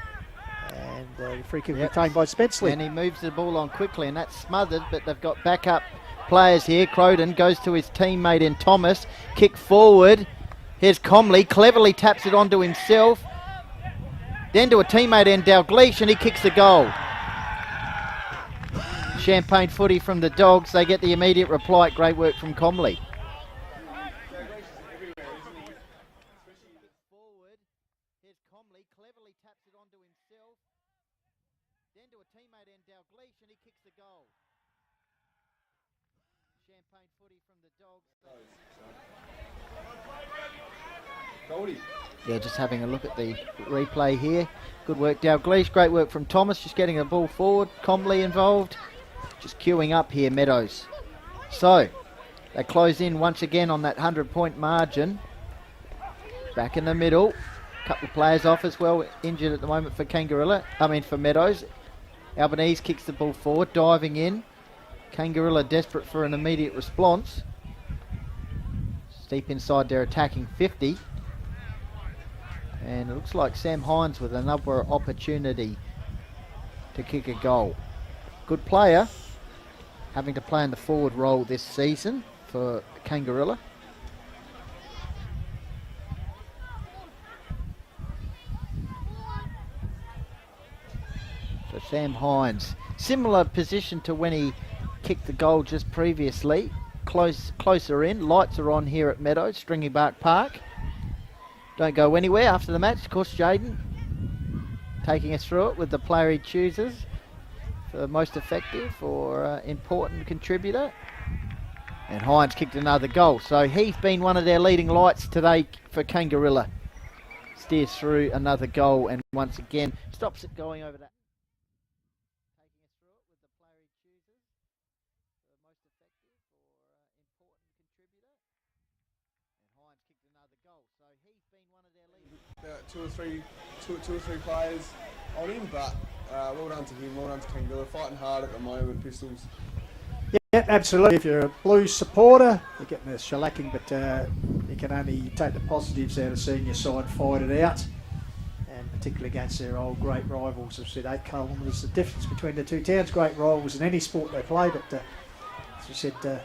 And the free kick retained by Spenceley. And he moves the ball on quickly and that's smothered, but they've got backup players here. Crowden goes to his teammate in Thomas. Kick forward. Here's Comley. Cleverly taps it onto himself. Then to a teammate in Dalglish and he kicks the goal. Champagne footy from the Dogs. They get the immediate reply. Great work from Comley. Forward. Here's Comley. Cleverly taps it onto himself. Then to a teammate and Dalgleish, and he kicks the goal. Champagne footy from the Dogs. Goldie. Yeah, just having a look at the replay here. Good work, Dalgleish. Great work from Thomas, just getting the ball forward. Comley involved. Just queuing up here, Meadows. So, they close in once again on that 100-point margin. Back in the middle. Couple of players off as well, injured at the moment for for Meadows. Albanese kicks the ball forward, diving in. Kangarilla desperate for an immediate response. Deep inside their attacking 50. And it looks like Sam Hines with another opportunity to kick a goal. Good player, having to play in the forward role this season for Kangarilla. So Sam Hines, similar position to when he kicked the goal just previously. Closer in, lights are on here at Meadows, Stringybark Park. Don't go anywhere after the match. Of course, Jaden taking us through it with the player he chooses for the most effective or important contributor. And Hines kicked another goal. So he's been one of their leading lights today for Kangarilla. Steers through another goal and once again stops it going over that. Taking us through it with the player he chooses for the most effective or important contributor. And Hines kicked another goal. So he's been one of their leading. Two or three players on him, but well done to him, well done to Kangarilla, fighting hard at the moment, Pistols. Yeah, absolutely. If you're a Blues supporter, you're getting a shellacking, but you can only take the positives out of seeing your side fight it out, and particularly against their old great rivals. I've said 8 kilometres, the difference between the two towns, great rivals in any sport they play, but as you said, the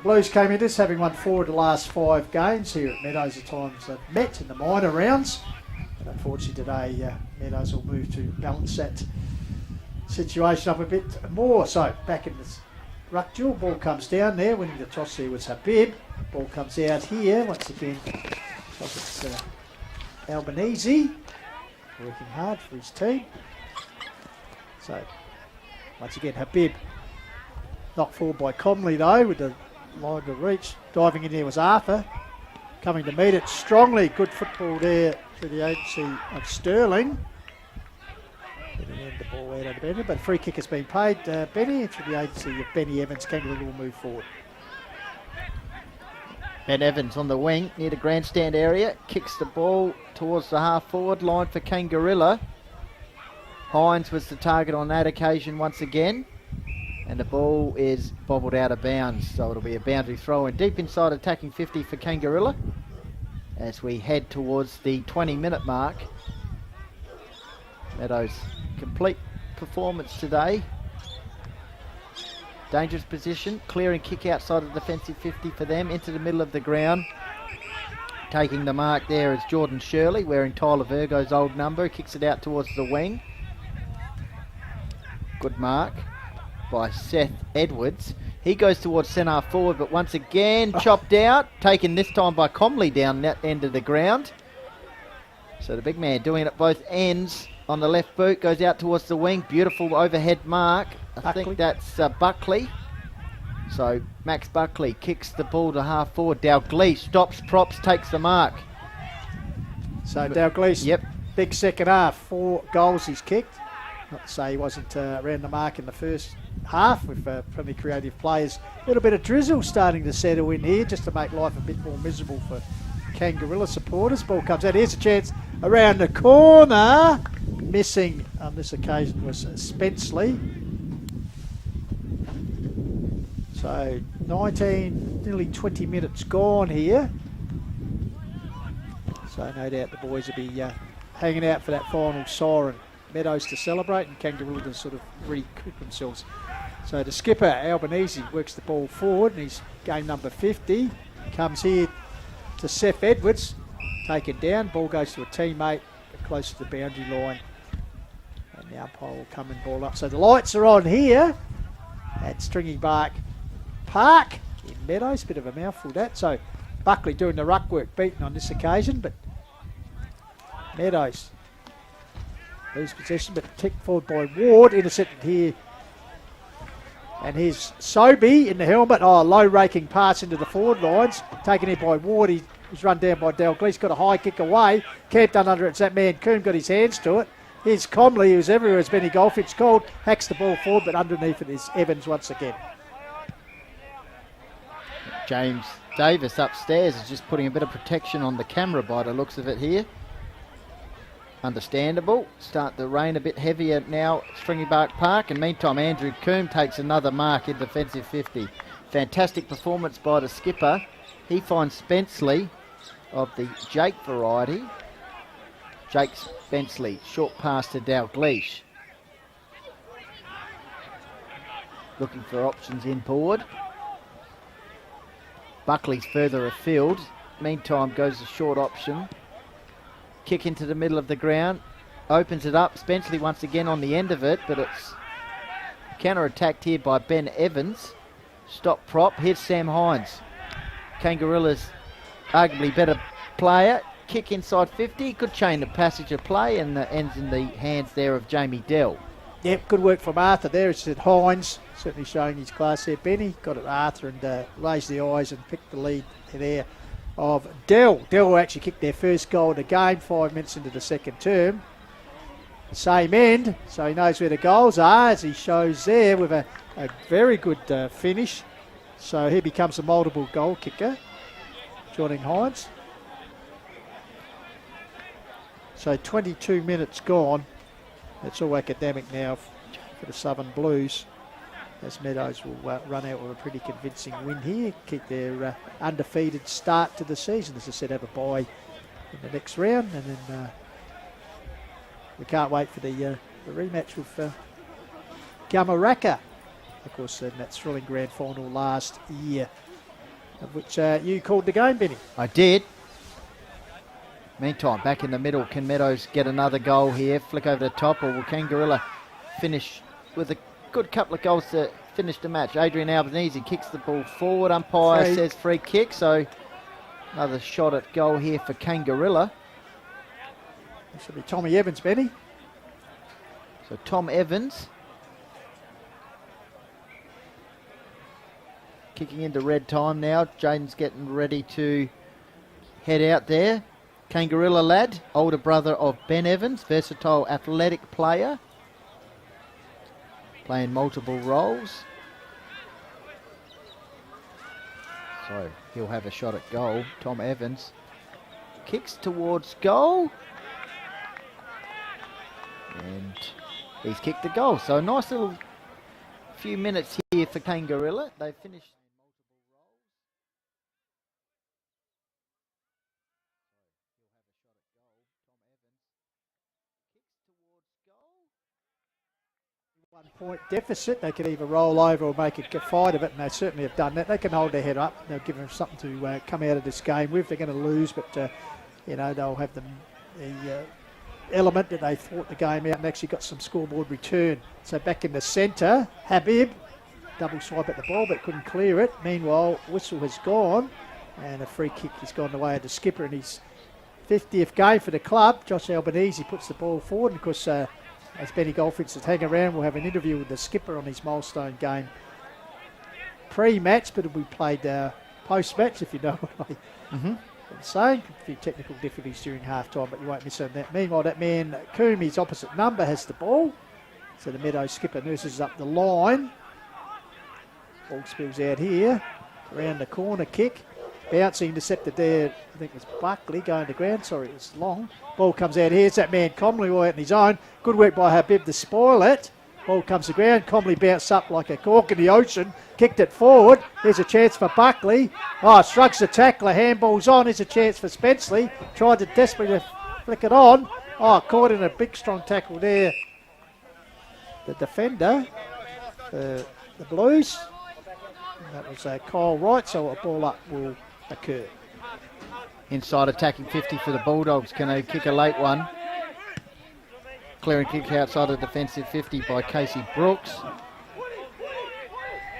Blues came in this having won 4 of the last 5 games here at Meadows at times they've met in the minor rounds. And unfortunately today, Meadows will move to balance that situation up a bit more. So back in this ruck duel, ball comes down there, winning the toss there was Habib. Ball comes out here, once again, it's Albanese, working hard for his team. So, once again, Habib, knocked forward by Comley though, with the line to reach. Diving in there was Arthur, coming to meet it strongly. Good football there through the agency of Sterling. The ball out of Benny, but a free kick has been paid, Benny, through the agency of Benny Evans. Kangaroo will move forward. Ben Evans on the wing near the grandstand area, kicks the ball towards the half forward line for Kangarilla. Hines was the target on that occasion once again, and the ball is bobbled out of bounds, so it'll be a boundary throw in deep inside attacking 50 for Kangarilla as we head towards the 20-minute mark. Meadows complete performance today. Dangerous position, clearing kick outside of the defensive 50 for them, into the middle of the ground. Taking the mark there is Jordan Shirley, wearing Tyler Virgo's old number, kicks it out towards the wing. Good mark by Seth Edwards. He goes towards centre forward, but once again chopped out, taken this time by Comley down that end of the ground. So the big man doing it at both ends. On the left boot, goes out towards the wing. Beautiful overhead mark. I think that's Buckley. So Max Buckley kicks the ball to half forward. Dalgleish stops, props, takes the mark. So Dalgleish, yep, big second half. 4 goals he's kicked. Not to say he wasn't around the mark in the first half with plenty of creative players. A little bit of drizzle starting to settle in here just to make life a bit more miserable for Kangarilla supporters. Ball comes out. Here's a chance around the corner. Missing on this occasion was Spenceley. So 19, nearly 20 minutes gone here. So no doubt the boys will be hanging out for that final siren. Meadows to celebrate and Kangaroo to sort of recoup themselves. So the skipper, Albanese, works the ball forward and he's game number 50. Comes here to Seth Edwards, taken down. Ball goes to a teammate close to the boundary line. And the umpire will come and ball up. So the lights are on here. at Stringybark Park in Meadows. Bit of a mouthful that. So Buckley doing the ruck work, beaten on this occasion, but Meadows lose possession, but kicked forward by Ward, intercepted here. And here's Sobey in the helmet. Oh, low raking pass into the forward lines. Taken in by Ward. He's run down by Dalglish. Got a high kick away. Camped under it. It's that man Coombe got his hands to it. Here's Comley, who's everywhere as Benny Goldfinch called. Hacks the ball forward, but underneath it is Evans once again. James Davis upstairs is just putting a bit of protection on the camera by the looks of it here. Understandable. Start to rain a bit heavier now at Stringybark Park, and meantime Andrew Coombe takes another mark in defensive 50. Fantastic performance by the skipper. He finds Spenceley of the Jake variety. Jake Spenceley, short pass to Dalglish. Looking for options inboard. Buckley's further afield. Meantime goes a short option. Kick into the middle of the ground, opens it up. Spenceley once again on the end of it, but it's counter-attacked here by Ben Evans. Stop prop, here's Sam Hines. Kangarilla's arguably better player. Kick inside 50, good chain of passage of play, and ends in the hands there of Jamie Dell. Yep, good work from Arthur there. It's at Hines, certainly showing his class there. Benny got it Arthur and raised the eyes and picked the lead there of Dell. Dell actually kicked their first goal of the game 5 minutes into the second term. Same end, so he knows where the goals are, as he shows there with a very good finish. So he becomes a multiple goal kicker, joining Hines. So 22 minutes gone. It's all academic now for the Southern Blues, as Meadows will run out with a pretty convincing win here, keep their undefeated start to the season. As I said, have a bye in the next round, and then we can't wait for the rematch with Gamaraka. Of course, that thrilling grand final last year, of which you called the game, Benny. I did. Meantime, back in the middle, can Meadows get another goal here? Flick over the top, or will Kangarilla finish with a good couple of goals to finish the match? Adrian Albanese kicks the ball forward. Umpire says free kick, so another shot at goal here for Kangarilla. This will be Tommy Evans, Benny. So Tom Evans kicking into red time now. Jaden's getting ready to head out there. Kangarilla lad, older brother of Ben Evans, versatile athletic player, playing multiple roles. So he'll have a shot at goal. Tom Evans kicks towards goal, and he's kicked the goal. So a nice little few minutes here for Kangarilla. They've finished. Point deficit. They could either roll over or make a fight of it, and they certainly have done that. They can hold their head up. They'll give them something to come out of this game with. They're going to lose, but they'll have the element that they fought the game out and actually got some scoreboard return. So back in the centre, Habib double swipe at the ball but couldn't clear it. Meanwhile, whistle has gone, and a free kick has gone the way of the skipper, and his 50th game for the club. Josh Albanese puts the ball forward, and of course, as Benny Goldfinch is hanging around, we'll have an interview with the skipper on his milestone game pre-match, but it'll be played post-match, if you know what I'm saying. A few technical difficulties during half-time, but you won't miss on that. Meanwhile, that man, Coombe, his opposite number, has the ball. So the Meadows skipper nurses up the line. Ball spills out here. Around the corner kick. Bouncing, intercepted there, I think it was Buckley going to ground. Sorry, it was long. Ball comes out here. It's that man Comley all out in his own. Good work by Habib to spoil it. Ball comes to ground. Comley bounced up like a cork in the ocean. Kicked it forward. There's a chance for Buckley. Oh, shrugs the tackler. Handball's on. There's a chance for Spenceley. Tried to desperately flick it on. Oh, caught in a big strong tackle there. The defender, the Blues. And that was Kyle Wright, so a ball up will occur. Inside attacking 50 for the Bulldogs. Can they kick a late one? Clearing kick outside of defensive 50 by Casey Brooks.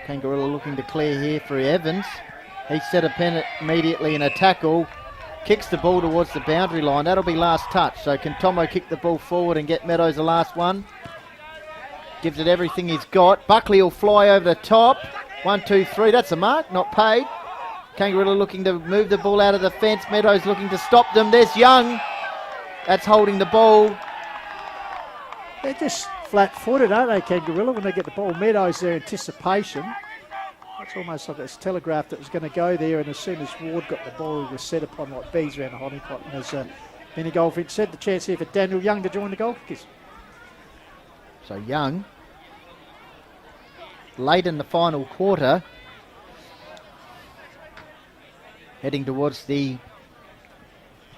Kangarilla looking to clear here for Evans. He set a pen immediately in a tackle. Kicks the ball towards the boundary line. That'll be last touch. So can Tomo kick the ball forward and get Meadows the last one? Gives it everything he's got. Buckley will fly over the top. 1, 2, 3. That's a mark. Not paid. Kangarilla looking to move the ball out of the fence. Meadows looking to stop them. There's Young. That's holding the ball. They're just flat-footed, aren't they, Kangarilla, when they get the ball? Meadows, their anticipation. It's almost like it's telegraphed that it was going to go there, and as soon as Ward got the ball, he was set upon like bees around a honey pot. And as Benny Goldfinch said, the chance here for Daniel Young to join the goal kickers. So Young, late in the final quarter, heading towards the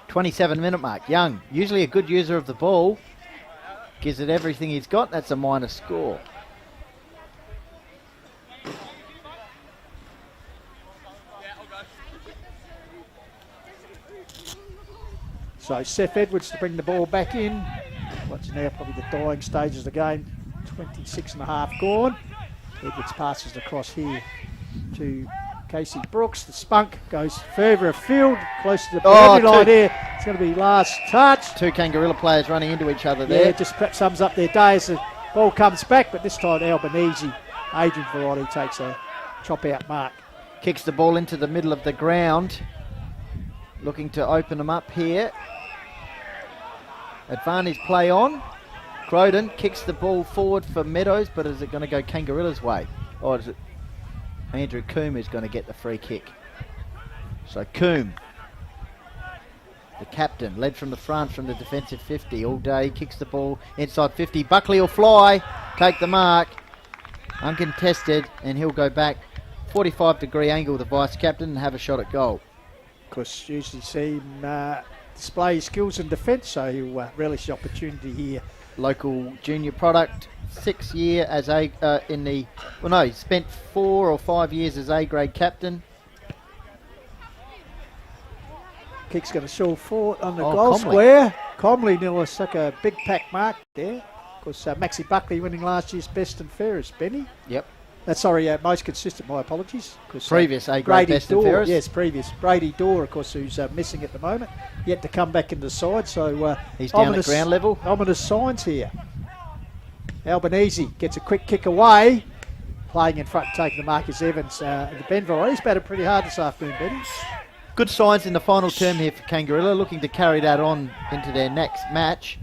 27-minute mark. Young, usually a good user of the ball, gives it everything he's got. That's a minor score. So Seth Edwards to bring the ball back in. What's now probably the dying stages of the game. 26 and a half gone. Edwards passes across here to Casey Brooks. The spunk goes further afield, close to the boundary line there. It's going to be last touch. Two Kangarilla players running into each other there. Yeah, just perhaps sums up their day as the ball comes back, but this time Albanese, Adrian Variety takes a chop out mark. Kicks the ball into the middle of the ground. Looking to open them up here. Advantage play on. Croden kicks the ball forward for Meadows, but is it going to go Kangarilla's way? Or is it Andrew Coombe who's going to get the free kick? So Coombe, the captain, led from the front from the defensive 50 all day, kicks the ball inside 50. Buckley will fly, take the mark, uncontested, and he'll go back 45-degree angle, the vice-captain, and have a shot at goal. Of course, usually see him display his skills in defence, so he'll relish the opportunity here. Local junior product, 6 year as he spent 4 or 5 years as A-grade captain. Kick's going to shove forward on the goal square. Comley nearly stuck a big pack mark there. Of course, Maxie Buckley winning last year's best and fairest, Benny. Yep. Most consistent, my apologies. Previous A-grade best and fairest. Yes, previous. Brady Dorr, of course, who's missing at the moment. Yet to come back in the side, so he's down at ground level. Ominous signs here. Albanese gets a quick kick away. Playing in front, taking the mark is Evans. The Benville, he's batted pretty hard this afternoon, Benny. Good signs in the final term here for Kangarilla, looking to carry that on into their next match.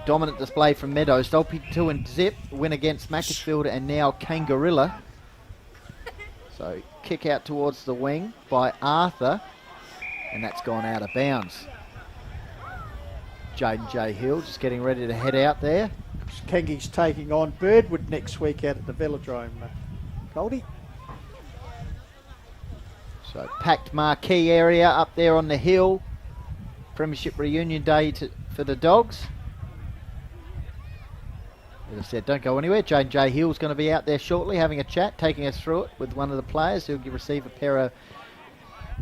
Dominant display from Meadows. Dolphy 2 and zip. Win against Macclesfield and now Kangarilla. So kick out towards the wing by Arthur. And that's gone out of bounds. Jaden J. Hill just getting ready to head out there. Kangi's taking on Birdwood next week out at the Velodrome. Goldie. So packed marquee area up there on the hill. Premiership reunion day for the Dogs. As I said, don't go anywhere. Jane J. Hill's going to be out there shortly having a chat, taking us through it with one of the players who'll receive a pair of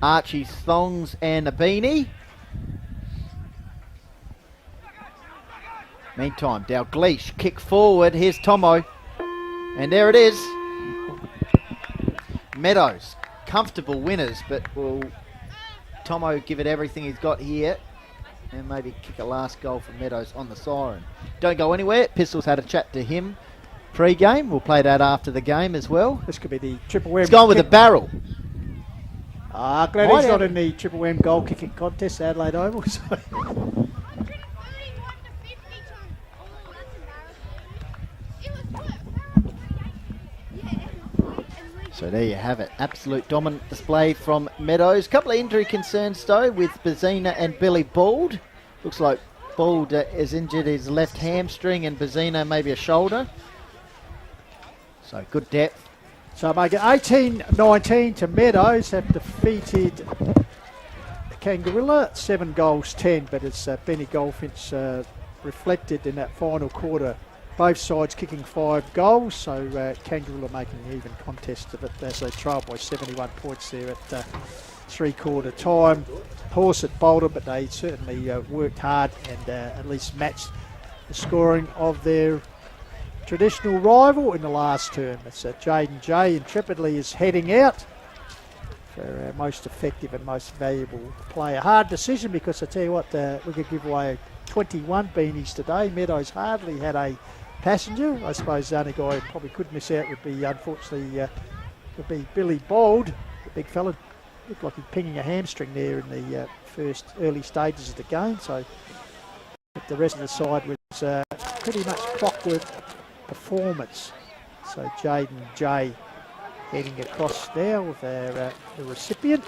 Archie's thongs and a beanie. Meantime, Dalgleish kick forward. Here's Tomo. And there it is. Meadows, comfortable winners, but will Tomo give it everything he's got here and maybe kick a last goal for Meadows on the siren. Don't go anywhere. Pistols had a chat to him pre-game. We'll play that after the game as well. This could be the Triple M. He's gone with a barrel. Glad he's not in the Triple M goal kicking contest, Adelaide Oval. So there you have it. Absolute dominant display from Meadows. Couple of injury concerns though with Bazina and Billy Bald. Looks like Bald has injured his left hamstring and Bazina maybe a shoulder. So good depth. So make it 18-19 to Meadows. Have defeated Kangarilla 7-10, but it's Benny Goldfinch reflected in that final quarter. Both sides kicking 5 goals, so Kangarilla making an even contest of it as they trail by 71 points there at 3/4 time. Horse at Boulder, but they certainly worked hard and at least matched the scoring of their traditional rival in the last term. It's Jaden J intrepidly is heading out for our most effective and most valuable player. Hard decision because I tell you what, we could give away 21 beanies today. Meadows hardly had a passenger. I suppose the only guy who probably could miss out would be, unfortunately, would be Billy Bold, the big fella. Looked like he's pinging a hamstring there in the first early stages of the game. So but the rest of the side was pretty much clockwork performance. So Jaden J heading across now with our, the recipient.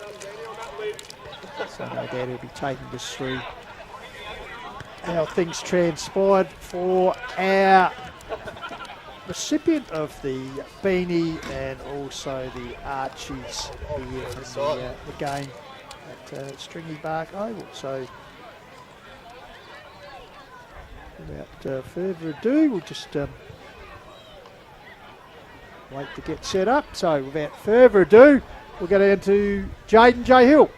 So no doubt he'll be taking us through how things transpired for our recipient of the beanie and also the Archies here from the game at Stringybark Oval. So without further ado, we'll just wait to get set up. So without further ado, we'll go down to Jaden J. Hill.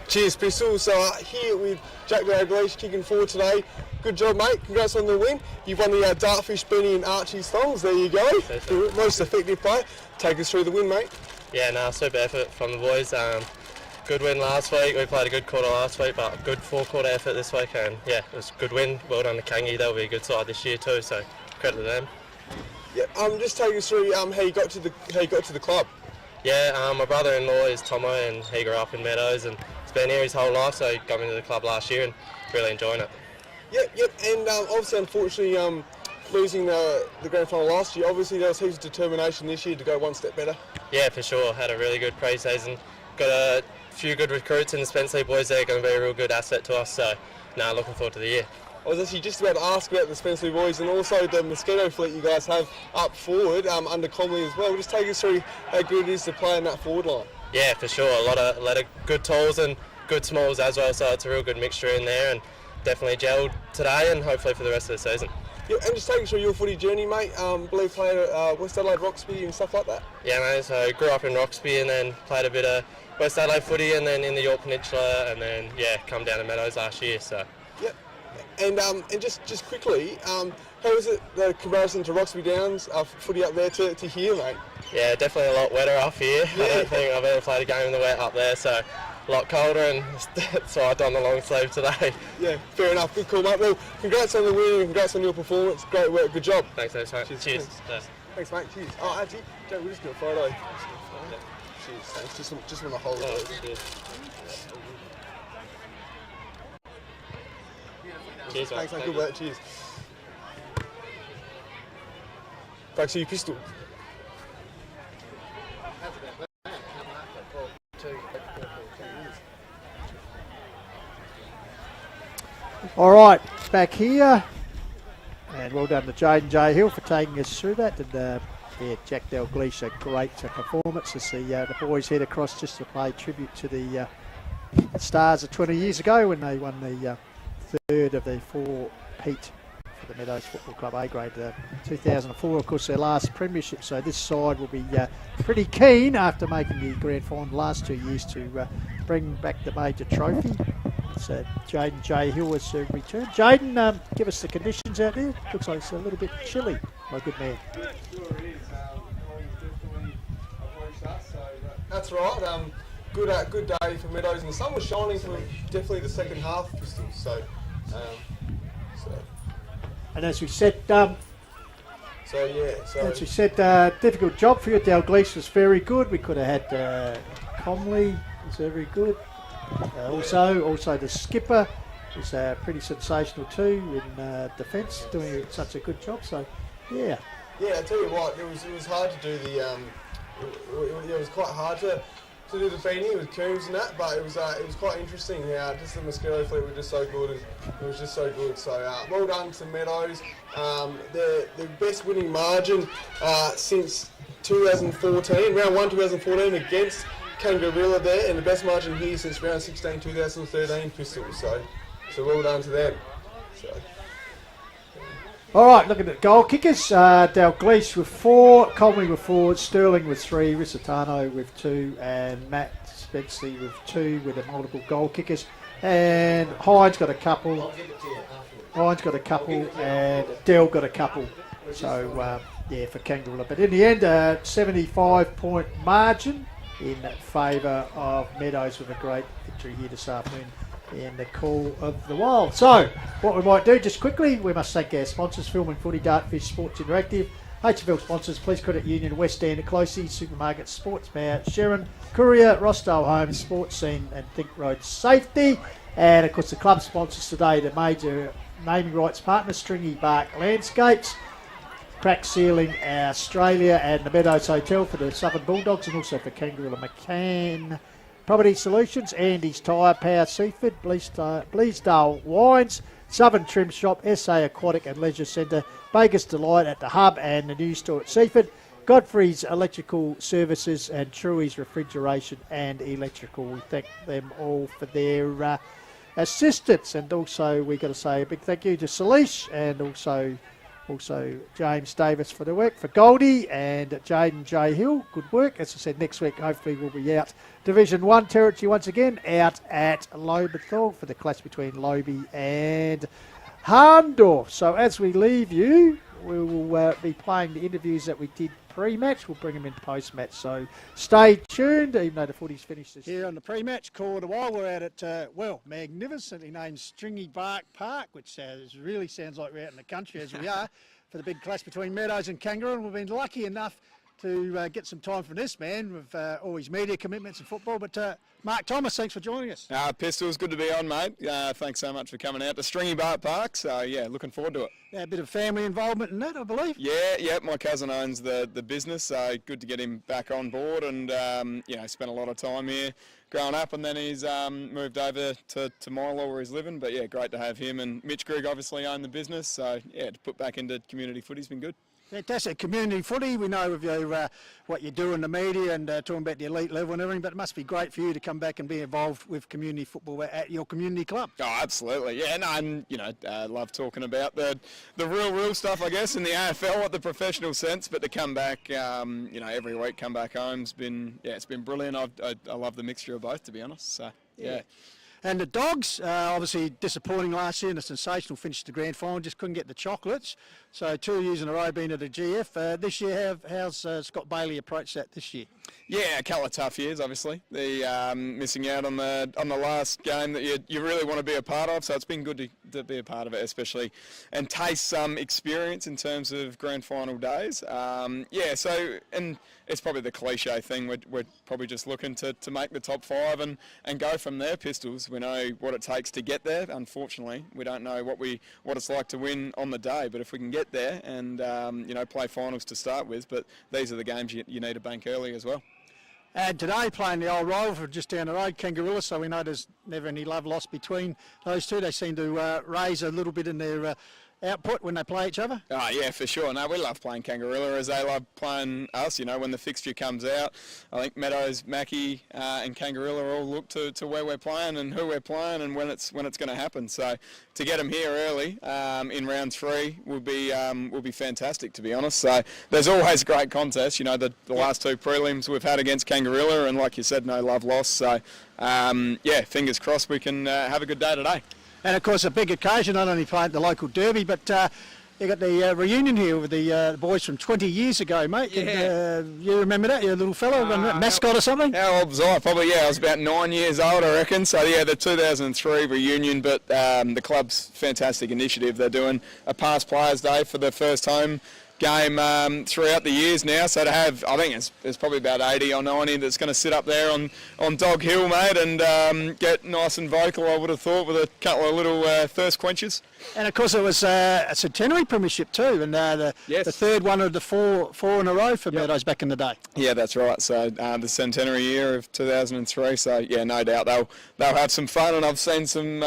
Cheers, Pistols. Here with Jack Dalglish kicking forward today. Good job, mate. Congrats on the win. You've won the Dartfish beanie and Archie thongs. There you go. The most effective player. Take us through the win, mate. Yeah, no, super effort from the boys. Good win last week. We played a good quarter last week, but good four-quarter effort this week. And yeah, it was a good win. Well done to Kangi. They'll be a good side this year too. So credit to them. Yeah. Just take us through how you got to the club. Yeah, my brother-in-law is Tomo, and he grew up in Meadows and he's been here his whole life. So he got into the club last year and really enjoying it. Yep. And obviously, unfortunately, losing the grand final last year, obviously there was heaps of determination this year to go one step better. Yeah, for sure. Had a really good pre-season. Got a few good recruits in the Spencer boys there. Going to be a real good asset to us. So, looking forward to the year. I was actually just about to ask about the Spencer boys and also the Mosquito fleet you guys have up forward under Comley as well. Just take us through how good it is to play in that forward line. Yeah, for sure. A lot of good talls and good smalls as well. So it's a real good mixture in there and definitely gelled today and hopefully for the rest of the season. Yeah, and just take us through your footy journey, mate. Believe played at West Adelaide Roxby and stuff like that. Yeah, mate. So grew up in Roxby and then played a bit of West Adelaide footy and then in the York Peninsula and then come down to Meadows last year. So. Yep. And just quickly, how was it the comparison to Roxby Downs footy up there to here, mate? Yeah, definitely a lot wetter up here. Yeah. I don't think I've ever played a game in the wet up there, so a lot colder, and so I done the long sleeve today. Yeah, fair enough. Good call, mate. Well, congrats on the win and congrats on your performance. Great work. Good job. Thanks, mate. Cheers. Thanks, mate. Cheers. Oh, actually, Joe, we'll just do a photo. Yeah. Cheers. Thanks. Just want to hold it. Cheers. Cheers, mate. Thanks, mate. Good work. Cheers. Back to you, Pistol. All right, back here, and well done to Jaden J. Hill for taking us through that. And Jack Dalglish, a great performance as the boys head across just to pay tribute to the Stars of 20 years ago when they won the third of the four Pete for the Meadows Football Club A grade. 2004, of course, their last premiership. So this side will be pretty keen after making the grand final the last 2 years to bring back the major trophy. So Jaden J. Hill has returned. Jaden, give us the conditions out there. Looks like it's a little bit chilly, my good man. Yeah, sure it is. Definitely that's right. Good day for Meadows, and the sun was shining for definitely the second half of Pistols. So. And as we said, difficult job for you. Dalglish was very good. We could have had Comley was very good. Also the skipper was pretty sensational too in defence, doing such a good job. So, yeah. Yeah, I tell you what, it was hard to do the. It was quite hard to do the beanie with Coombs and that, but it was quite interesting how just the Mosquito fleet were just so good. And it was just so good. So well done to Meadows. The best winning margin since 2014, round 1 2014 against Kangarilla there, and the best margin here since round 16 2013 Pistols. So well done to them. So. All right, looking at goal kickers, Dalglish with 4, Comley with 4, Sterling with 3, Risitano with 2, and Matt Spencer with 2 with the multiple goal kickers. And Hines got a couple. And Dell got a couple So, for Kangarilla. But in the end, a 75-point margin in favour of Meadows with a great victory here this afternoon in the Call of the Wild. So, what we might do, just quickly, we must thank our sponsors, Filming Footy, Dartfish, Sports Interactive, HFL sponsors, Police Credit Union, West End, Closey, Supermarket, Sportsmart, Sharon, Courier, Rossdale Homes, Sports Scene and Think Road Safety. And, of course, the club sponsors today, the major naming rights partners, Stringybark Landscapes, Crack Sealing Australia and the Meadows Hotel for the Southern Bulldogs, and also for Kangarilla McCann Property Solutions, Andy's Tyre, Power Seaford, Bleasdale Wines, Southern Trim Shop, SA Aquatic and Leisure Centre, Vegas Delight at the Hub and the news store at Seaford, Godfrey's Electrical Services and Truey's Refrigeration and Electrical. We thank them all for their assistance, and also we got to say a big thank you to Salish and also James Davis for the work, for Goldie and Jaden J. Hill. Good work. As I said, next week hopefully we'll be out Division 1 territory once again, out at Lobenthal for the clash between Lobie and Harndorf. So as we leave you, we will be playing the interviews that we did pre-match. We'll bring them into post-match. So stay tuned, even though the footy's finished this Here on the pre-match call of the while, we're out at, magnificently named Stringybark Park, which really sounds like we're out in the country as we are, for the big clash between Meadows and Kangaroo. And we've been lucky enough to get some time from this man with all his media commitments and football. But Mark Thomas, thanks for joining us. Pistols, good to be on, mate. Thanks so much for coming out to Stringybark Park. So, looking forward to it. Yeah, a bit of family involvement in that, I believe. Yeah, my cousin owns the business, so good to get him back on board. And, spent a lot of time here growing up, and then he's moved over to Milo where he's living. But, great to have him. And Mitch Grigg obviously owned the business, so, to put back into community footy's been good. Fantastic. Community footy, we know of you, what you do in the media and talking about the elite level and everything, but it must be great for you to come back and be involved with community football at your community club. Oh, absolutely. Yeah, no, and, love talking about the real stuff, I guess, in the AFL at the professional sense, but to come back, every week, come back home's been, it's been brilliant. I love the mixture of both, to be honest, so, yeah. And the Dogs, obviously disappointing last year in a sensational finish to the grand final, just couldn't get the chocolates. So 2 years in a row being at the GF. This year, how's Scott Bailey approached that this year? Yeah, a couple of tough years, obviously. The missing out on the last game that you really want to be a part of. So it's been good to be a part of it, especially, and taste some experience in terms of grand final days. And it's probably the cliche thing. We're probably just looking to make the top five and go from there. Pistols, we know what it takes to get there. Unfortunately, we don't know what it's like to win on the day. But if we can get there and play finals to start with, but these are the games you need to bank early as well. And today playing the old rival just down the road, Kangarilla, so we know there's never any love lost between those two. They seem to raise a little bit in their output when they play each other. Oh, yeah, for sure. No, we love playing Kangarilla as they love playing us. When the fixture comes out, I think Meadows, Mackie and Kangarilla all look to where we're playing and who we're playing and when it's going to happen. So to get them here early in round 3 will be fantastic, to be honest. So there's always great contests. The last 2 prelims we've had against Kangarilla, and like you said, no love lost. So, fingers crossed we can have a good day today. And of course, a big occasion, not only playing the local derby, but you got the reunion here with the boys from 20 years ago, mate. Yeah. You remember that? You're a little fellow, mascot or something? How old was I? Probably, I was about 9 years old, I reckon. So, the 2003 reunion, but the club's fantastic initiative. They're doing a past players' day for the first home game throughout the years now, so to have, I think it's probably about 80 or 90 that's going to sit up there on Dog Hill, mate, and get nice and vocal, I would have thought, with a couple of little thirst quenchers. And of course it was a centenary premiership too, and the third one of the four in a row for Meadows back in the day. Yeah, that's right. So the centenary year of 2003. So no doubt they'll have some fun, and I've seen some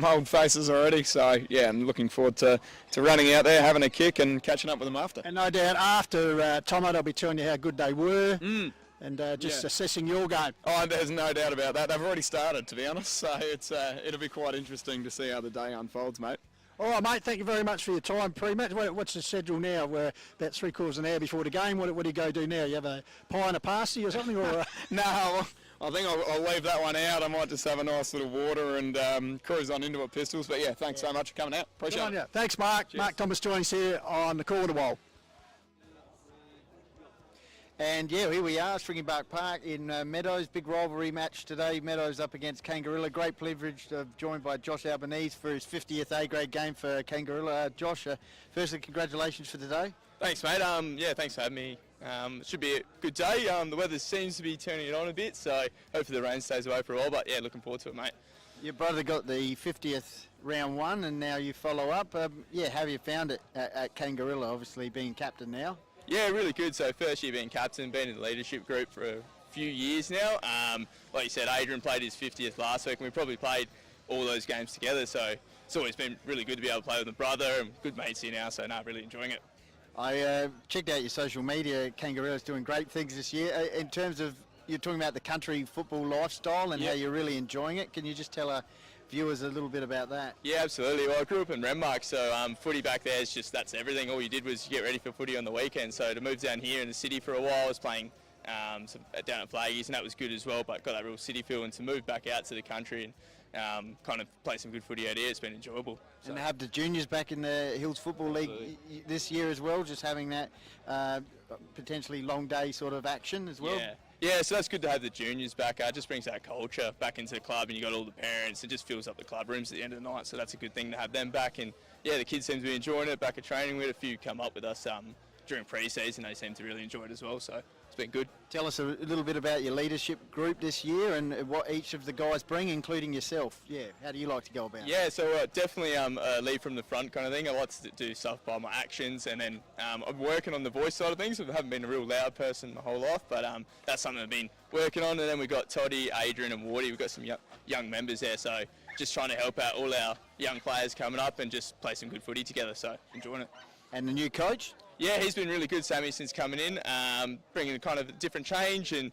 old faces already. So I'm looking forward to running out there, having a kick, and catching up with them after. And no doubt after Tomo, they'll be telling you how good they were. And assessing your game. Oh, there's no doubt about that. They've already started, to be honest. So it'll be quite interesting to see how the day unfolds, mate. All right, mate, thank you very much for your time pre-match. What's the schedule now? We're about 3/4 an hour before the game. What do you go do now? You have a pie and a pasty or something? Or No, I think I'll leave that one out. I might just have a nice little water and cruise on into it, Pistols. But thanks so much for coming out. Appreciate it. Thanks, Mark. Cheers. Mark Thomas joins here on the Call of the Wild. And yeah, here we are, Stringybark Park in Meadows. Big rivalry match today. Meadows up against Kangarilla. Great privilege of joined by Josh Albanese for his 50th A-grade game for Kangarilla. Josh, firstly, congratulations for today. Thanks, mate. Yeah, thanks for having me. It should be a good day. The weather seems to be turning it on a bit, so hopefully the rain stays away for a while. But yeah, looking forward to it, mate. Your brother got the 50th round one, and now you follow up. Yeah, how have you found it at Kangarilla, obviously being captain now? Yeah, really good. So first year being captain, been in the leadership group for a few years now. Like you said, Adrian played his 50th last week, and we probably played all those games together. So it's always been really good to be able to play with my brother, and good mates here now. So really enjoying it. I checked out your social media. Kangarilla's doing great things this year. In terms of, you're talking about the country football lifestyle and how you're really enjoying it. Can you just tell our viewers a little bit about that? Yeah, absolutely. Well, I grew up in Renmark, so footy back there is just, that's everything. All you did was get ready for footy on the weekend. So to move down here in the city for a while, I was playing down at Flaggies, and that was good as well, but got that real city feel. And to move back out to the country and kind of play some good footy out here, it's been enjoyable. So. And to have the juniors back in the Hills Football League this year as well, just having that potentially long day sort of action as well. Yeah, so that's good to have the juniors back. It just brings that culture back into the club, and you got all the parents. It just fills up the club rooms at the end of the night, so that's a good thing to have them back. And yeah, the kids seem to be enjoying it. Back at training, we had a few come up with us during pre-season. They seem to really enjoy it as well, so it's been good. Tell us a little bit about your leadership group this year and what each of the guys bring, including yourself. Yeah, how do you like to go about it? Yeah, so definitely lead from the front kind of thing. I like to do stuff by my actions, and then I'm working on the voice side of things. I haven't been a real loud person my whole life, but that's something I've been working on. And then we've got Toddy, Adrian and Wardy. We've got some young members there, so just trying to help out all our young players coming up and just play some good footy together, so enjoying it. And the new coach? Yeah, he's been really good, Sammy, since coming in, bringing a kind of a different change and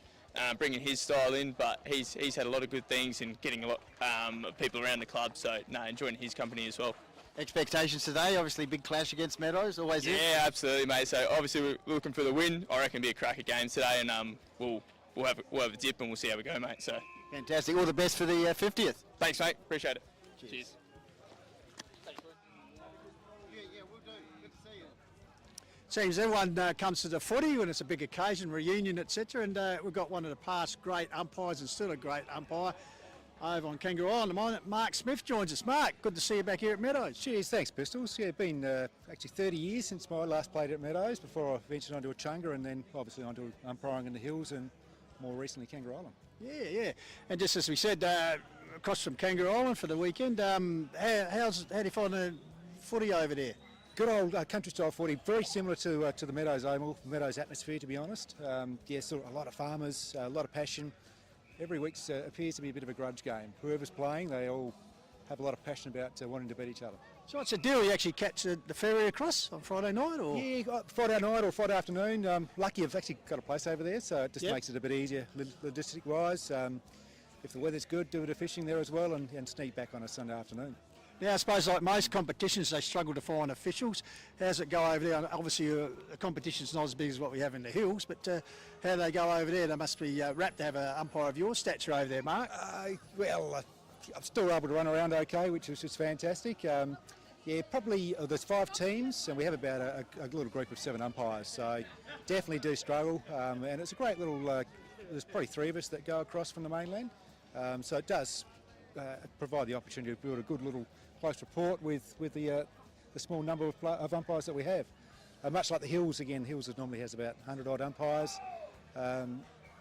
bringing his style in, but he's had a lot of good things and getting a lot of people around the club, so enjoying his company as well. Expectations today, obviously big clash against Meadows, always is. Yeah, absolutely, mate. So obviously we're looking for the win. I reckon it'll be a cracker game today, and we'll have a dip and we'll see how we go, mate. So fantastic. All the best for the 50th. Thanks, mate. Appreciate it. Cheers. Seems everyone comes to the footy when it's a big occasion, reunion, etc. And we've got one of the past great umpires and still a great umpire over on Kangaroo Island. Mark Smith joins us. Mark, good to see you back here at Meadows. Cheers, thanks Pistols. Yeah, been actually 30 years since I last played at Meadows before I ventured onto a chunga and then obviously onto umpiring in the hills and more recently Kangaroo Island. Yeah. And just as we said, across from Kangaroo Island for the weekend, how do you find the footy over there? Good old country-style footy, very similar to the Meadows Oval, Meadows atmosphere, to be honest. Sort of a lot of farmers, a lot of passion. Every week appears to be a bit of a grudge game. Whoever's playing, they all have a lot of passion about wanting to beat each other. So what's the deal? You actually catch the ferry across on Friday night? Or? Yeah, Friday night or Friday afternoon. Lucky I've actually got a place over there, so it just makes it a bit easier logistic-wise. If the weather's good, do a bit of fishing there as well and sneak back on a Sunday afternoon. Now, I suppose like most competitions, they struggle to find officials. How's it go over there? Obviously, the competition's not as big as what we have in the hills, but how do they go over there? They must be rapt to have an umpire of your stature over there, Mark. I'm still able to run around okay, which is just fantastic. Probably there's 5 teams, and we have about a little group of 7 umpires, so definitely do struggle. And it's a great little, there's probably 3 of us that go across from the mainland, so it does provide the opportunity to build a good little close rapport with the small number of umpires that we have. Much like the Hills, Hills normally has about 100 odd umpires.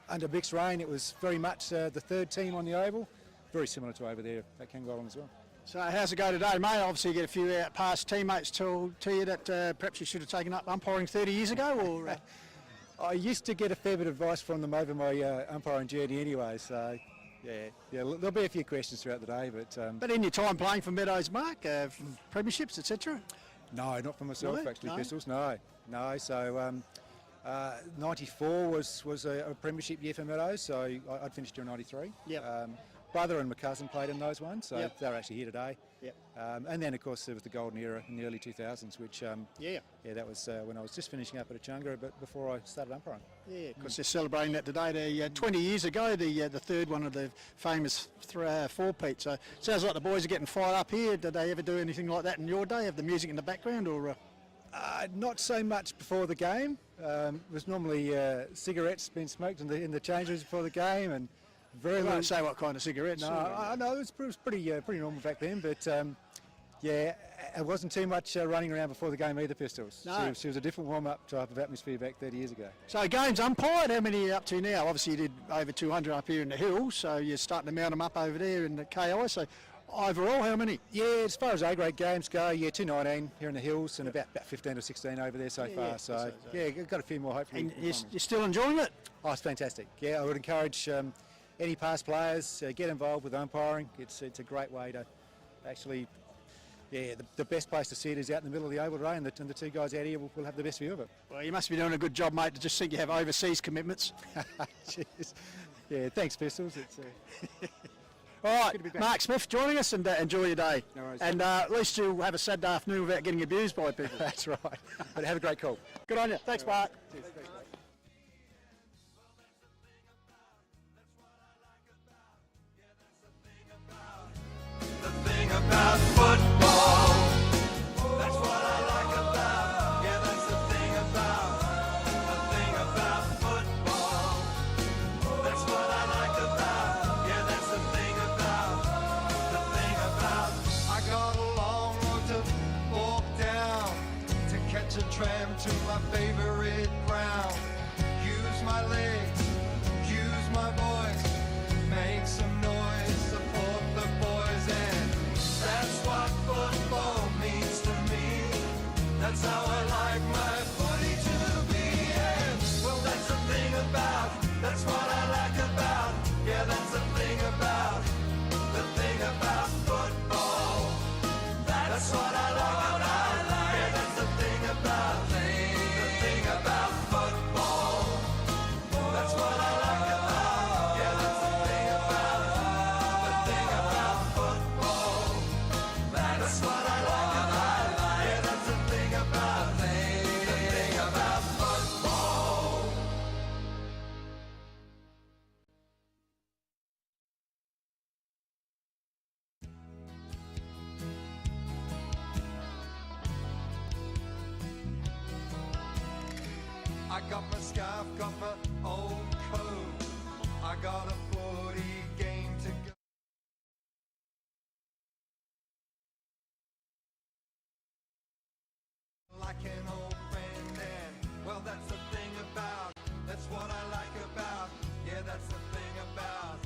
Under mixed rain, it was very much the 3rd team on the oval, very similar to over there at Kangaroo Island as well. So how's it go today, mate? Obviously you get a few past teammates tell you that perhaps you should have taken up umpiring 30 years ago, or... I used to get a fair bit of advice from them over my umpiring journey anyway, so... Yeah, there'll be a few questions throughout the day, but... But in your time playing for Meadows, Mark, premierships, etc.? No, not for myself, Really? actually, No? Pistols, no. So, 94 was a premiership year for Meadows, so I'd finished during 93. Yep. Brother and my cousin played in those ones, so Yep. they're actually here today. Yep. And then, of course, there was the golden era in the early 2000s, which, that was when I was just finishing up at a chunga, but before I started umpiring. Yeah, because they're celebrating that today. 20 years ago, the third one of the famous 4-peat. So sounds like the boys are getting fired up here. Did they ever do anything like that in your day? Have the music in the background, or? Not so much before the game. It was normally cigarettes being smoked in the change rooms before the game, and very You little. won't say what kind of cigarettes. No, I know it was pretty normal back then, but yeah, it wasn't too much running around before the game either, Pistols. No. She was a different warm-up type of atmosphere back 30 years ago. So games umpired, how many are you up to now? Obviously you did over 200 up here in the hills, so you're starting to mount them up over there in the KI. So overall, how many? Yeah, as far as A-grade games go, yeah, 219 here in the hills and about 15 or 16 over there so far. So yeah, got a few more hopefully. And you're still enjoying it? Oh, it's fantastic. Yeah, I would encourage any past players get involved with umpiring. It's a great way to actually, yeah, the best place to see it is out in the middle of the oval ray, and the two guys out here will have the best view of it. Well, you must be doing a good job, mate, to just think you have overseas commitments. Cheers. Yeah, thanks, Pistols. It's All right, good to be back. Mark Smith joining us, and enjoy your day. No worries. And at least you'll have a Saturday afternoon without getting abused by people. That's right. But have a great call. Good on you. Thanks, Mark. Cheers. Thanks, mate. The thing about football, that's what I like about, yeah, that's the thing about football. That's what I like about, yeah, that's the thing about, I got a long road to walk down, to catch a tram to my favorite ground. Use my legs, use my voice, make some noise, support the boys, and that's what football means to me. That's how I like my footy to be. And well, that's the thing about, that's what I like about, yeah, that's the thing about football. That's what I like about, yeah, that's the thing about football. That's what I like about, yeah, that's the thing about football. That's what I like about, yeah, that's the thing about football. I got my scarf, got my old coat, I got a 40 game to go. Like an old friend, and well, that's the thing about, that's what I like about, yeah, that's the thing about